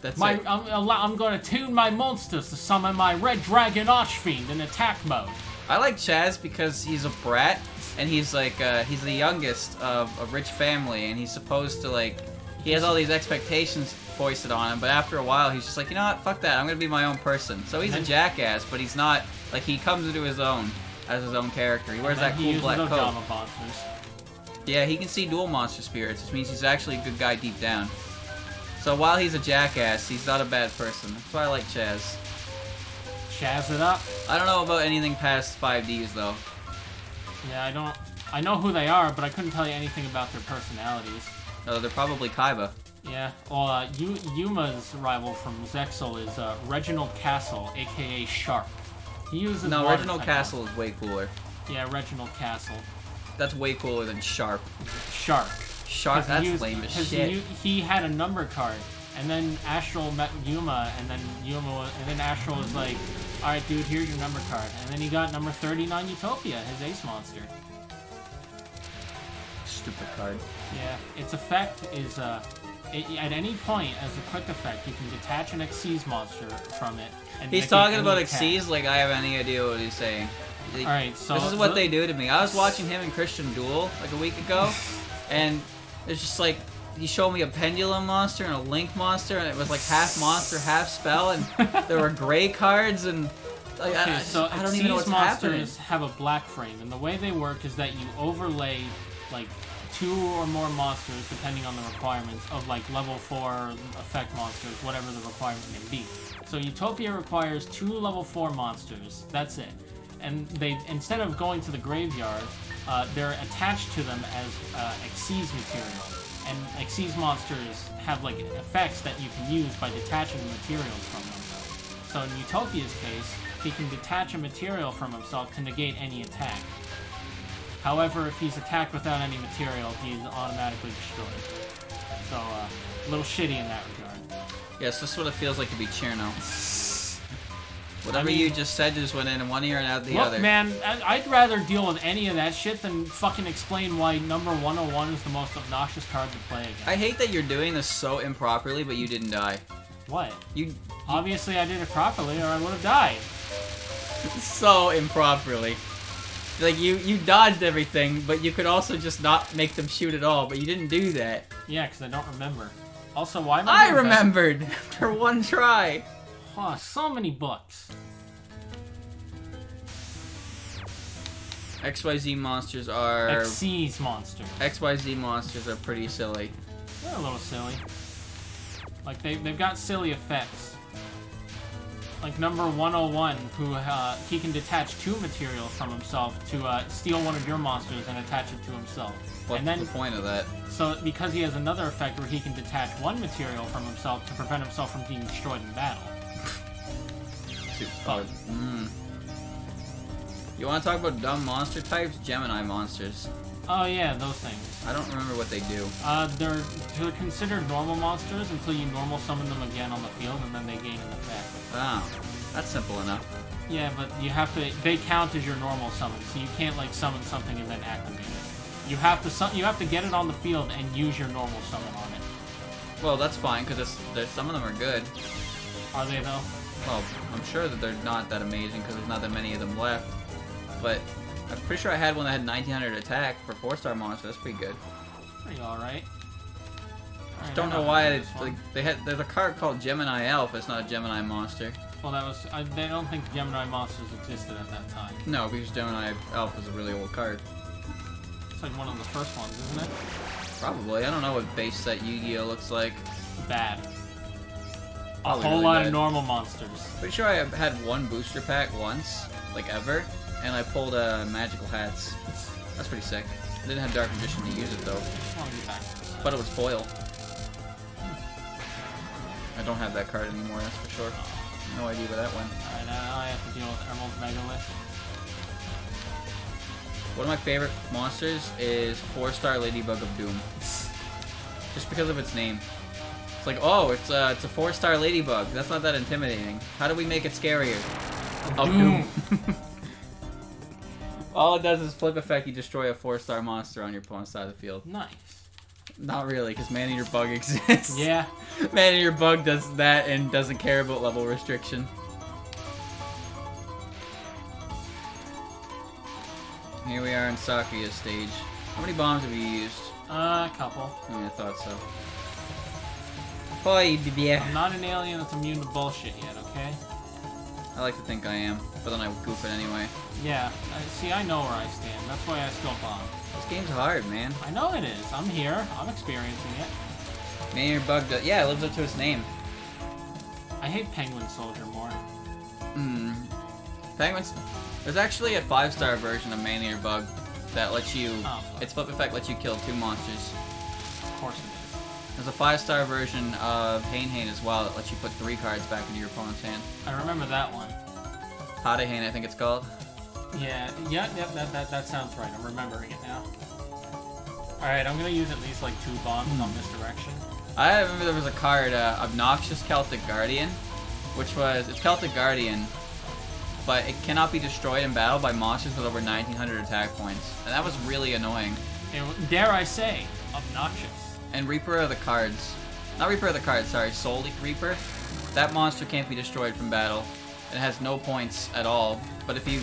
I'm going to tune my monsters to summon my Red Dragon Archfiend in attack mode. I like Chaz because he's a brat, and he's like, he's the youngest of a rich family, and he's supposed to, like, he has all these expectations foisted on him, but after a while, he's just like, you know what, fuck that, I'm gonna be my own person. So he's a jackass, but he's not, like, he comes into his own as his own character. He wears that cool black coat. Yeah, he can see dual monster spirits, which means he's actually a good guy deep down. So while he's a jackass, he's not a bad person. That's why I like Chaz. Chaz it up. I don't know about anything past 5Ds, though. Yeah, I know who they are, but I couldn't tell you anything about their personalities. Oh, they're probably Kaiba. Yeah, well, Yuma's rival from Zexal is Reginald Castle, aka Sharp. He uses Reginald Castle is way cooler. Yeah, Reginald Castle. That's way cooler than Sharp. Sharp, that's lame as shit. He had a number card, and then Astral met Yuma, and then Astral was like, "All right, dude, here's your number card," and then he got number 39 Utopia, his ace monster. Stupid card. Yeah, its effect is at any point as a quick effect, you can detach an Xyz monster from it. And he's talking about Xyz like I have any idea what he's saying. Alright, so this is what they do to me. I was watching him and Christian duel like a week ago, and it's just like he showed me a pendulum monster and a link monster, and it was like half monster, half spell, and there were gray cards, and like, I don't even know what's happening. Monsters have a black frame, and the way they work is that you overlay like 2 or more monsters, depending on the requirements, of like level 4 effect monsters, whatever the requirement may be. So Utopia requires 2 level 4 monsters. That's it. And they, instead of going to the graveyard, they're attached to them as Xyz material. And Xyz monsters have like effects that you can use by detaching the materials from them. So in Utopia's case, he can detach a material from himself to negate any attack. However, if he's attacked without any material, he's automatically destroyed. So, a little shitty in that regard. Yes, this is what it feels like to be Cherno. Whatever you just said just went in one ear and out the other. Look, man, I'd rather deal with any of that shit than fucking explain why number 101 is the most obnoxious card to play against. I hate that you're doing this so improperly, but you didn't die. What? You Obviously, I did it properly, or I would have died. So improperly. Like, you dodged everything, but you could also just not make them shoot at all, but you didn't do that. Yeah, because I don't remember. Also, why am I remembered! For one try! Oh, so many books. XYZ monsters are... Xyz monsters. XYZ monsters are pretty silly. They're a little silly. Like, they've got silly effects. Like number 101, who he can detach 2 materials from himself to steal one of your monsters and attach it to himself. What's the point of that? So, because he has another effect where he can detach 1 material from himself to prevent himself from being destroyed in battle. Fun. You want to talk about dumb monster types? Gemini monsters. Oh yeah, those things. I don't remember what they do. They're considered normal monsters until you normal summon them again on the field, and then they gain an effect. Oh, that's simple enough. Yeah, but you have to. They count as your normal summon, so you can't like summon something and then activate it. You have to get it on the field and use your normal summon on it. Well, that's fine because some of them are good. Are they though? Well, I'm sure that they're not that amazing because there's not that many of them left. But I'm pretty sure I had one that had 1900 attack for 4-star monster. That's pretty good. Pretty alright. Don't know why there's a card called Gemini Elf. It's not a Gemini monster. Well, that was they don't think Gemini monsters existed at that time. No, because Gemini Elf is a really old card. It's like one of the first ones, isn't it? Probably. I don't know what base set Yu-Gi-Oh looks like. Bad. Probably A whole really lot bad. of normal monsters. Pretty sure I had one booster pack once, like ever, and I pulled magical hats. That's pretty sick. I didn't have Dark Magician to use it though. I just want to get back to this. But it was foil. I don't have that card anymore, that's for sure. No idea where that went. Alright, now I have to deal with Emerald Megalith. One of my favorite monsters is 4-star Ladybug of Doom. Just because of its name. It's like, oh, it's a 4-star Ladybug. That's not that intimidating. How do we make it scarier? Of Doom. All it does is flip effect, you destroy a 4-star monster on your opponent's side of the field. Nice. Not really, because Man-Eater Bug exists. Yeah. Man-Eater Bug does that and doesn't care about level restriction. Here we are in Sakuya's stage. How many bombs have you used? A couple. Yeah, I thought so. Boy, I'm not an alien that's immune to bullshit yet, okay? I like to think I am, but then I goof it anyway. Yeah, see, I know where I stand. That's why I still bomb. This game's hard, man. I know it is. I'm here. I'm experiencing it. Man-Eater Bug does, yeah, it lives up to its name. I hate Penguin Soldier more. Penguins. There's actually a 5-star version of Man-Eater Bug that lets you. Its flip effect lets you kill 2 monsters. Of course it is. There's a 5-star version of Hane as well that lets you put 3 cards back into your opponent's hand. I remember that one. Hade, I think it's called. Yeah, that sounds right. I'm remembering it now. Alright, I'm gonna use at least like 2 bombs on misdirection. I remember there was a card, Obnoxious Celtic Guardian, which was, it's Celtic Guardian, but it cannot be destroyed in battle by monsters with over 1900 attack points. And that was really annoying. And dare I say, obnoxious. And Reaper of the Cards. Not Reaper of the Cards, sorry, Soul Reaper. That monster can't be destroyed from battle. It has no points at all. But if you...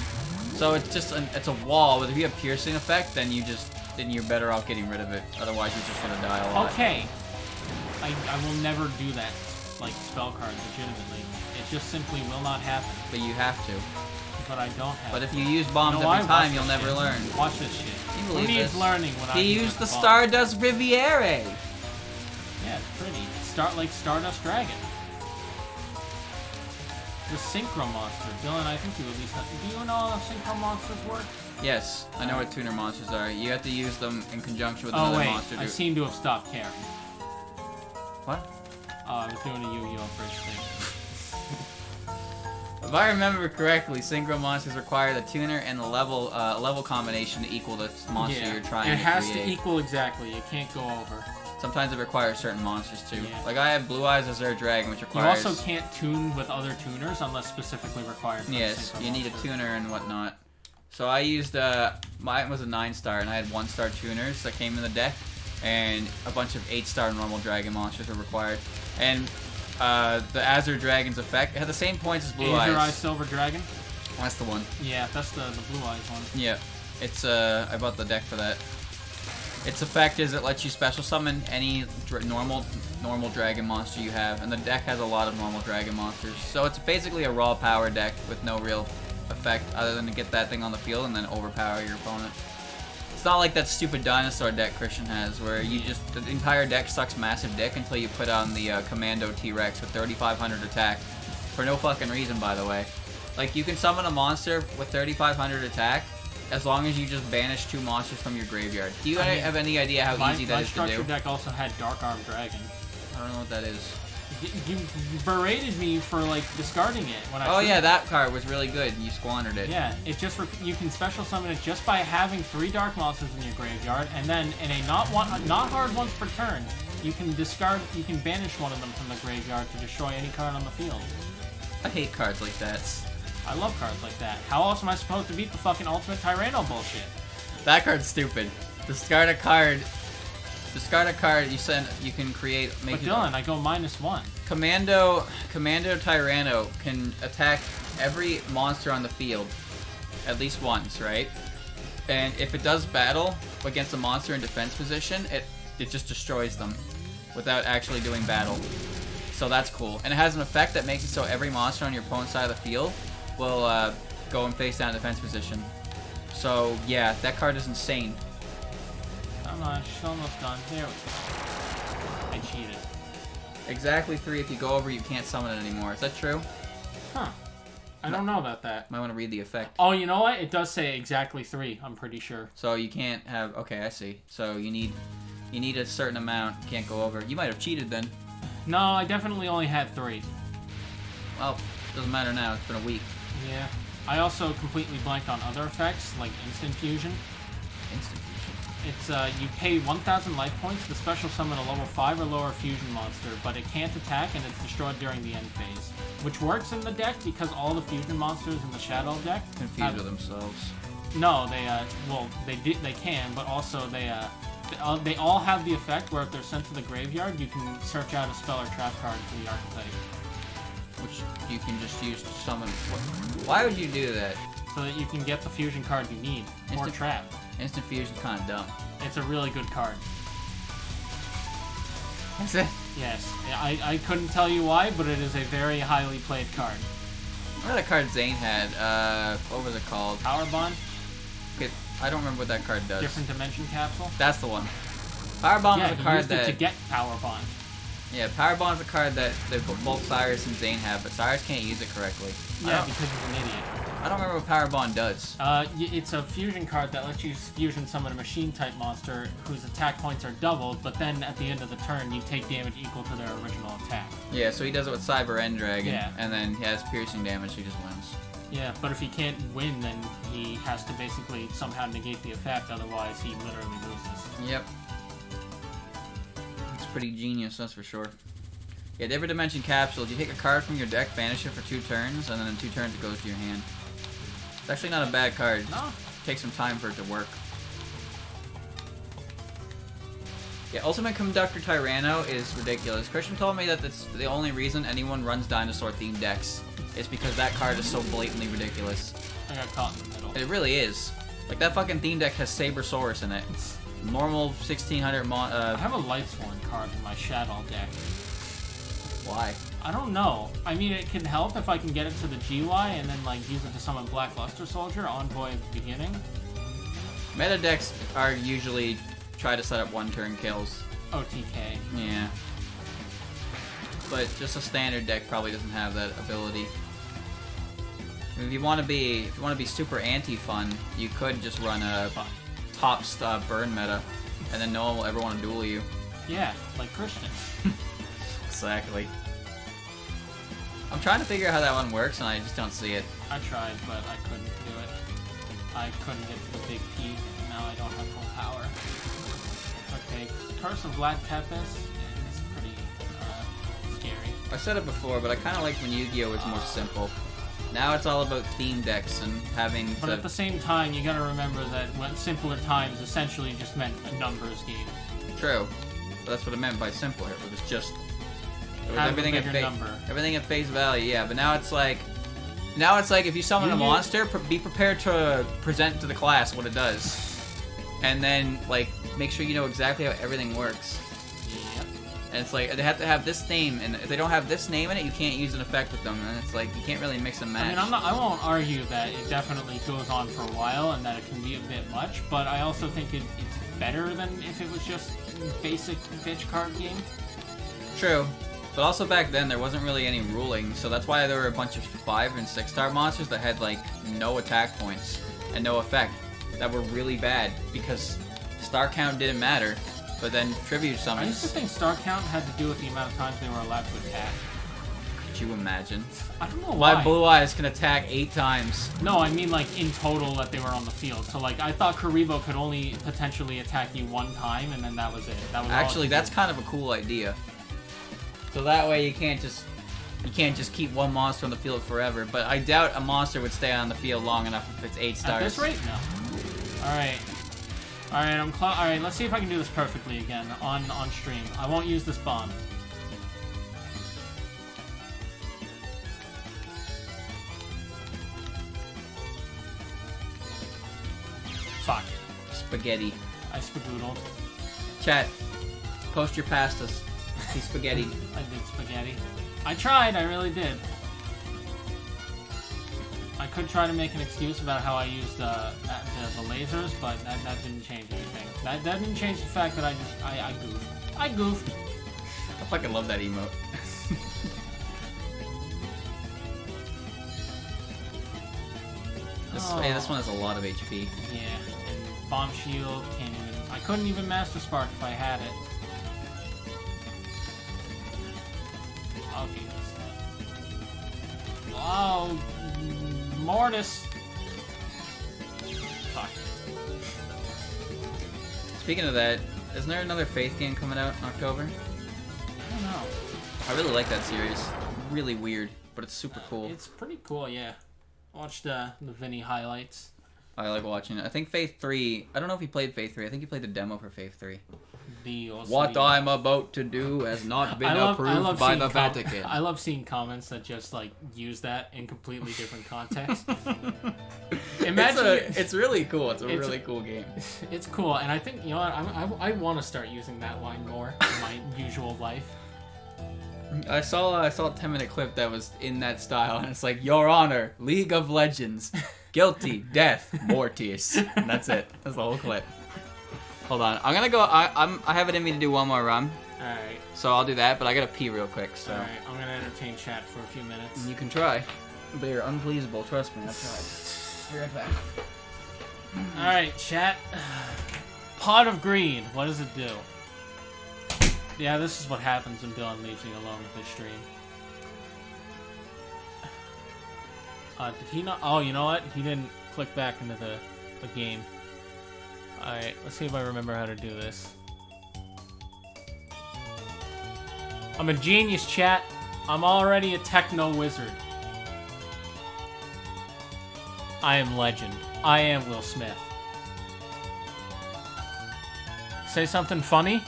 So it's just it's a wall, but if you have piercing effect, then you're better off getting rid of it. Otherwise you're just gonna die a lot. Okay. I will never do that, like, spell card legitimately. It just simply will not happen. But you have to. But I don't have But to. if you use bombs every time, you'll never learn. Watch this shit. You Who needs this? learning when I He used the Stardust Riviere! Yeah, it's pretty. Like Stardust Dragon. The Synchro Monster. Dylan, I think you at least have... Do you know how Synchro Monsters work? Yes, I know what tuner monsters are. You have to use them in conjunction with another monster. I seem to have stopped caring. What? Oh, I was doing a Yu-Gi-Oh! Bridge thing. If I remember correctly, Synchro monsters require the tuner and the level combination to equal the monster you're trying to create. It has to equal exactly. It can't go over. Sometimes it requires certain monsters too. Yeah. Like I have Blue Eyes Azure Dragon, which requires... You also can't tune with other tuners unless specifically required for Yes, the Synchro you need a monster. tuner and whatnot. So I used, mine was a 9-star, and I had 1-star tuners that came in the deck, and a bunch of 8-star normal dragon monsters were required. And the Azure Dragon's effect, it had the same points as Blue Eyes. Azure Eyes Silver Dragon? That's the one. Yeah, that's the Blue Eyes one. Yeah, it's, I bought the deck for that. Its effect is it lets you special summon any normal dragon monster you have, and the deck has a lot of normal dragon monsters. So it's basically a raw power deck with no real effect other than to get that thing on the field and then overpower your opponent. It's not like that stupid dinosaur deck Christian has, where you just the entire deck sucks massive dick until you put on the Commando T-Rex with 3,500 attack for no fucking reason, by the way. Like you can summon a monster with 3,500 attack as long as you just banish 2 monsters from your graveyard. Do you have any idea how easy that is to do? My structure deck also had Dark Arm Dragon. I don't know what that is. You berated me for like discarding it when I. Oh yeah, that card was really good. You squandered it. Yeah, it just you can special summon it just by having 3 dark monsters in your graveyard, and then in a not hard once per turn, you can banish one of them from the graveyard to destroy any card on the field. I hate cards like that. I love cards like that. How else am I supposed to beat the fucking Ultimate Tyranno bullshit? That card's stupid. Discard a card. You can create. But Dylan, I go -1. Commando Tyranno can attack every monster on the field at least once, right? And if it does battle against a monster in defense position, it just destroys them without actually doing battle. So that's cool. And it has an effect that makes it so every monster on your opponent's side of the field will go and face down in defense position. So yeah, that card is insane. Come on, she's almost done. There we go. I cheated. Exactly 3. If you go over, you can't summon it anymore. Is that true? Huh. I don't know about that. Might want to read the effect. Oh, you know what? It does say exactly 3, I'm pretty sure. So you can't have... Okay, I see. So you need a certain amount. You can't go over. You might have cheated then. No, I definitely only had 3. Well, doesn't matter now. It's been a week. Yeah. I also completely blanked on other effects, like Instant Fusion. Instant Fusion. It's, you pay 1,000 life points to special summon a level 5 or lower fusion monster, but it can't attack and it's destroyed during the end phase. Which works in the deck because all the fusion monsters in the Shadow deck confused with themselves. No, they can, but also they all have the effect where if they're sent to the graveyard, you can search out a spell or trap card for the archetype. Which you can just use to summon. Why would you do that? So that you can get the fusion card you need, or trap. Instant Fusion's kind of dumb. It's a really good card. Is it? Yes. I couldn't tell you why, but it is a very highly played card. What other card Zane had? What was it called? Power Bond? Okay, I don't remember what that card does. Different Dimension Capsule? That's the one. Power Bomb is a card that... to get Power Bond. Yeah, Power Bond's a card that both Cyrus and Zane have, but Cyrus can't use it correctly. Yeah, because he's an idiot. I don't remember what Power Bond does. It's a fusion card that lets you fusion summon a machine-type monster whose attack points are doubled, but then at the end of the turn, you take damage equal to their original attack. Yeah, so he does it with Cyber End Dragon, and then he has piercing damage, so he just wins. Yeah, but if he can't win, then he has to basically somehow negate the effect, otherwise he literally loses. Yep. It's pretty genius, that's for sure. Yeah, different dimension capsules. You take a card from your deck, banish it for 2 turns, and then in 2 turns it goes to your hand. It's actually not a bad card. No. Takes some time for it to work. Yeah, Ultimate Conductor Tyranno is ridiculous. Christian told me that that's the only reason anyone runs dinosaur-themed decks. Is because that card is so blatantly ridiculous. I got caught in the middle. It really is. Like, that fucking theme deck has Sabersaurus in it. It's normal 1600 I have a Lightsworn card in my Shadow deck. Why? I don't know. I mean, it can help if I can get it to the GY and then, like, use it to summon Black Luster Soldier, Envoy at the beginning. Meta decks are usually try to set up 1-turn kills. OTK. Yeah. But just a standard deck probably doesn't have that ability. I mean, if you want to be super anti-fun, you could just run a top burn meta, and then no one will ever want to duel you. Yeah, like Christian. Exactly. I'm trying to figure out how that one works, and I just don't see it. I tried, but I couldn't do it. I couldn't get to the big P, and now I don't have full power. Okay, Curse of Black Tempest is pretty scary. I said it before, but I kind of like when Yu-Gi-Oh! Was more simple. Now it's all about theme decks and having But at the same time, you gotta remember that when simpler times essentially just meant a numbers game. True. But that's what it meant by simpler. It was just... It was have everything a bigger number. Everything at face value, yeah. But now it's like if you summon a monster, be prepared to present to the class what it does, and then like make sure you know exactly how everything works. Yep. And it's like they have to have this name, and if they don't have this name in it, you can't use an effect with them. And it's like you can't really mix and match. I mean, I won't argue that it definitely goes on for a while and that it can be a bit much, but I also think it's better than if it was just basic bitch card game. True. But also back then, there wasn't really any ruling, so that's why there were a bunch of 5- and 6-star monsters that had, like, no attack points and no effect that were really bad, because star count didn't matter, but then tribute summons... I used to think star count had to do with the amount of times they were allowed to attack. Could you imagine? I don't know why. My Blue Eyes can attack 8 times. No, I mean, like, in total that they were on the field. So, like, I thought Karibo could only potentially attack you 1 time, and then that was it. That was actually, that's kind of a cool idea. So that way you can't just keep one monster on the field forever. But I doubt a monster would stay on the field long enough if it's 8 stars. At this rate, no. Alright. Alright, let's see if I can do this perfectly again on stream. I won't use this bomb. Fuck. Spaghetti. I spagoodled. Chat. Post your pastas. See spaghetti. I did spaghetti. I tried, I really did. I could try to make an excuse about how I used the lasers, but that didn't change anything. That didn't change the fact that I goofed. I goofed. I fucking love that emote. This one has a lot of HP. Yeah, and bomb shield can't even. I couldn't even master spark if I had it. Oh Jesus! Oh, Mortis. Fuck. Speaking of that, isn't there another Faith game coming out in October? I don't know. I really like that series. Really weird, but it's super cool. It's pretty cool, yeah. Watch the Vinny highlights. I like watching it. I think Faith 3... I don't know if he played Faith 3. I think he played the demo for Faith 3. What I'm about to do has not been approved by the Vatican. I love seeing comments that just, like, use that in completely different context. It's really cool. It's a really cool game. It's cool, and I think, you know what, I want to start using that line more in my usual life. I saw a 10-minute clip that was in that style, and it's like, Your Honor, League of Legends, guilty, death, Mortius. And that's it. That's the whole clip. Hold on. I'm gonna go. I have it in me to do one more run. Alright. So I'll do that, but I gotta pee real quick, so. Alright, I'm gonna entertain chat for a few minutes. You can try. But you're unpleasable, trust me, I've tried. Be right back. Alright, chat. Pot of Greed, what does it do? Yeah, this is what happens when Dylan leaves me alone with his stream. Did he not? Oh, you know what? He didn't click back into the game. Alright, let's see if I remember how to do this. I'm a genius, chat. I'm already a techno wizard. I am legend. I am Will Smith. Say something funny?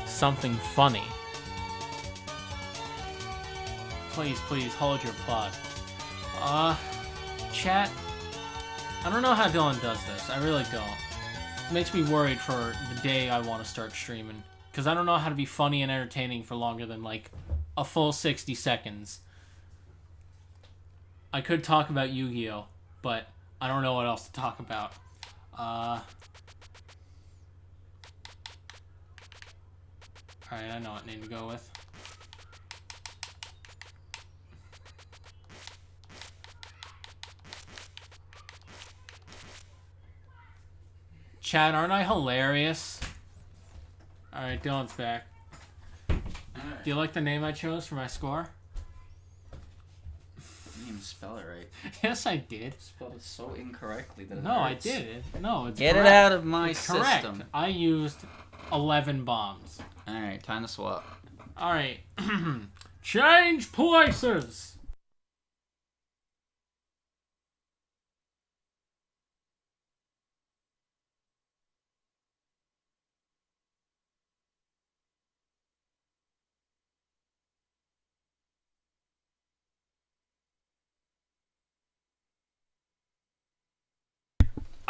Something funny. Please, please, hold your applause. Chat. I don't know how Dylan does this. I really don't. It makes me worried for the day I want to start streaming. Because I don't know how to be funny and entertaining for longer than, like, a full 60 seconds. I could talk about Yu-Gi-Oh! But I don't know what else to talk about. Alright, I know what name to go with. Chad, aren't I hilarious? Alright, Dylan's back. Do you like the name I chose for my score? You didn't even spell it right. Yes, I did. You spelled it so incorrectly that it No, hurts. I did. No, it's Get correct. it out of my it's system. Correct. I used 11 bombs. Alright, time to swap. Alright. Change places!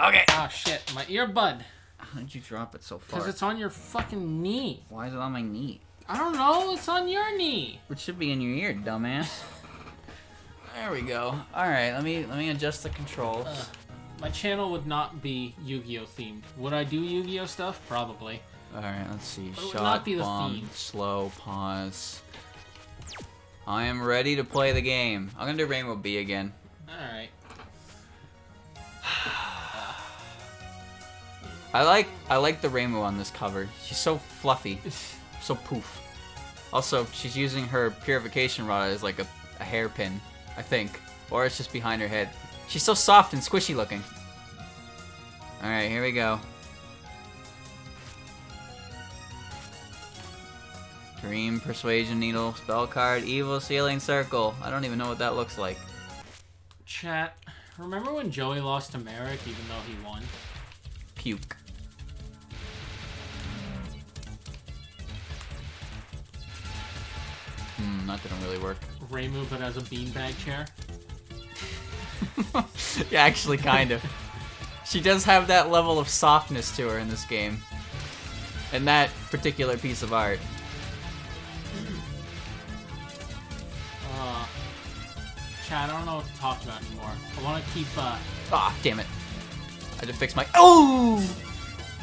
Okay. Oh shit, my earbud. How did you drop it so far? Because it's on your fucking knee. Why is it on my knee? I don't know, it's on your knee. It should be in your ear, dumbass. There we go. Alright, let me adjust the controls. My channel would not be Yu-Gi-Oh themed. Would I do Yu-Gi-Oh stuff? Probably. Alright, let's see. But it would Shot, not be the bomb, theme. slow, pause. I am ready to play the game. I'm gonna do Rainbow B again. Alright. I like the rainbow on this cover. She's so fluffy. So poof. Also, she's using her purification rod as like a hairpin, I think. Or it's just behind her head. She's so soft and squishy looking. Alright, here we go. Dream, Persuasion Needle, Spell Card, Evil Sealing Circle. I don't even know what that looks like. Chat, remember when Joey lost to Merrick even though he won? Puke. That didn't really work. Ramu, but as a beanbag chair? Yeah, actually, kind of. She does have that level of softness to her in this game. And that particular piece of art. Chad, I don't know what to talk about anymore. I want to keep, Ah, damn it. I had to fix my... Oh!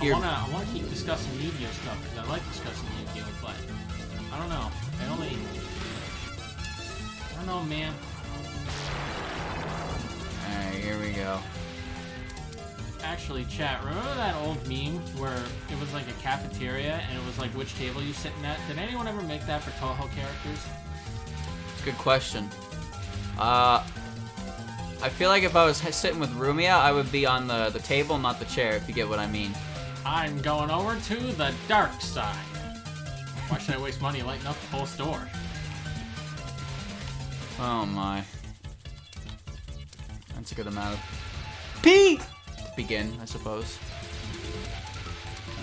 I want to keep discussing Yu-Gi-Oh stuff, because I like discussing Yu-Gi-Oh, but... I don't know. I don't know, man. Alright, here we go. Actually, chat, remember that old meme where it was like a cafeteria and it was like which table you sitting at? Did anyone ever make that for Touhou characters? It's a good question. I feel like if I was sitting with Rumia, I would be on the table, not the chair, if you get what I mean. I'm going over to the dark side. Why should I waste money lighting up the whole store? Oh my. That's a good amount of P to begin, I suppose.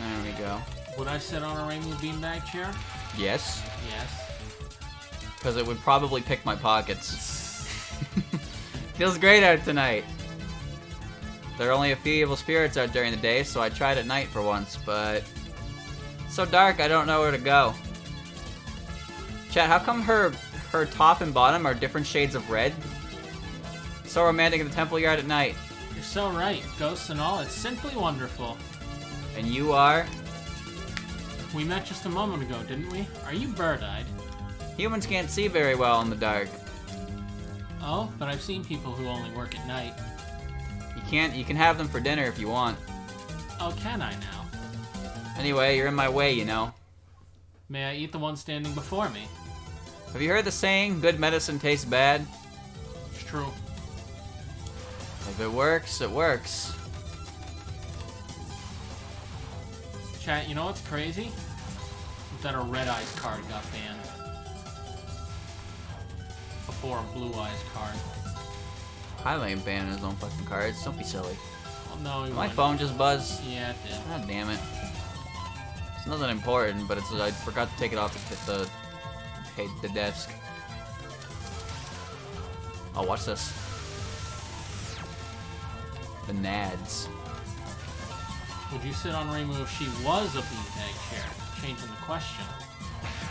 There we go. Would I sit on a rainbow beanbag chair? Yes. Yes. Because it would probably pick my pockets. Feels great out tonight. There are only a few evil spirits out during the day, so I tried at night for once, but it's so dark I don't know where to go. Chat, how come her top and bottom are different shades of red? So romantic in the temple yard at night. You're so right. Ghosts and all, it's simply wonderful. And you are? We met just a moment ago, didn't we? Are you bird-eyed? Humans can't see very well in the dark. Oh, but I've seen people who only work at night. You can have them for dinner if you want. Oh, can I now? Anyway, you're in my way, you know. May I eat the one standing before me? Have you heard the saying, good medicine tastes bad? It's true. If it works, it works. Chat, you know what's crazy? That a Red Eyes card got banned. Before a Blue Eyes card. Highlight ain't banning his own fucking cards. Don't be silly. Well, no, he My wouldn't. phone just buzzed. Yeah, it did. God damn it. It's nothing important, but I forgot to take it off the desk. Oh, watch this. The Nads. Would you sit on Reimu if she was a beanbag chair? Changing the question.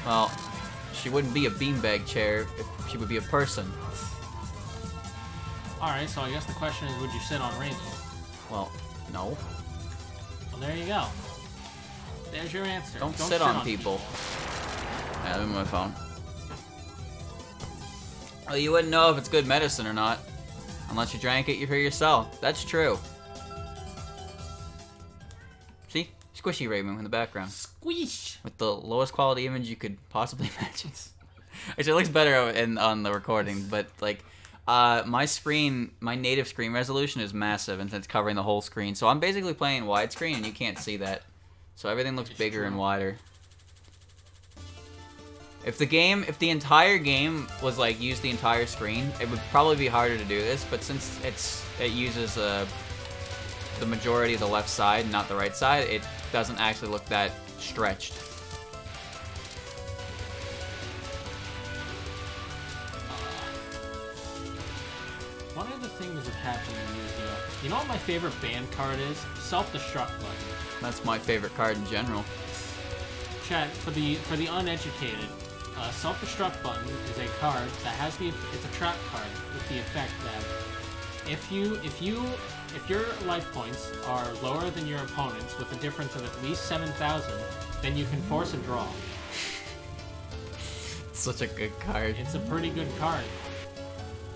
Well, she wouldn't be a beanbag chair if she would be a person. Alright, so I guess the question is, would you sit on Reimu? Well, no. Well, there you go. There's your answer. Don't sit on people. Yeah, I'm my phone. Well, you wouldn't know if it's good medicine or not. Unless you drank it for yourself. That's true. See? Squishy Raven in the background. Squish! With the lowest quality image you could possibly imagine. Actually, it looks better on the recording, but like, my native screen resolution is massive and it's covering the whole screen. So I'm basically playing widescreen and you can't see that. So everything looks bigger and wider. If the entire game was like use the entire screen, it would probably be harder to do this. But since it uses the majority of the left side, not the right side, it doesn't actually look that stretched. One of the things that happened in Yu-Gi-Oh! You know what my favorite band card is? Self-destruct button. That's my favorite card in general. Chat, for the uneducated, self-destruct button is a card that has it's a trap card with the effect that if your life points are lower than your opponent's with a difference of at least 7,000, then you can force a draw. Such a good card. It's a pretty good card.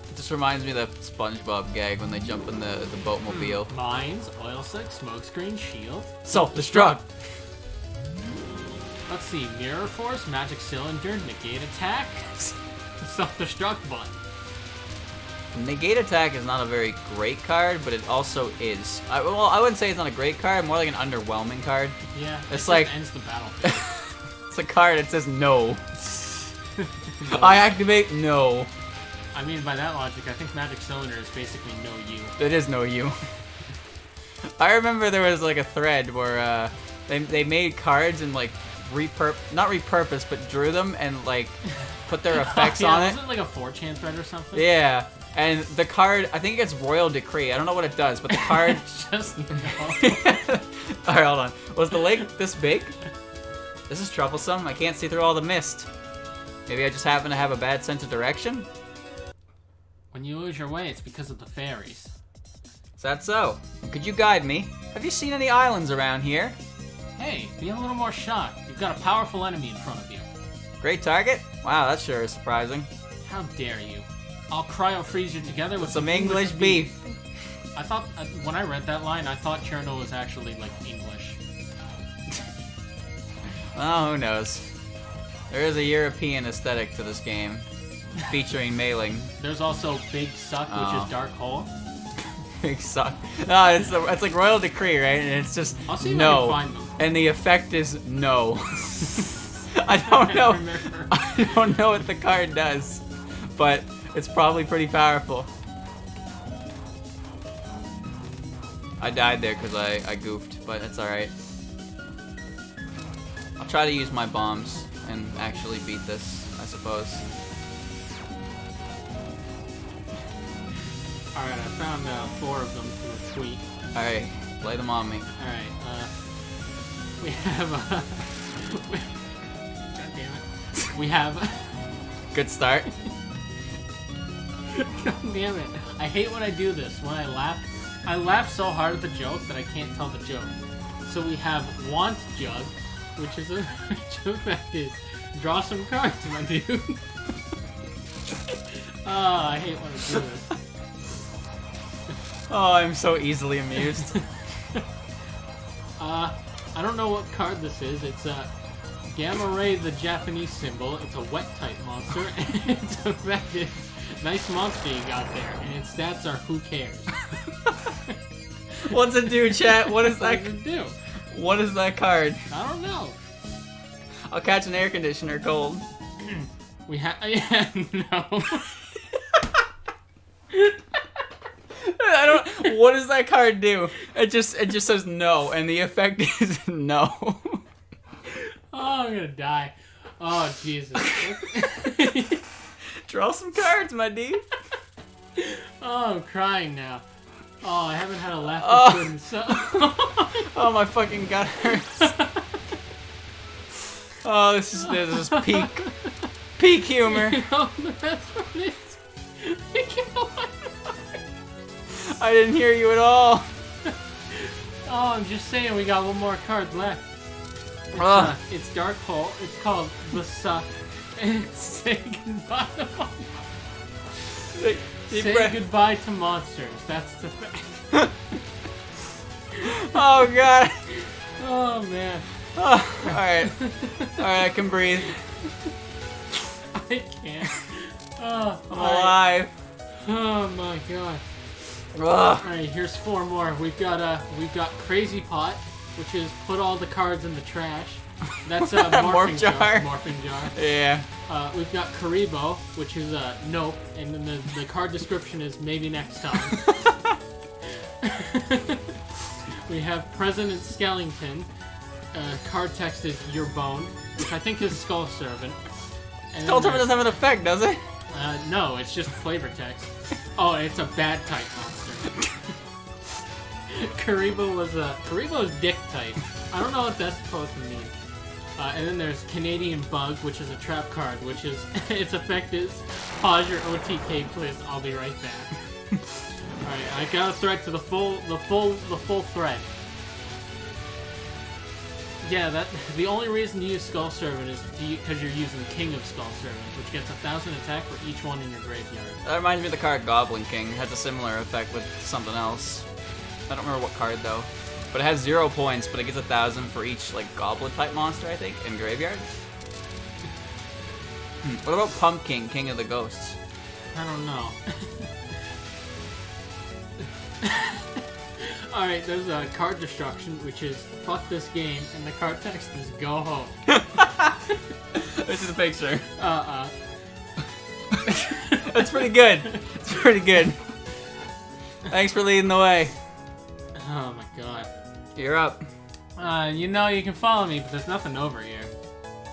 It just reminds me of the SpongeBob gag when they jump in the boatmobile. Mines, oil slick, smokescreen, shield. Self-destruct! Let's see, Mirror Force, Magic Cylinder, Negate Attack, Self-Destruct button. Negate Attack is not a very great card, but it also is. Well, I wouldn't say it's not a great card, more like an underwhelming card. Yeah, it's like ends the battlefield. It's a card that says no. No. I activate no. I mean, by that logic, I think Magic Cylinder is basically no you. It is no you. I remember there was like a thread where they made cards in like not repurposed, but drew them and like put their effects on it. Wasn't it like a 4chan thread or something? Yeah. And the card, I think it's Royal Decree. I don't know what it does, but the card... Just no. Alright, hold on. Was the lake this big? This is troublesome. I can't see through all the mist. Maybe I just happen to have a bad sense of direction? When you lose your way, it's because of the fairies. Is that so? Could you guide me? Have you seen any islands around here? Hey, be a little more shocked. You've got a powerful enemy in front of you. Great target? Wow, that sure is surprising. How dare you? I'll cryo-freeze you together with Some English beef. I thought, when I read that line, I thought Chernobyl was actually, like, English. Oh, who knows? There is a European aesthetic to this game, featuring mailing. There's also Big Suck, which is Dark Hole. Big Suck. No, it's like Royal Decree, right? And it's just I'll see if no. I can find them. And the effect is no. I don't know. I don't know what the card does, but it's probably pretty powerful. I died there because I goofed, but it's alright. I'll try to use my bombs and actually beat this, I suppose. Alright, I found 4 of them through a tweet. Alright, lay them on me. Alright, we have God damn it. We have Good start. God damn it. I hate when I do this. When I laugh so hard at the joke that I can't tell the joke. So we have Want Jug, which is effect is draw some cards, my dude. Oh, I hate when I do this. Oh, I'm so easily amused. I don't know what card this is. It's Gamma Ray, the Japanese symbol. It's a wet type monster, and its effect is nice monster you got there, and its stats are who cares. What's it do, chat? What is that? What does it do? What is that card? I don't know. I'll catch an air conditioner cold. We have no. I don't. What does that card do? It just says no, and the effect is no. Oh, I'm gonna die. Oh Jesus. Draw some cards, my dude. Oh, I'm crying now. Oh, I haven't had a laugh this good in so. Oh, my fucking gut hurts. Oh, this is peak humor. You know, the best part is, I didn't hear you at all. Oh, I'm just saying we got one more card left. It's Dark Hole. It's called The Suck. And it's Say Goodbye to Monsters. Say goodbye to monsters. That's the fact. Oh, God. Oh, man. Oh, alright. Alright, I can breathe. I can't. Oh, I'm alive. Oh, my God. Ugh. Alright, here's 4 more. We've got Crazy Pot, which is put all the cards in the trash. That's a morphing jar. Morphing jar. Yeah. We've got Karibo, which is nope, and then the card description is maybe next time. We have President Skellington. Card text is your bone, which I think is Skull Servant. Skull Servant doesn't have an effect, does it? No, it's just flavor text. Oh, it's a bad type monster. Karibo's dick type. I don't know what that's supposed to mean. And then there's Canadian Bug, which is a trap card, which is its effect is pause your OTK, please. I'll be right back. All right, I got a thread to the full thread. Yeah, the only reason to use Skull Servant is because you're using King of Skull Servant, which gets 1,000 attack for each one in your graveyard. That reminds me of the card Goblin King. It has a similar effect with something else. I don't remember what card though. But it has 0 points, but it gets 1,000 for each like goblin type monster, I think, in graveyard. What about Pumpkin, King of the Ghosts? I don't know. Alright, there's a card destruction, which is fuck this game, and the card text is go home. This is a picture. That's pretty good. It's pretty good. Thanks for leading the way. Oh my god. You're up. You know you can follow me, but there's nothing over here.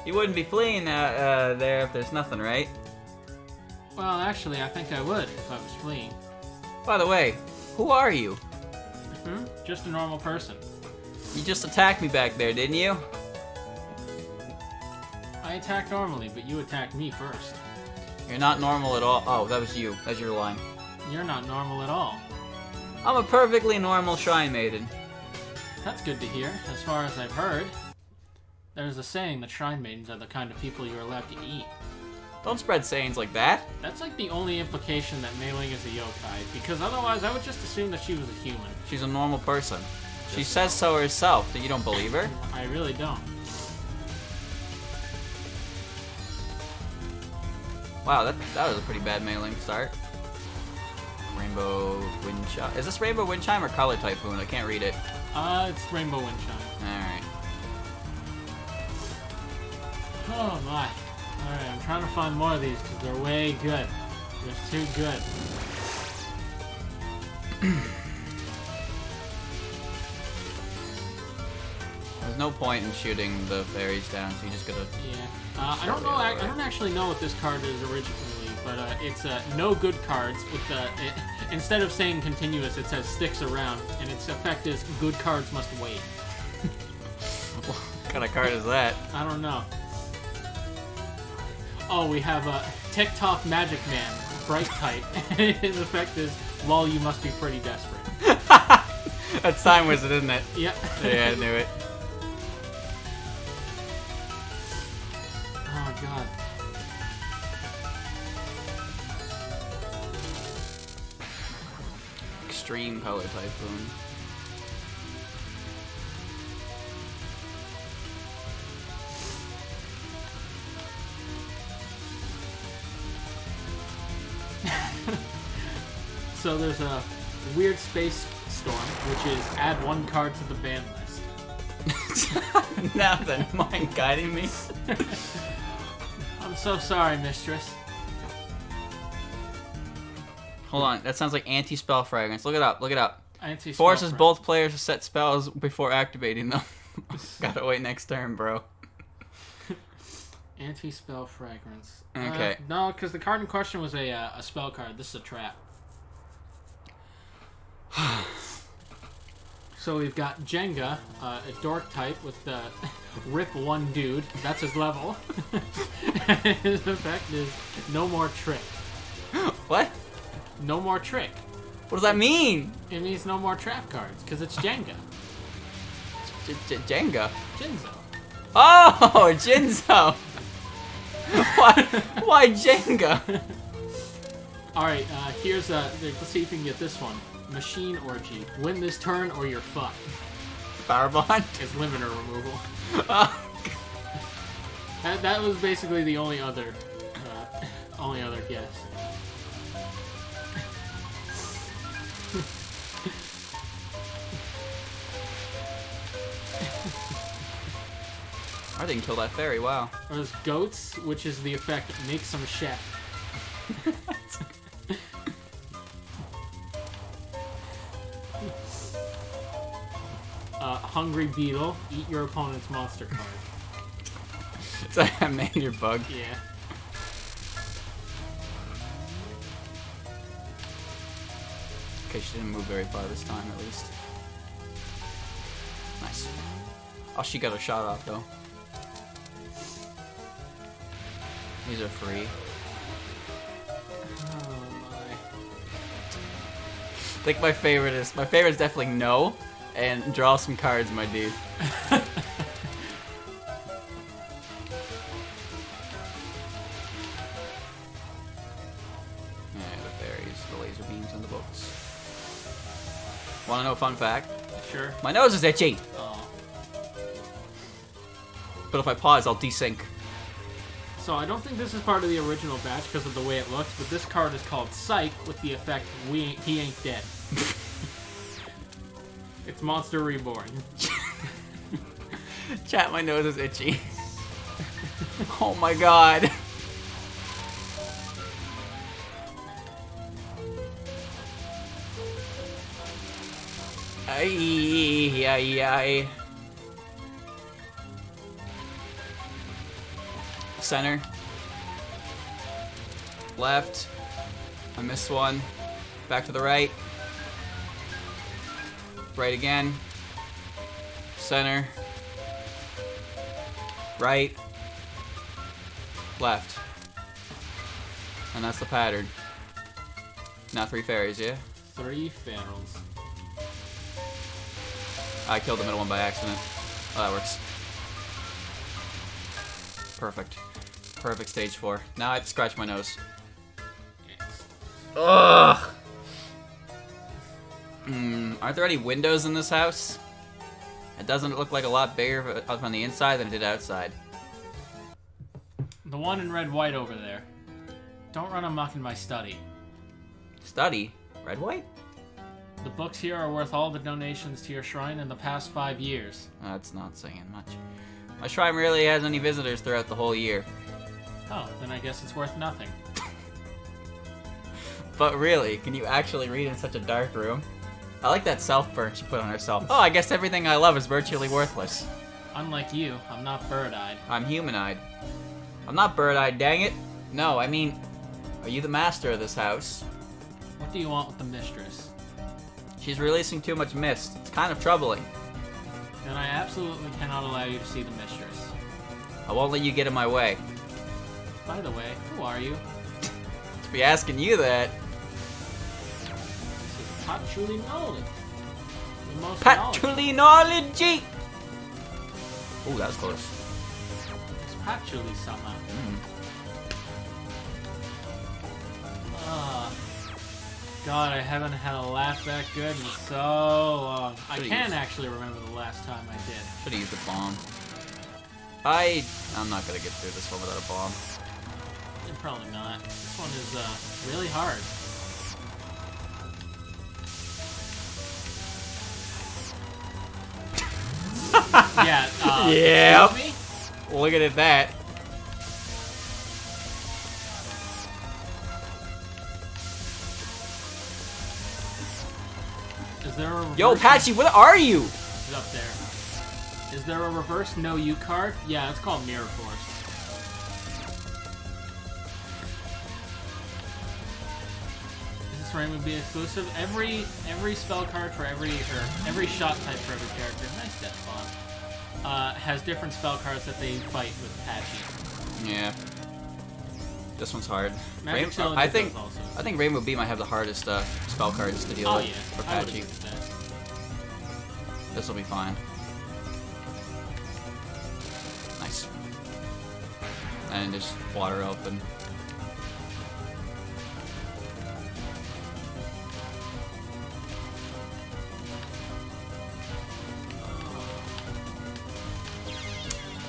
You wouldn't be fleeing there if there's nothing, right? Well, actually, I think I would if I was fleeing. By the way, who are you? Just a normal person. You just attacked me back there, didn't you? I attack normally, but you attacked me first. You're not normal at all. Oh, that was you. That's your line. You're not normal at all. I'm a perfectly normal shrine maiden. That's good to hear, as far as I've heard. There's a saying that shrine maidens are the kind of people you're allowed to eat. Don't spread sayings like that. That's like the only implication that Mei Ling is a yokai, because otherwise I would just assume that she was a human. She's a normal person. She says so herself. That you don't believe her? I really don't. Wow, that was a pretty bad Mei Ling start. Rainbow Wind Chime. Is this Rainbow Wind Chime or Color Typhoon? I can't read it. It's Rainbow Wind Chime. Alright. Oh my. Alright, I'm trying to find more of these because they're way good. They're too good. There's no point in shooting the fairies down, so you just gotta... Yeah. I don't know. I don't actually know what this card is originally, but it's no good cards. With instead of saying continuous, it says sticks around, and its effect is good cards must wait. What kind of card is that? I don't know. Oh, we have a TikTok Magic Man, Bright type. His effect is, lol, you must be pretty desperate. That's Time Wizard, isn't it? Yep. Yeah, I knew it. Oh, God. Extreme Color Typhoon. So there's a weird space storm, which is add one card to the ban list. Now then, mind guiding me? I'm so sorry, mistress. Hold on, that sounds like anti-spell fragrance. Look it up, look it up. Anti-spell Forces frag- both players to set spells before activating them. Gotta wait next turn, bro. Anti-spell fragrance. Okay. No, because the card in question was a spell card. This is a trap. So we've got Jenga, a dork type with the rip one dude. That's his level. His effect is no more trick. What? No more trick. What does that mean? It means no more trap cards, because it's Jenga. Jenga? Jinzo. Oh, Jinzo! Why Jenga? Alright, here's let's see if we can get this one. Machine Orgy. Win this turn or you're fucked. Power Bond? It's limiter removal. Oh. That was basically the only other guess. I didn't kill that fairy, wow. There's Goats, which is the effect make some shit. Hungry Beetle, eat your opponent's monster card. Is that a major bug? Yeah. Okay, she didn't move very far this time, at least. Nice. Oh, she got a shot off, though. These are free. Oh my. I think my favorite is definitely no, and draw some cards, my dude. Yeah, the fairies, the laser beams, and the books. Wanna know a fun fact? Sure. My nose is itchy! Oh. But if I pause, I'll desync. So I don't think this is part of the original batch because of the way it looks, but this card is called Psych with the effect he ain't dead. It's Monster Reborn. Chat, my nose is itchy. Oh my god. Ay, ay, ay. center. Left. I missed one. Back to the right. Right again. Center. Right. Left. And that's the pattern. Now 3 fairies, yeah? 3 ferals. I killed the middle one by accident. Oh, that works. Perfect. Perfect stage 4. Now I have to scratch my nose. Yes. Ugh! Aren't there any windows in this house? It doesn't look like a lot bigger up on the inside than it did outside. The one in red-white over there. Don't run amok in my study. Study? Red white? The books here are worth all the donations to your shrine in the past 5 years. That's not saying much. My shrine rarely has any visitors throughout the whole year. Oh, then I guess it's worth nothing. But really, can you actually read in such a dark room? I like that self-burn she put on herself. Oh, I guess everything I love is virtually worthless. Unlike you, I'm not bird-eyed. I'm human-eyed. I'm not bird-eyed, dang it. No, I mean, are you the master of this house? What do you want with the mistress? She's releasing too much mist. It's kind of troubling. Then I absolutely cannot allow you to see the mistress. I won't let you get in my way. By the way, who are you? To be asking you that. This is patchouli knowledge. The most Patchouli knowledge! Ooh, that was close. It's patchouli somehow. God, I haven't had a laugh that good in so long. I can't actually remember the last time I did. Should've used a bomb. I'm not gonna get through this one without a bomb. Probably not. This one is really hard. Yeah. Yeah. Excuse me? Look at that. Is there a reverse? Yo, Patchy, where are you? It's up there. Is there a reverse no you card? Yeah, it's called Mirror Force. Is this Rainbow be exclusive? Every spell card for every shot type for every character. Nice death bomb. Has different spell cards that they fight with Patchy. Yeah. This one's hard. I think Rainbow Beam might have the hardest spell cards to deal with for Patchy. This will be fine. Nice. And just water open.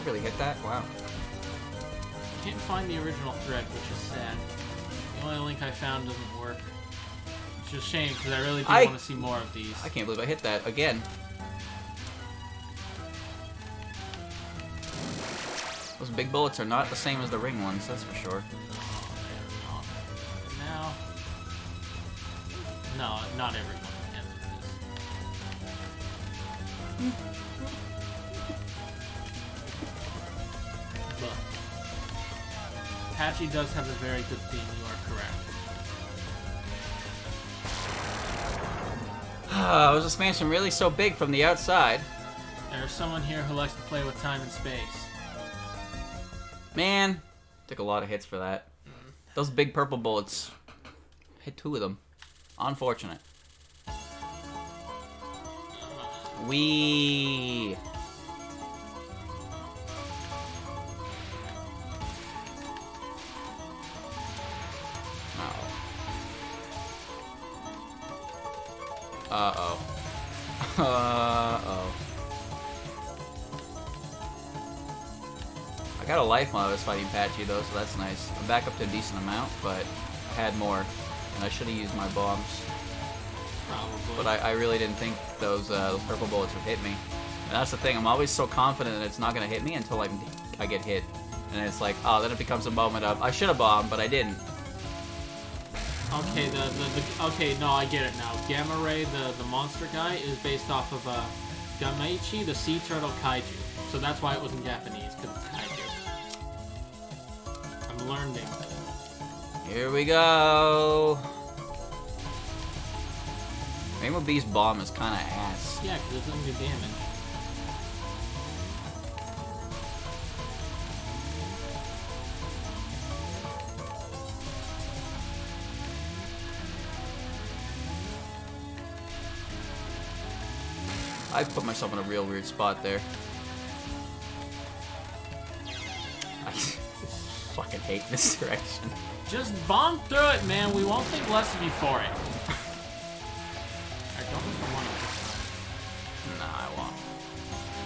Really hit that? Wow. Can't find the original thread, which is sad. The only link I found doesn't work. Which is a shame, because I really do want to see more of these. I can't believe I hit that again. Those big bullets are not the same as the ring ones, that's for sure. Now... No, not everyone can do this. But Patchy does have a very good theme, you are correct. Was this mansion really so big from the outside? There's someone here who likes to play with time and space. Man, took a lot of hits for that. Those big purple bullets. Hit 2 of them. Unfortunate. Wee. Uh-oh. Uh-oh. I got a life while I was fighting Patchy though, so that's nice. I'm back up to a decent amount, but I had more. And I should have used my bombs. Probably. But I really didn't think those purple bullets would hit me. And that's the thing, I'm always so confident that it's not going to hit me until I get hit. And it's like, oh, then it becomes a moment of, I should have bombed, but I didn't. Okay, okay, no, I get it now. Gamma Ray, the monster guy, is based off of Gamaichi, the sea turtle kaiju. So that's why it was in Japanese, because it's kaiju. learning. Here we go. Rainbow Beast bomb is kind of ass. Yeah, because it doesn't do damage. I put myself in a real weird spot there. I fucking hate this direction. Just bomb through it, man. We won't think less of you for it. I don't know if I want to. Nah, I won't.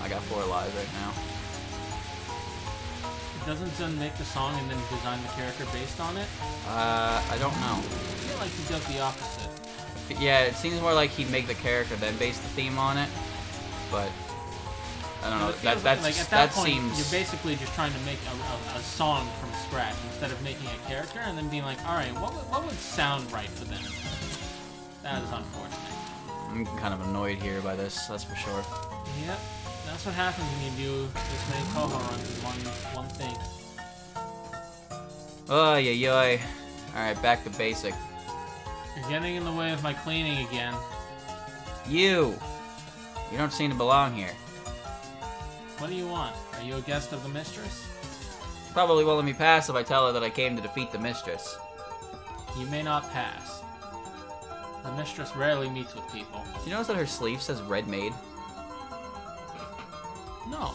I got 4 lives right now. Doesn't Zen make the song and then design the character based on it? I don't know. I feel like he does the opposite. Yeah, it seems more like he'd make the character then base the theme on it. But I don't know. That point, seems. You're basically just trying to make a song from scratch instead of making a character and then being like, all right, what would sound right for them? That is unfortunate. I'm kind of annoyed here by this. That's for sure. Yep, that's what happens when you do this many Touhou runs in one thing. Oh yeah. All right, back to basic. You're getting in the way of my cleaning again. You don't seem to belong here. What do you want? Are you a guest of the mistress? Probably won't let me pass if I tell her that I came to defeat the mistress. You may not pass. The mistress rarely meets with people. Do you notice that her sleeve says Red Maid? No.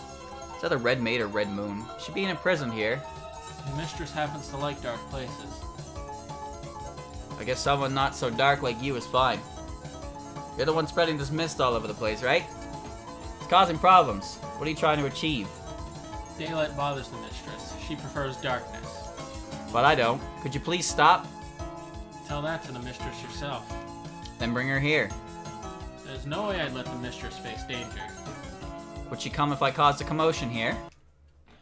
It's either Red Maid or Red Moon. She'd be in a prison here. The mistress happens to like dark places. I guess someone not so dark like you is fine. You're the one spreading this mist all over the place, right? It's causing problems. What are you trying to achieve? Daylight bothers the mistress. She prefers darkness. But I don't. Could you please stop? Tell that to the mistress yourself. Then bring her here. There's no way I'd let the mistress face danger. Would she come if I caused a commotion here?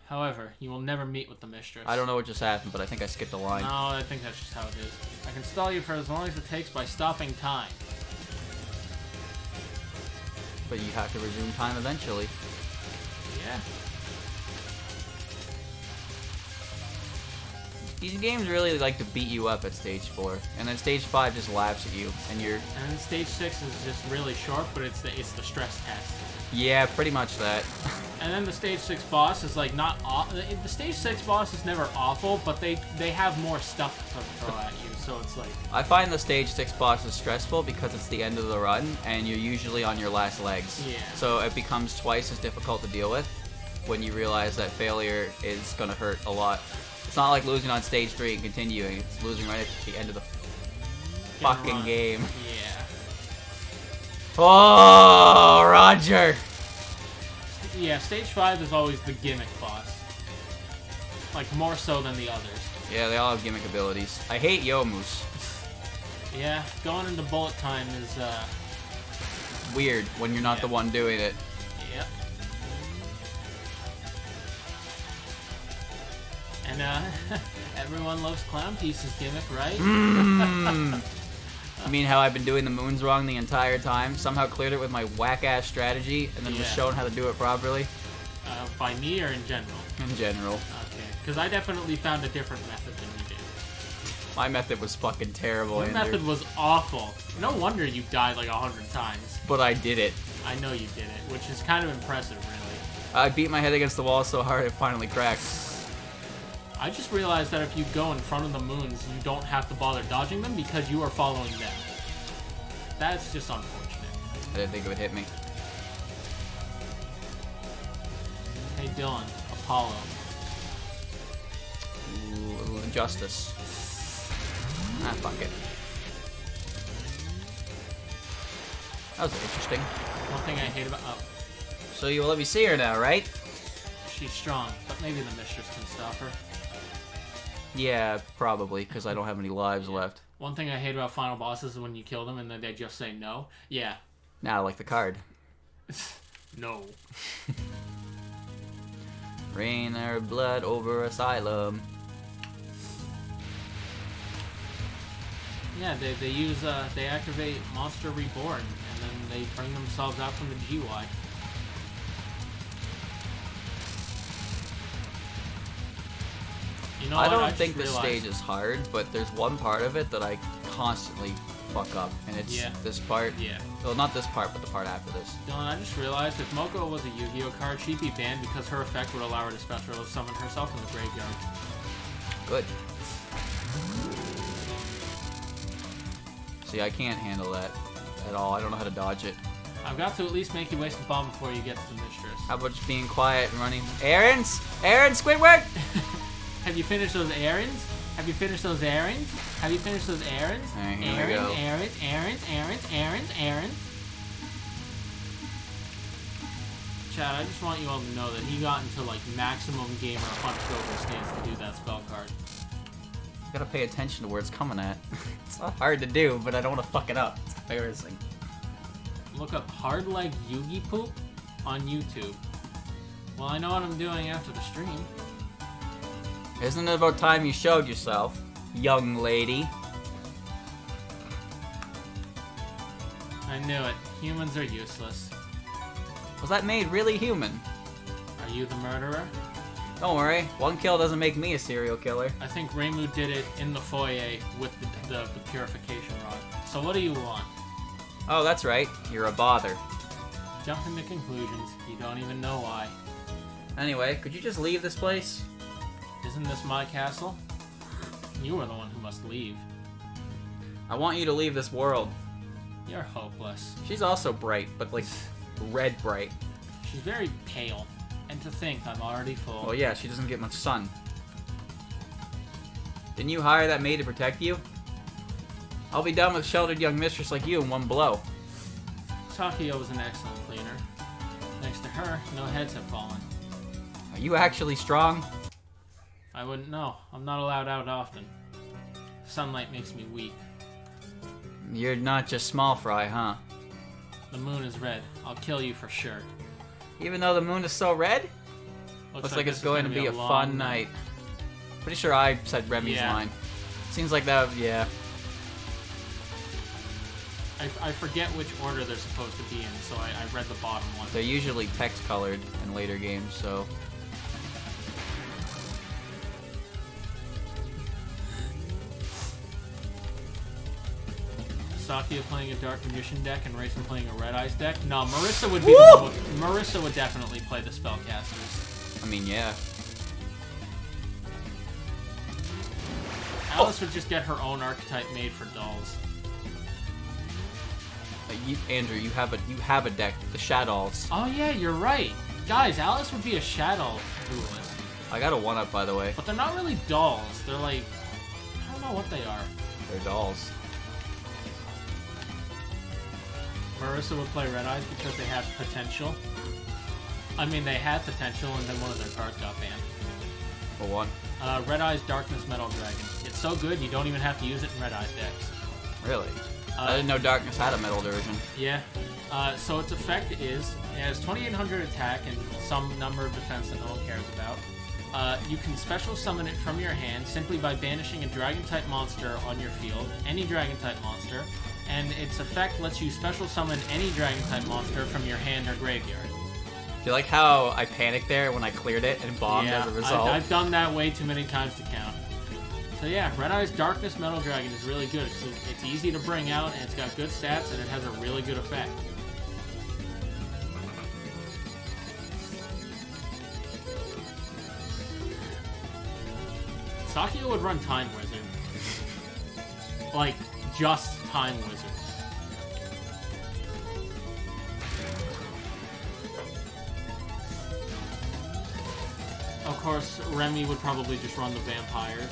However, you will never meet with the mistress. I don't know what just happened, but I think I skipped a line. No, I think that's just how it is. I can stall you for as long as it takes by stopping time. But you have to resume time eventually. Yeah. These games really like to beat you up at stage 4, and then stage 5 just laughs at you, and you're... And then stage 6 is just really short, but it's the stress test. Yeah, pretty much that. And then the stage 6 boss is like not the stage 6 boss is never awful, but they have more stuff to throw at you, so it's like... I find the stage 6 boss is stressful because it's the end of the run, and you're usually on your last legs. Yeah. So it becomes twice as difficult to deal with when you realize that failure is gonna hurt a lot. It's not like losing on stage 3 and continuing, it's losing right at the end of the fucking game. Yeah. Oh, Roger! Yeah, stage 5 is always the gimmick boss. Like, more so than the others. Yeah, they all have gimmick abilities. I hate Yomus. Yeah, going into bullet time is, Weird when you're not the one doing it. Yep. And, everyone loves Clown Piece's gimmick, right? I mean how I've been doing the moons wrong the entire time, somehow cleared it with my whack-ass strategy, and then was shown how to do it properly? By me or in general? In general. Okay, because I definitely found a different method than you did. My method was fucking terrible, Your Andrew. method was awful. No wonder you died like 100 times. But I did it. I know you did it, which is kind of impressive, really. I beat my head against the wall so hard it finally cracked. I just realized that if you go in front of the moons, you don't have to bother dodging them because you are following them. That's just unfortunate. I didn't think it would hit me. Hey Dylan, Apollo. Ooh, justice. Ah, fuck it. That was interesting. One thing I hate about... Oh, So you will let me see her now, right? she's strong, but maybe the mistress can stop her. Yeah, probably, because I don't have any lives left. One thing I hate about final bosses is when you kill them and then they just say no. Yeah. Now, like the card. No. Rain their blood over asylum. Yeah, they use, they activate Monster Reborn, and then they bring themselves out from the GY. You know I what? don't just think this realized- stage is hard, but there's one part of it that I constantly fuck up, and it's this part. Yeah. Well, not this part, but the part after this. Dylan, I just realized if Moko was a Yu-Gi-Oh card, she'd be banned because her effect would allow her to special summon herself in the graveyard. Good. See, I can't handle that at all. I don't know how to dodge it. I've got to at least make you waste a bomb before you get to the mistress. How about just being quiet and running? Errands? Errands, Squidward! Have you finished those errands? Have you finished those errands? Have you finished those errands? Alright, here we go. Errands. Chad, I just want you all to know that he got into like maximum gamer hunched over stance to do that spell card. You gotta pay attention to where it's coming at. It's not hard to do, but I don't want to fuck it up. It's embarrassing. Look up hard leg Yugi poop on YouTube. Well, I know what I'm doing after the stream. Isn't it about time you showed yourself, young lady? I knew it. Humans are useless. Was that made really human? Are you the murderer? Don't worry, one kill doesn't make me a serial killer. I think Reimu did it in the foyer with the purification rod. So what do you want? Oh, that's right, you're a bother. Jumping to conclusions. You don't even know why. Anyway, could you just leave this place? Isn't this my castle? You are the one who must leave. I want you to leave this world. You're hopeless. She's also bright, but like red bright. She's very pale. And to think I'm already full. Well, yeah, she doesn't get much sun. Didn't you hire that maid to protect you? I'll be done with sheltered young mistress like you in one blow. Takio was an excellent cleaner. Next to her, no heads have fallen. Are you actually strong? I wouldn't know. I'm not allowed out often. Sunlight makes me weak. You're not just small fry, huh? The moon is red. I'll kill you for sure. Even though the moon is so red? Looks like it's this is going to gonna be a long fun night. Pretty sure I said Remy's Yeah. line. Seems like that, yeah. I forget which order they're supposed to be in, so I read the bottom one. They're usually text colored in later games, so. Sakia playing a Dark Magician deck and Rayson playing a Red Eyes deck. No, Marissa would be the one Marissa would definitely play the spellcasters. I mean, yeah. Alice would just get her own archetype made for dolls. Andrew, you have a deck, the Shadows. Oh yeah, you're right. Guys, Alice would be a shadow duelist. I got a 1-up, by the way. But they're not really dolls. They're like, I don't know what they are. They're dolls. Marissa would play Red Eyes because they have potential. I mean, they had potential and then one of their cards got banned. For one. Red Eyes Darkness Metal Dragon. It's so good you don't even have to use it in Red Eyes decks. Really? I didn't know Darkness had a metal version. Yeah. So its effect is, it has 2800 attack and some number of defense that no one cares about. You can special summon it from your hand simply by banishing a Dragon-type monster on your field, any Dragon-type monster, and its effect lets you special summon any Dragon-type monster from your hand or graveyard. Do you like how I panicked there when I cleared it and bombed as a result? I've done that way too many times to count. So yeah, Red Eyes Darkness Metal Dragon is really good. It's easy to bring out, and it's got good stats, and it has a really good effect. Sakio would run Time Wizard. Like, just Time Wizard. Of course, Remy would probably just run the vampires.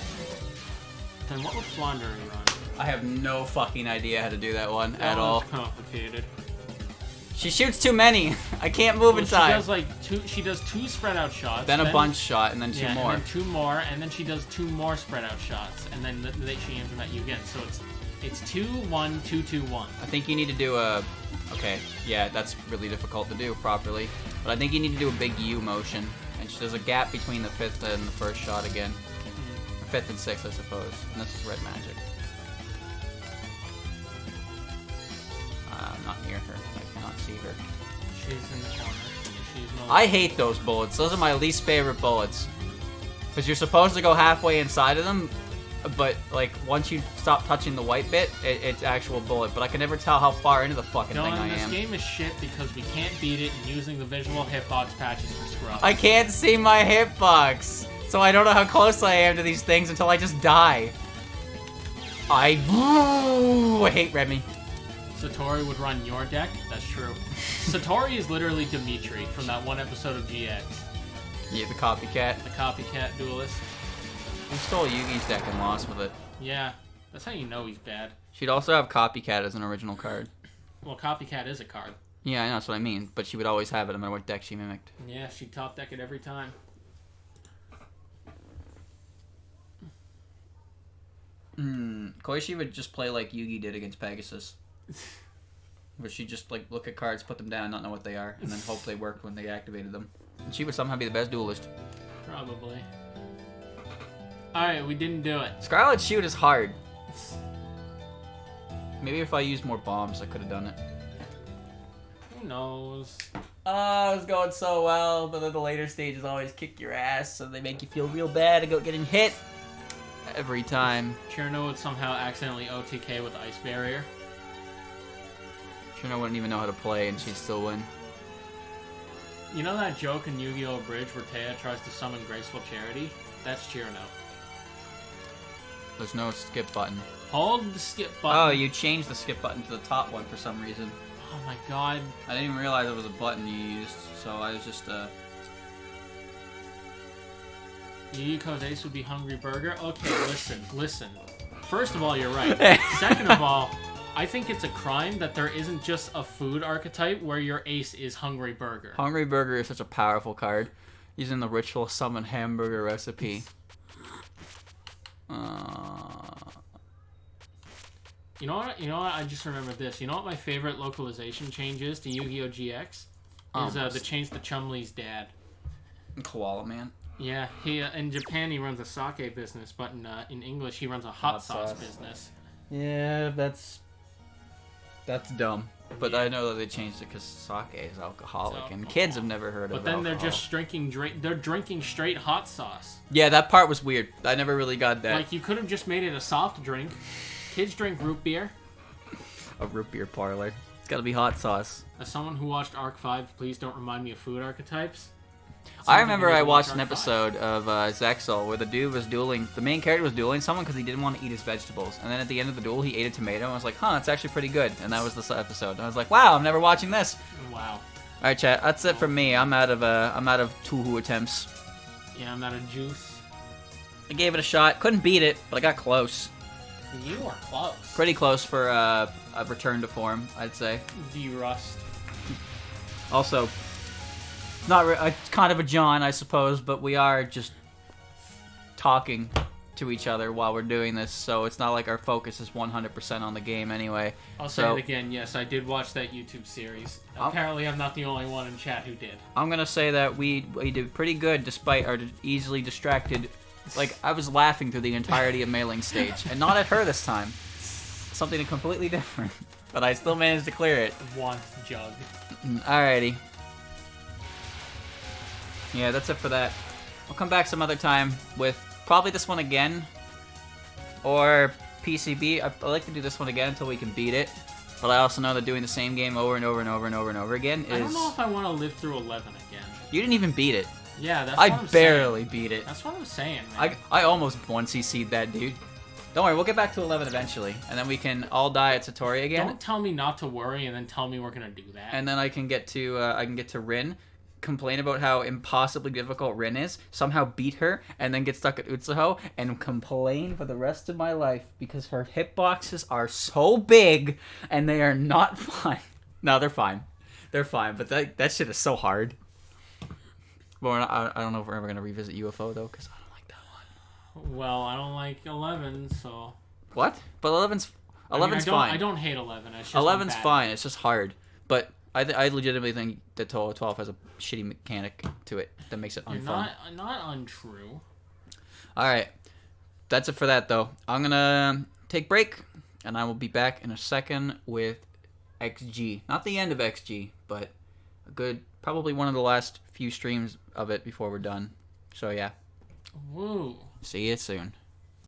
Then what would Flandre run? I have no fucking idea how to do that one at That all. one's complicated. She shoots too many. I can't move in time. She does like two. She does two spread out shots. Then a bunch shot, and then two more. And then two more, and then she does two more spread out shots, and then she aims them at you again. So it's 2-1, 2-2-1. I think you need to do a. Okay, yeah, that's really difficult to do properly. But I think you need to do a big U motion, and there's a gap between the fifth and the first shot again. Mm-hmm. Fifth and sixth, I suppose. And this is red magic. I'm not near her. I cannot see her. She's in the corner. She's no. I hate those bullets. Those are my least favorite bullets. Because you're supposed to go halfway inside of them, but like once you stop touching the white bit, it's actual bullet. But I can never tell how far into the fucking thing I am. This game is shit because we can't beat it using the visual hitbox patches for scrubs. I can't see my hitbox, so I don't know how close I am to these things until I just die. I hate Remy. Satori would run your deck? That's true. Satori is literally Dimitri from that one episode of GX. Yeah, the copycat. The copycat duelist. He stole Yugi's deck and lost with it. Yeah, that's how you know he's bad. She'd also have Copycat as an original card. Well, Copycat is a card. Yeah, I know, that's what I mean. But she would always have it no matter what deck she mimicked. Yeah, she'd top deck it every time. Koichi would just play like Yugi did against Pegasus. Where she'd just like look at cards, put them down, not know what they are, and then hope they worked when they activated them. And she would somehow be the best duelist. Probably. Alright, we didn't do it. Scarlet Shoot is hard. Maybe if I used more bombs, I could have done it. Who knows? Oh, it was going so well, but then the later stages always kick your ass, so they make you feel real bad about getting hit every time. Cherno would somehow accidentally OTK with Ice Barrier. Cherno wouldn't even know how to play, and she'd still win. You know that joke in Yu-Gi-Oh! Bridge where Taya tries to summon Graceful Charity? That's Cherno. There's no skip button. Hold the skip button. Oh, you changed the skip button to the top one for some reason. Oh my god. I didn't even realize it was a button you used, so I was just, Yuyiko's ace would be Hungry Burger? Okay, listen. First of all, you're right. Second of all, I think it's a crime that there isn't just a food archetype where your ace is Hungry Burger. Hungry Burger is such a powerful card. Using the ritual summon hamburger recipe. You know what? I just remembered this. You know what my favorite localization change is to Yu-Gi-Oh! GX? Is the change to Chumley's dad. Koala Man. Yeah, he in Japan he runs a sake business, but in English he runs a hot sauce business. Yeah, that's dumb. But yeah. I know that they changed it because sake is alcoholic, and kids have never heard of it. But then they're just drinking straight hot sauce. Yeah, that part was weird. I never really got that. Like, you could have just made it a soft drink. Kids drink root beer. A root beer parlor. It's gotta be hot sauce. As someone who watched Arc 5, please don't remind me of food archetypes. I remember I watched an episode of Zexal where the dude was dueling, the main character was dueling someone because he didn't want to eat his vegetables. And then at the end of the duel, he ate a tomato and I was like, huh, that's actually pretty good. And that was this episode. And I was like, wow, I'm never watching this. Wow. Alright, chat, that's it from me. I'm out of Touhou attempts. Yeah, I'm out of juice. I gave it a shot. Couldn't beat it, but I got close. You were close. Pretty close for a return to form, I'd say. D-Rust. Also, not kind of a John, I suppose, but we are just talking to each other while we're doing this, so it's not like our focus is 100% on the game anyway. I'll say it again, yes, I did watch that YouTube series. Apparently I'm not the only one in chat who did. I'm gonna say that we did pretty good despite our easily distracted. Like, I was laughing through the entirety of Mailing Stage, and not at her this time. Something completely different. But I still managed to clear it. One jug. Alrighty. Yeah, that's it for that. I'll come back some other time with probably this one again. Or PCB. I'd like to do this one again until we can beat it. But I also know that doing the same game over and over and over and over and over again is... I don't know if I want to live through 11 again. You didn't even beat it. Yeah, that's what I'm saying. I barely beat it. That's what I'm saying, man. I almost 1CC'd that dude. Don't worry, we'll get back to 11 eventually. And then we can all die at Satori again. Don't tell me not to worry and then tell me we're going to do that. And then I can get to Rin, complain about how impossibly difficult Rin is, somehow beat her, and then get stuck at Utsuho, and complain for the rest of my life because her hitboxes are so big and they are not fine. No, they're fine. They're fine, but that shit is so hard. But I don't know if we're ever going to revisit UFO, though, because I don't like that one. Well, I don't like 11, so... What? But 11's fine. I don't hate 11. It's just 11's fine. It's just hard. But I legitimately think that Touhou 12 has a shitty mechanic to it that makes it unfun. You're not untrue. Alright. That's it for that, though. I'm going to take a break, and I will be back in a second with XG. Not the end of XG, but a good... Probably one of the last few streams of it before we're done. So, yeah. Woo. See you soon.